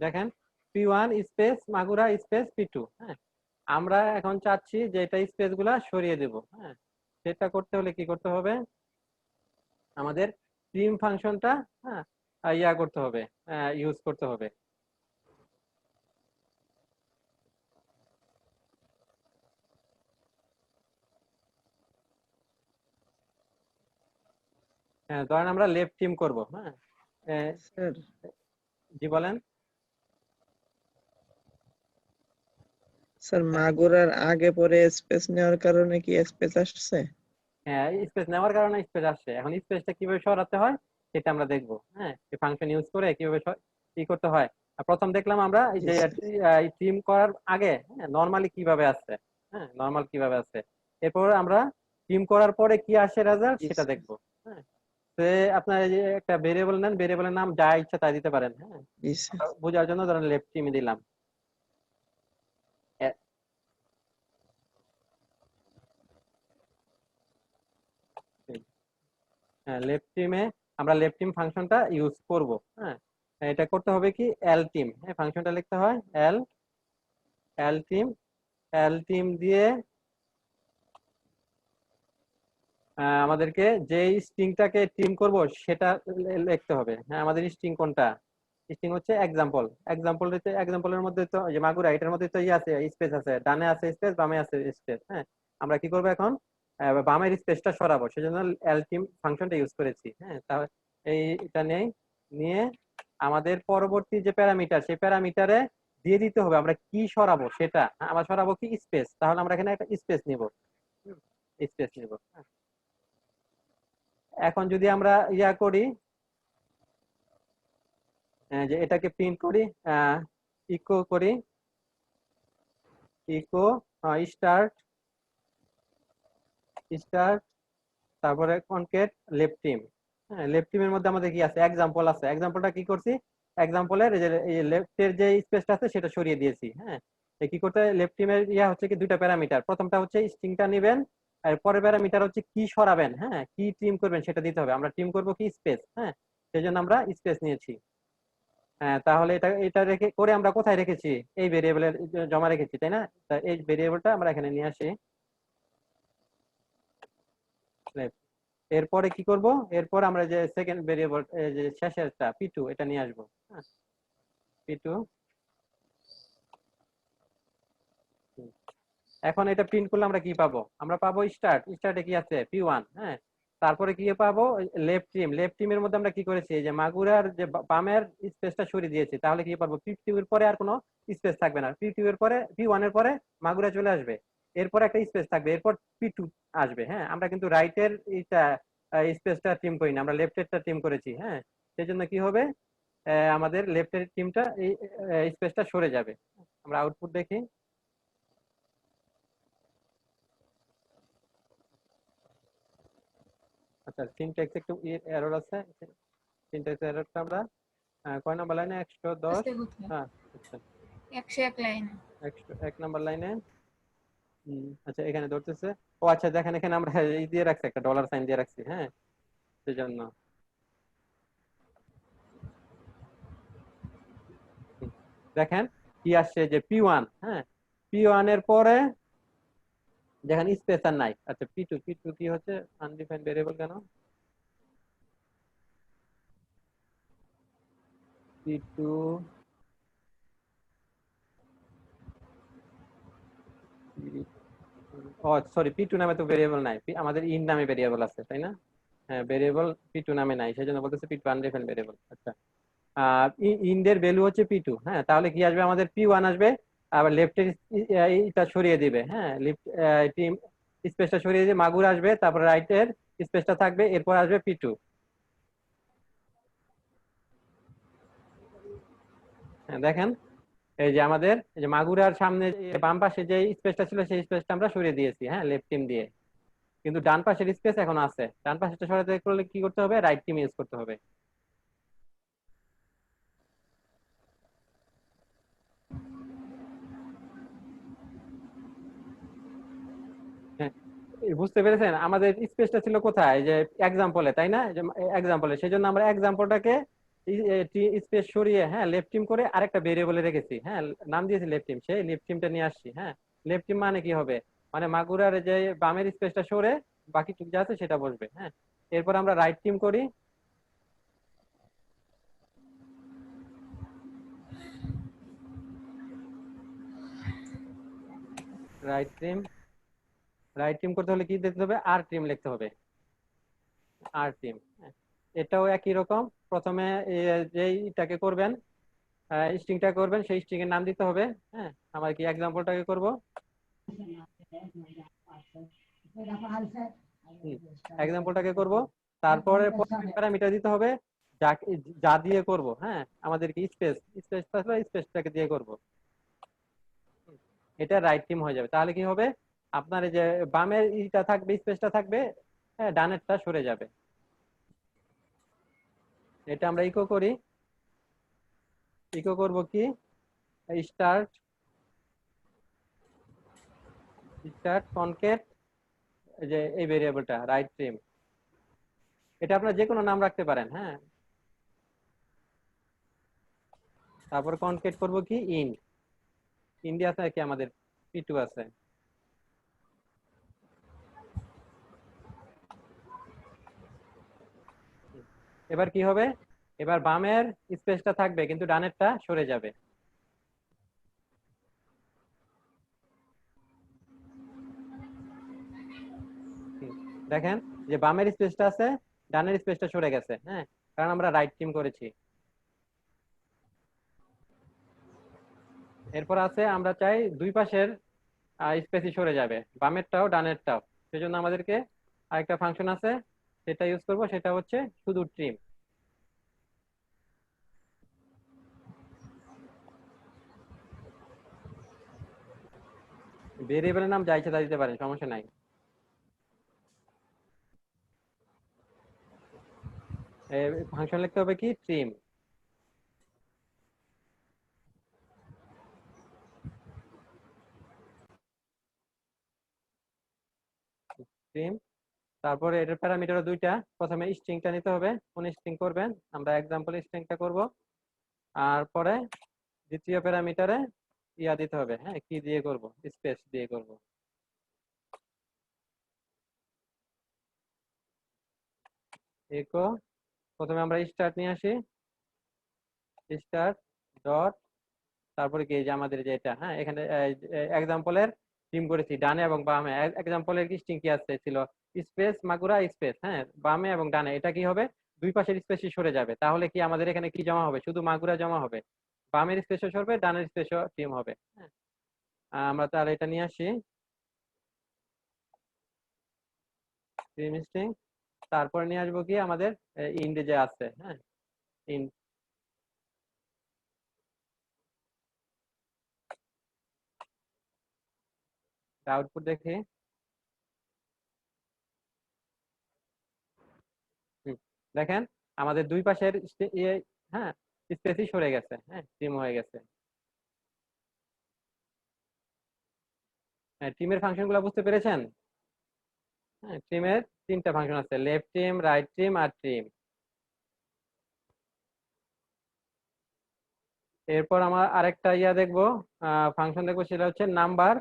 দেখেন P1 space Magura space P2। হ্যাঁ, আমরা এখন চাচ্ছি যে এটা স্পেস গুলা সরিয়ে দেব। হ্যাঁ, সেটা করতে হলে কি করতে হবে, আমাদের প্রিম ফাংশনটা, হ্যাঁ, ইয়া করতে হবে, ইউজ করতে হবে। হ্যাঁ, ধরেন আমরা লেফট টিম করব। হ্যাঁ, স্যার জি বলেন। স্যার মাগুরার আগে পরে স্পেস নেওয়ার কারণে কি স্পেস আসছে? হ্যাঁ, স্পেস নেওয়ার কারণে স্পেস আসছে। এখন স্পেসটা কিভাবে সরাতে হয় সেটা আমরা দেখবো। হ্যাঁ, এই ফাংশন ইউজ করে কিভাবে কি করতে হয়। আর প্রথম দেখলাম আমরা এই যে টিম করার আগে নরমালি কিভাবে আসছে। হ্যাঁ, নরমাল কিভাবে আসছে, এরপর আমরা টিম করার পরে কি আসে রেজাল্ট সেটা দেখবো। হ্যাঁ, তো আপনার এই যে একটা ভেরিয়েবল নেন, ভেরিয়েবলের নাম যা ইচ্ছা তাই দিতে পারেন। হ্যাঁ, বোঝার জন্য ধরেন লেফট টিমে দিলাম। লেফট টিমে আমরা লেফট টিম ফাংশনটা ইউজ করব। হ্যাঁ, এটা করতে হবে কি, এল টিম। হ্যাঁ, ফাংশনটা লিখতে হয় এল টিম দিয়ে আমাদেরকে যে স্ট্রিংটাকে টিম করব সেটা লিখতে হবে। হ্যাঁ, আমাদের স্ট্রিং কোনটা, স্ট্রিং হচ্ছে এক্সাম্পলের মধ্যে তো যে মাগুরা, এটার মধ্যে তো ইয়ে আছে, স্পেস আছে, ডানে আছে স্পেস, বামে আছে স্পেস। হ্যাঁ, আমরা কি করবো এখন, বামের স্পেসটা সরাবো, সেজন্য এল টিম ফাংশনটা ইউজ করেছি। হ্যাঁ, তাহলে এটা নিয়ে আমাদের পরবর্তী যে প্যারামিটার, সেই প্যারামিটারে দিয়ে দিতে হবে আমরা কি সরাবো সেটা। আমরা সরাবো কি স্পেস, তাহলে আমরা এখানে একটা স্পেস নিব, স্পেস নিব। এখন যদি আমরা ইয়া করি, যে এটাকে প্রিন্ট করি, ইকো করি, ইকো স্টার্ট তারপরে কনকেট লেফট টিম। হ্যাঁ, লেফট টিমের মধ্যে আমাদের কি আছে, এক্সাম্পল আছে। এক্সাম্পলটা কি করছি, এক্সাম্পলের এই লেফটের যে স্পেসটা আছে সেটা সরিয়ে দিয়েছি। হ্যাঁ, কি করতে, লেফট টিমের ইয়া হচ্ছে কি, 2টা প্যারামিটার। প্রথমটা হচ্ছে স্ট্রিংটা নেবেন, আর পরের প্যারামিটার হচ্ছে কি সরাবেন। হ্যাঁ, কি টিম করবেন সেটা দিতে হবে। আমরা টিম করব কি স্পেস। হ্যাঁ, সেই জন্য আমরা স্পেস নিয়েছি। হ্যাঁ, তাহলে এটা এটা রেখে করে আমরা কোথায় রেখেছি, এই ভেরিয়েবলের জমা রেখেছি তাই না। এই ভেরিয়েবলটা আমরা এখানে নিয়ে আসি। এরপরে কি করব, এরপর আমরা যে সেকেন্ড ভেরিয়েবল যে শেষেরটা P2 এটা নিয়ে আসবো। হ্যাঁ, P2। এখন এটা প্রিন্ট করলে আমরা কি পাবো, আমরা পাবো স্টার্টে কি আছে P1। হ্যাঁ, তারপরে কি পাবো, লেফট টিমের মধ্যে আমরা কি করেছি, এই যে মাগুরার যে বামের স্পেসটা সরিয়ে দিয়েছি, তাহলে কি পারবো, P2 এর পরে আর কোনো স্পেস থাকবে না, P2 এর পরে P1 এর পরে মাগুরা চলে আসবে, এরপর একটা স্পেস থাকবে, এরপর P2 আসবে। হ্যাঁ, আমরা কিন্তু রাইটের এইটা স্পেসটা টিম করি না, আমরা লেফটেরটা টিম করেছি। হ্যাঁ, সেই জন্য কি হবে, আমাদের লেফটের টিমটা এই স্পেসটা সরে যাবে। আমরা আউটপুট দেখি। আচ্ছা, সিনট্যাক্স একটু এরর আছে, সিনট্যাক্স এররটা আমরা কয় নাম্বার লাইনে, 110। আছে কোথায়? হ্যাঁ, আচ্ছা 101 লাইন। 101 নাম্বার লাইনে। আচ্ছা, এখানে ধরতেছে। ও আচ্ছা, দেখেন এখানে আমরা এই দিয়ে রাখছি, একটা ডলার সাইন দিয়ে রাখছি। হ্যাঁ, সেজন্য দেখেন কি আসছে, যে P1। হ্যাঁ, P1 এর পরে যেখানে স্পেস আর নাই। আচ্ছা, P2 কি হচ্ছে, আনডিফাইন্ড ভেরিয়েবল কেন, P2 ও সরি, P2 নামে তো ভেরিয়েবল নাই, আমাদের ইন নামে ভেরিয়েবল আছে, তাই না? হ্যাঁ, ভেরিয়েবল P2 নামে নাই, সেজন্য বলতেছে P2 আনডিফাইন্ড ভেরিয়েবল। আচ্ছা, ইন্ডের ভ্যালু হচ্ছে P2। হ্যাঁ, তাহলে কি আসবে, আমাদের P1 আসবে, আবার লেফটের এটা সরিয়ে দিবে। হ্যাঁ, লেফট টিম স্পেসটা সরিয়ে দিয়ে মাগুর আসবে, তারপর রাইটের স্পেসটা থাকবে, এরপর আসবে P2। হ্যাঁ, দেখেন এই যে আমাদের এই যে মাগুরার সামনে যে বাম পাশে যে স্পেসটা ছিল, সেই স্পেসটা আমরা সরিয়ে দিয়েছি। হ্যাঁ, লেফট টিম দিয়ে, কিন্তু ডান পাশের স্পেস এখন আছে, ডান পাশেরটা সরাতে করলে কি করতে হবে, রাইট টিম ইউজ করতে হবে। হ্যাঁ, বুঝতে পেরেছেন, আমাদের স্পেসটা ছিল কোথায়, যে এক্সাম্পলে, তাই না? এক্সাম্পলে, সেই জন্য আমরা এক্সাম্পলটাকে স্পেস সরিয়ে, হ্যাঁ, লেফট টিম করে আরেকটা ভেরিয়েবলে রেখেছি। হ্যাঁ, নাম দিয়েছি লেফট টিম, সেই লেফট টিমটা নিয়ে আসছি। হ্যাঁ, লেফট টিম মানে কি হবে, মানে মাগুরার যে বামের স্পেসটা সরে বাকি যা আছে সেটা বসবে। হ্যাঁ, এরপর আমরা রাইট টিম করি। রাইট টিম করতে হলে কি দিতে হবে, আর টিম লিখতে হবে, আর টিম। এটাও একই রকম, প্রথমে যেইটাকে করবেন, স্ট্রিংটা করবেন, সেই স্ট্রিং এর নাম দিতে হবে। হ্যাঁ, আমার কি এক্সাম্পলটাকে করব, এক্সাম্পলটাকে করব, তারপরে প্যারামিটার দিতে হবে, যা দিয়ে করব। হ্যাঁ, আমাদের কি স্পেস থাকলে স্পেসটাকে দিয়ে করব, এটা রাইট টিম হয়ে যাবে। তাহলে কি হবে, আপনার এই যে বামের ইটা থাকবে, স্পেসটা থাকবে, হ্যাঁ, ডানেরটা সরে যাবে। এটা আমরা ইকো করি, ইকো করব কি, স্টার্ট কনকেট, যে এই ভেরিয়েবলটা রাইট টিম, এটা আপনারা যে কোনো নাম রাখতে পারেন। হ্যাঁ, তারপর কনকেট করব কি, ইন্ডিয়া আছে কি, আমাদের P2 আছে। এবার কি হবে, এবার বামের স্পেসটা থাকবে, কিন্তু ডানেরটা সরে যাবে। দেখেন যে বামের স্পেসটা আছে, ডানের স্পেসটা সরে গেছে। হ্যাঁ, কারণ আমরা রাইট টিম করেছি। এরপর আছে, আমরা চাই দুই পাশের স্পেসই সরে যাবে, বামেরটাও ডানেরটাও। সেজন্য আমাদেরকে আরেকটা ফাংশন আছে, সেটা ইউজ করব, সেটা হচ্ছে শুধু ট্রিম। ভেরিয়েবলের নাম যা ইচ্ছা তা দিতে পারেন, সমস্যা নাই। ফাংশন লিখতে হবে কি, ট্রিম। তারপরে এটার প্যারামিটার দুইটা, প্রথমে স্ট্রিংটা নিতে হবে, কোন স্ট্রিং করবেন, আমরা এক্সাম্পল স্ট্রিংটা করব। আর পরে দ্বিতীয় প্যারামিটারে ইয়া দিতে হবে, হ্যাঁ, কি দিয়ে করব, স্পেস দিয়ে করব। ইকো, প্রথমে আমরা স্টার্ট নিয়ে আসি, স্টার্ট ডট, তারপরে কি, যে আমাদের যেটা, হ্যাঁ, এখানে এক্সাম্পলের ট্রিম করেছি ডানে এবং বামে। এক্সাম্পলের স্ট্রিং কি আছে ছিল স্পেস মাগুরা স্পেস, হ্যাঁ বামে এবং ডানে, এটা কি হবে দুই পাশের স্পেসই সরে যাবে। তাহলে কি আমাদের এখানে কি জমা হবে, শুধু মাগুরা জমা হবে, বামের স্পেসও সরবে ডানের স্পেসও ট্রিম হবে। হ্যাঁ, আমরা তাহলে এটা নিয়ে আসি ট্রিম স্ট্রিং। তারপরে নিয়ে আসবো কি আমাদের ইন্ডে যে আছে, হ্যাঁ ইন আউটপুট দেখি। দেখেন আমাদের দুই পাশের হ্যাঁ স্পেসই সরে গেছে, হ্যাঁ ট্রিম হয়ে গেছে। হ্যাঁ ট্রিমের ফাংশন গুলো বুঝতে পেরেছেন? হ্যাঁ ট্রিমের তিনটা ফাংশন আছে, লেফট ট্রিম, রাইট ট্রিম আর ট্রিম। এরপর আমার আরেকটা দেখবো, ফাংশন দেখবো, সেটা হচ্ছে নাম্বার,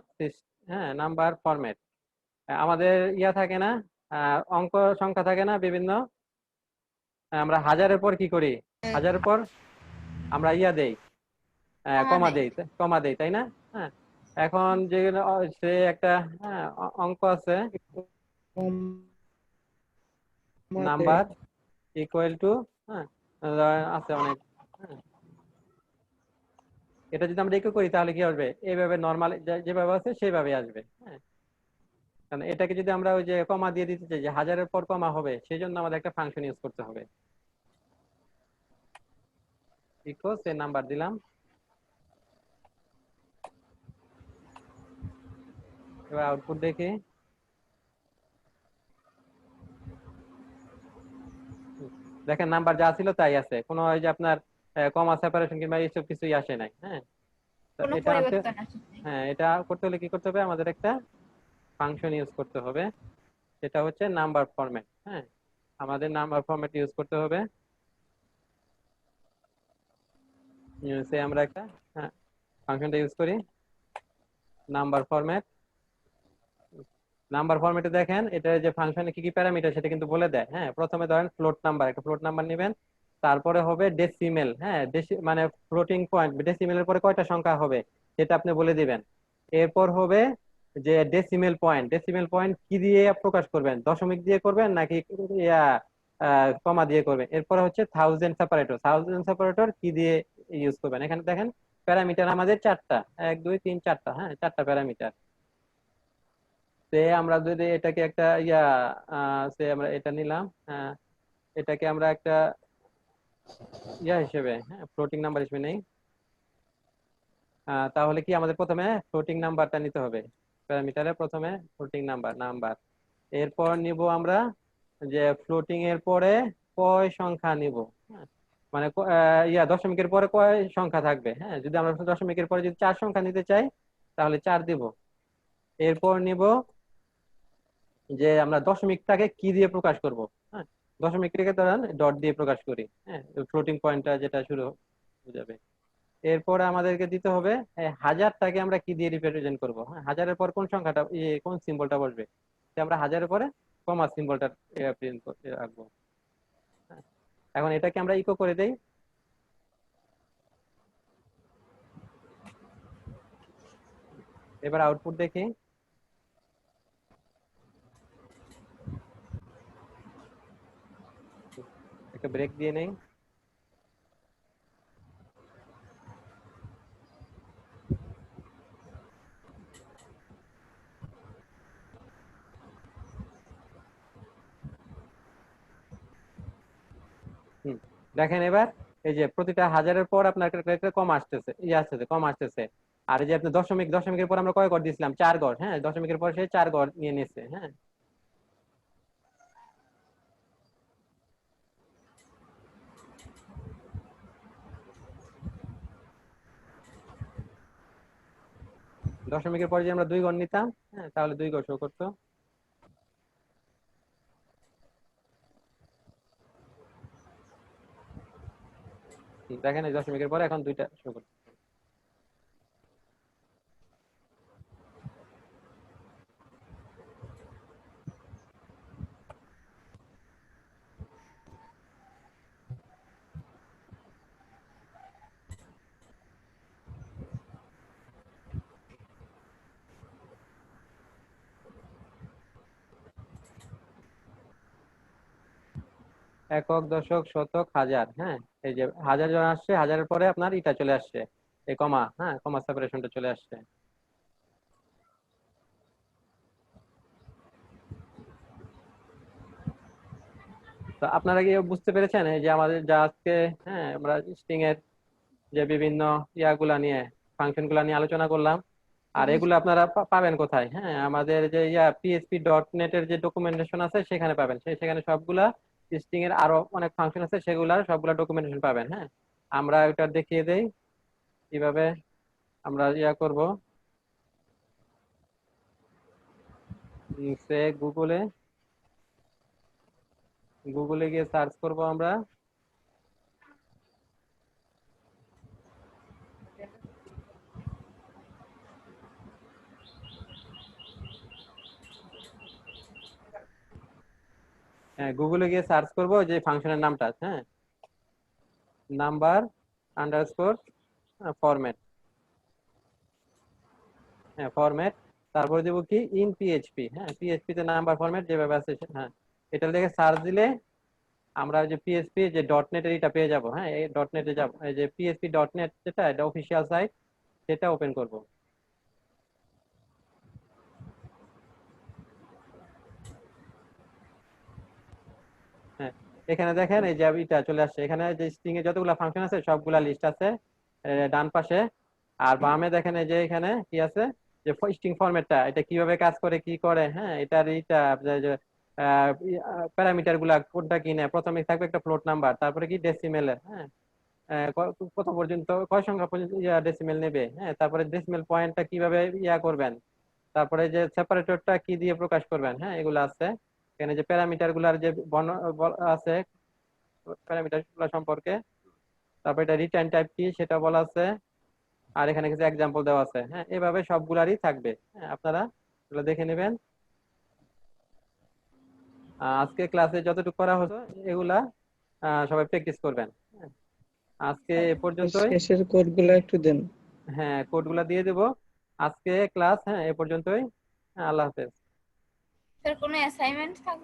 হ্যাঁ নাম্বার ফরম্যাট। আমাদের থাকে না, অঙ্ক সংখ্যা থাকে না বিভিন্ন, আমরা হাজারের পর কি করি, হাজারের পর আমরা দেই, কমা দেই, কমা দেই, তাই না? হ্যাঁ এখন যেগুলো সে একটা হ্যাঁ অঙ্ক আছে, নাম্বার ইকুয়াল টু, হ্যাঁ আছে অনেক, হ্যাঁ এটা যদি আমরা ইকো করি তাহলে কি আসবে, এইভাবে নর্মাল যেভাবে আছে সেইভাবে আসবে। হ্যাঁ কারণ এটাকে যদি আমরা ওই যে কমা দিয়ে দিতে চাই, যে হাজারের পর কমা হবে, সেই জন্য আমাদের একটা ফাংশন ইউজ করতে হবে। ইকো সে নাম্বার দিলাম, এবার আউটপুট দেখি। দেখেন নাম্বার যা ছিল তাই আছে, কোনো ওই যে আপনার কমা সেপারেশন কিংবা এইসব কিছুই আসে নাই। হ্যাঁ তো কোনো এটা আনতে, পরিবর্তন আসে নাই। হ্যাঁ এটা করতে হলে কি করতে হবে, আমাদের একটা ফাংশন ইউজ করতে হবে, সেটা হচ্ছে নাম্বার ফরম্যাট। হ্যাঁ আমাদের নাম্বার ফরম্যাট ইউজ করতে হবে। সে আমরা একটা হ্যাঁ ফাংশনটা ইউজ করি, নাম্বার ফরম্যাট। নাম্বার ফরম্যাটে দেখেন এটা যে ফাংশনে কি কি প্যারামিটার সেটা কিন্তু বলে দেয়। হ্যাঁ প্রথমে ধরেন ফ্লোট নাম্বার, একটা ফ্লোট নাম্বার নেবেন, তারপরে হবে ডেসিমেল, হ্যাঁ মানে ফ্লোটিং পয়েন্ট, ডেসিমেলের পরে কয়টা সংখ্যা হবে সেটা আপনি বলে দিবেন। এরপর হবে যে ডেসিমেল পয়েন্ট, ডেসিমেল পয়েন্ট কি দিয়ে প্রকাশ করবেন, দশমিক দিয়ে করবেন নাকি ইয়া কমা দিয়ে করবেন। এরপরে হচ্ছে থাউজেন্ড সেপারেটর, থাউজেন্ড সেপারেটর কি দিয়ে ইউজ করবেন। এখানে দেখেন প্যারামিটার আমাদের চারটা, 1 2 3 4টা, হ্যাঁ চারটা প্যারামিটার। সে আমরা যদি এটাকে একটা সে আমরা এটা নিলাম, এটাকে আমরা একটা হিসেবে, হ্যাঁ ফ্লোটিং নাম্বার হিসেবে নেই। তাহলে কি আমাদের প্রথমে ফ্লোটিং নাম্বারটা নিতে হবে, প্যারামিটারে প্রথমে ফ্লোটিং নাম্বার নাম্বার, এরপর নিব আমরা যে ফ্লোটিং এর পরে কয় সংখ্যা নিব, হ্যাঁ মানে দশমিকের পরে কয় সংখ্যা থাকবে। হ্যাঁ যদি আমরা দশমিকের পরে যদি 4 সংখ্যা নিতে চাই তাহলে 4 দিব। এরপর নিব যে আমরা দশমিকটাকে কি দিয়ে প্রকাশ করব। হ্যাঁ দশমিকটাকে ধরেন ডট দিয়ে প্রকাশ করি, হ্যাঁ ফ্লোটিং পয়েন্টটা যেটা শুরু যাবে। এরপরে আমাদেরকে দিতে হবে হাজারটাকে আমরা কি দিয়ে রিপ্রেজেন্ট করব। হ্যাঁ হাজারের পর কোন সংখ্যাটা কোন সিম্বলটা বসবে, আমরা হাজারের পরে কমা সিম্বলটা প্রিন্ট করতে রাখবো। হ্যাঁ, এখন এটাকে আমরা ইকো করে দেই। এবার আউটপুট দেখি। একটা ব্রেক দিয়ে নেই। দেখেন এবার এই যে প্রতিটা হাজারের পর আপনার একটা কম আসতেছে, আসতেছে কম আসতেছে। আর এই যে আপনি দশমিকের পর আমরা কয় ঘর দিয়েছিলাম, 4 ঘর। হ্যাঁ দশমিকের পর সে 4 ঘর নিয়ে নিচ্ছে। হ্যাঁ দশমিকের পরে যে আমরা 2 ঘর নিতাম, হ্যাঁ তাহলে 2 ঘর শো করতো। দেখেন এই দশমিকের পরে এখন 2টা শো করতো। একক, দশক, শতক, হাজার। হ্যাঁ, এই যে হাজার জন আসছে, হাজারের পরে আপনার এটা চলে আসছে, এই কমা, হ্যাঁ, কমা সেপারেশনটা চলে আসছে। তো আপনারা কি বুঝতে পেরেছেন এই যে আমাদের যা আজকে, হ্যাঁ, আমরা স্ট্রিং এর যে বিভিন্ন ইয়াগুলা নিয়ে, ফাংশন গুলা নিয়ে আলোচনা করলাম, আর এগুলো আপনারা পাবেন কোথায়? হ্যাঁ, আমাদের যে PHP.NET এর যে ডকুমেন্টেশন আছে সেখানে পাবেন। সেখানে সবগুলা স্ট্রিং এর আরো অনেক ফাংশন আছে, সেগুলার সবগুলা ডকুমেন্টেশন পাবেন। হ্যাঁ, আমরা ওটা দেখিয়ে দেই কিভাবে আমরা করব। সে গুগলে গিয়ে সার্চ করব আমরা। হ্যাঁ, গুগলে গিয়ে সার্চ করব যে ফাংশনের নামটা, হ্যাঁ, নাম্বার আন্ডারস্কোর ফরম্যাট। হ্যাঁ, ফরম্যাট, তারপরে দেবো কি ইন পিএইচপি। হ্যাঁ, পিএইচপি তে নাম্বার ফরম্যাট যেভাবে আছে, হ্যাঁ, এটা দেখে সার্চ দিলে আমরা যে পিএইচপি যে .NET এর এটা পেয়ে যাব। হ্যাঁ, এই .NET এ যাব, এই যে PHP.NET যেটা, এটা অফিসিয়াল সাইট, সেটা ওপেন করব। হ্যাঁ, এখানে দেখেন এই যে এটা চলে আসছে, এখানে যে স্ট্রিং এ যতগুলা ফাংশন আছে সবগুলা লিস্ট আছে ডান পাশে। আর বামে দেখেন এই যে এখানে কি আছে, যে স্ট্রিং ফরম্যাটটা এটা কিভাবে কাজ করে, কি করে। হ্যাঁ, এটার এইটা প্যারামিটার গুলা কোনটা কি নেয়, প্রথমে থাকবে একটা ফ্লোট নাম্বার, তারপরে কি ডেসিমেলের, হ্যাঁ, কত পর্যন্ত, কয় সংখ্যা পর্যন্ত ডেসিমেল নেবে। হ্যাঁ, তারপরে ডেসিমেল পয়েন্টটা কিভাবে করবেন, তারপরে যে সেপারেটরটা কি দিয়ে প্রকাশ করবেন। হ্যাঁ, এগুলো আছে এখানে, যে প্যারামিটার গুলার যে আছে, প্যারামিটার গুলো সম্পর্কে, তারপরে এটা রিটার্ন টাইপ কি সেটা বলা আছে, আর এখানে কিছু এক্সাম্পল দেওয়া আছে। হ্যাঁ, এভাবে সবগুলারই থাকবে। হ্যাঁ, আপনারা এগুলো দেখে নেবেন। আজকে ক্লাসে যতটুকু করা হতো এগুলা সবাই প্র্যাকটিস করবেন। হ্যাঁ, আজকে এ পর্যন্তই। শেষের কোডগুলো একটু দেন। হ্যাঁ, কোডগুলা দিয়ে দেবো। আজকে ক্লাস, হ্যাঁ, এ পর্যন্তই। হ্যাঁ, আল্লাহ হাফেজ। স্যার কোনো অ্যাসাইনমেন্ট থাকবে?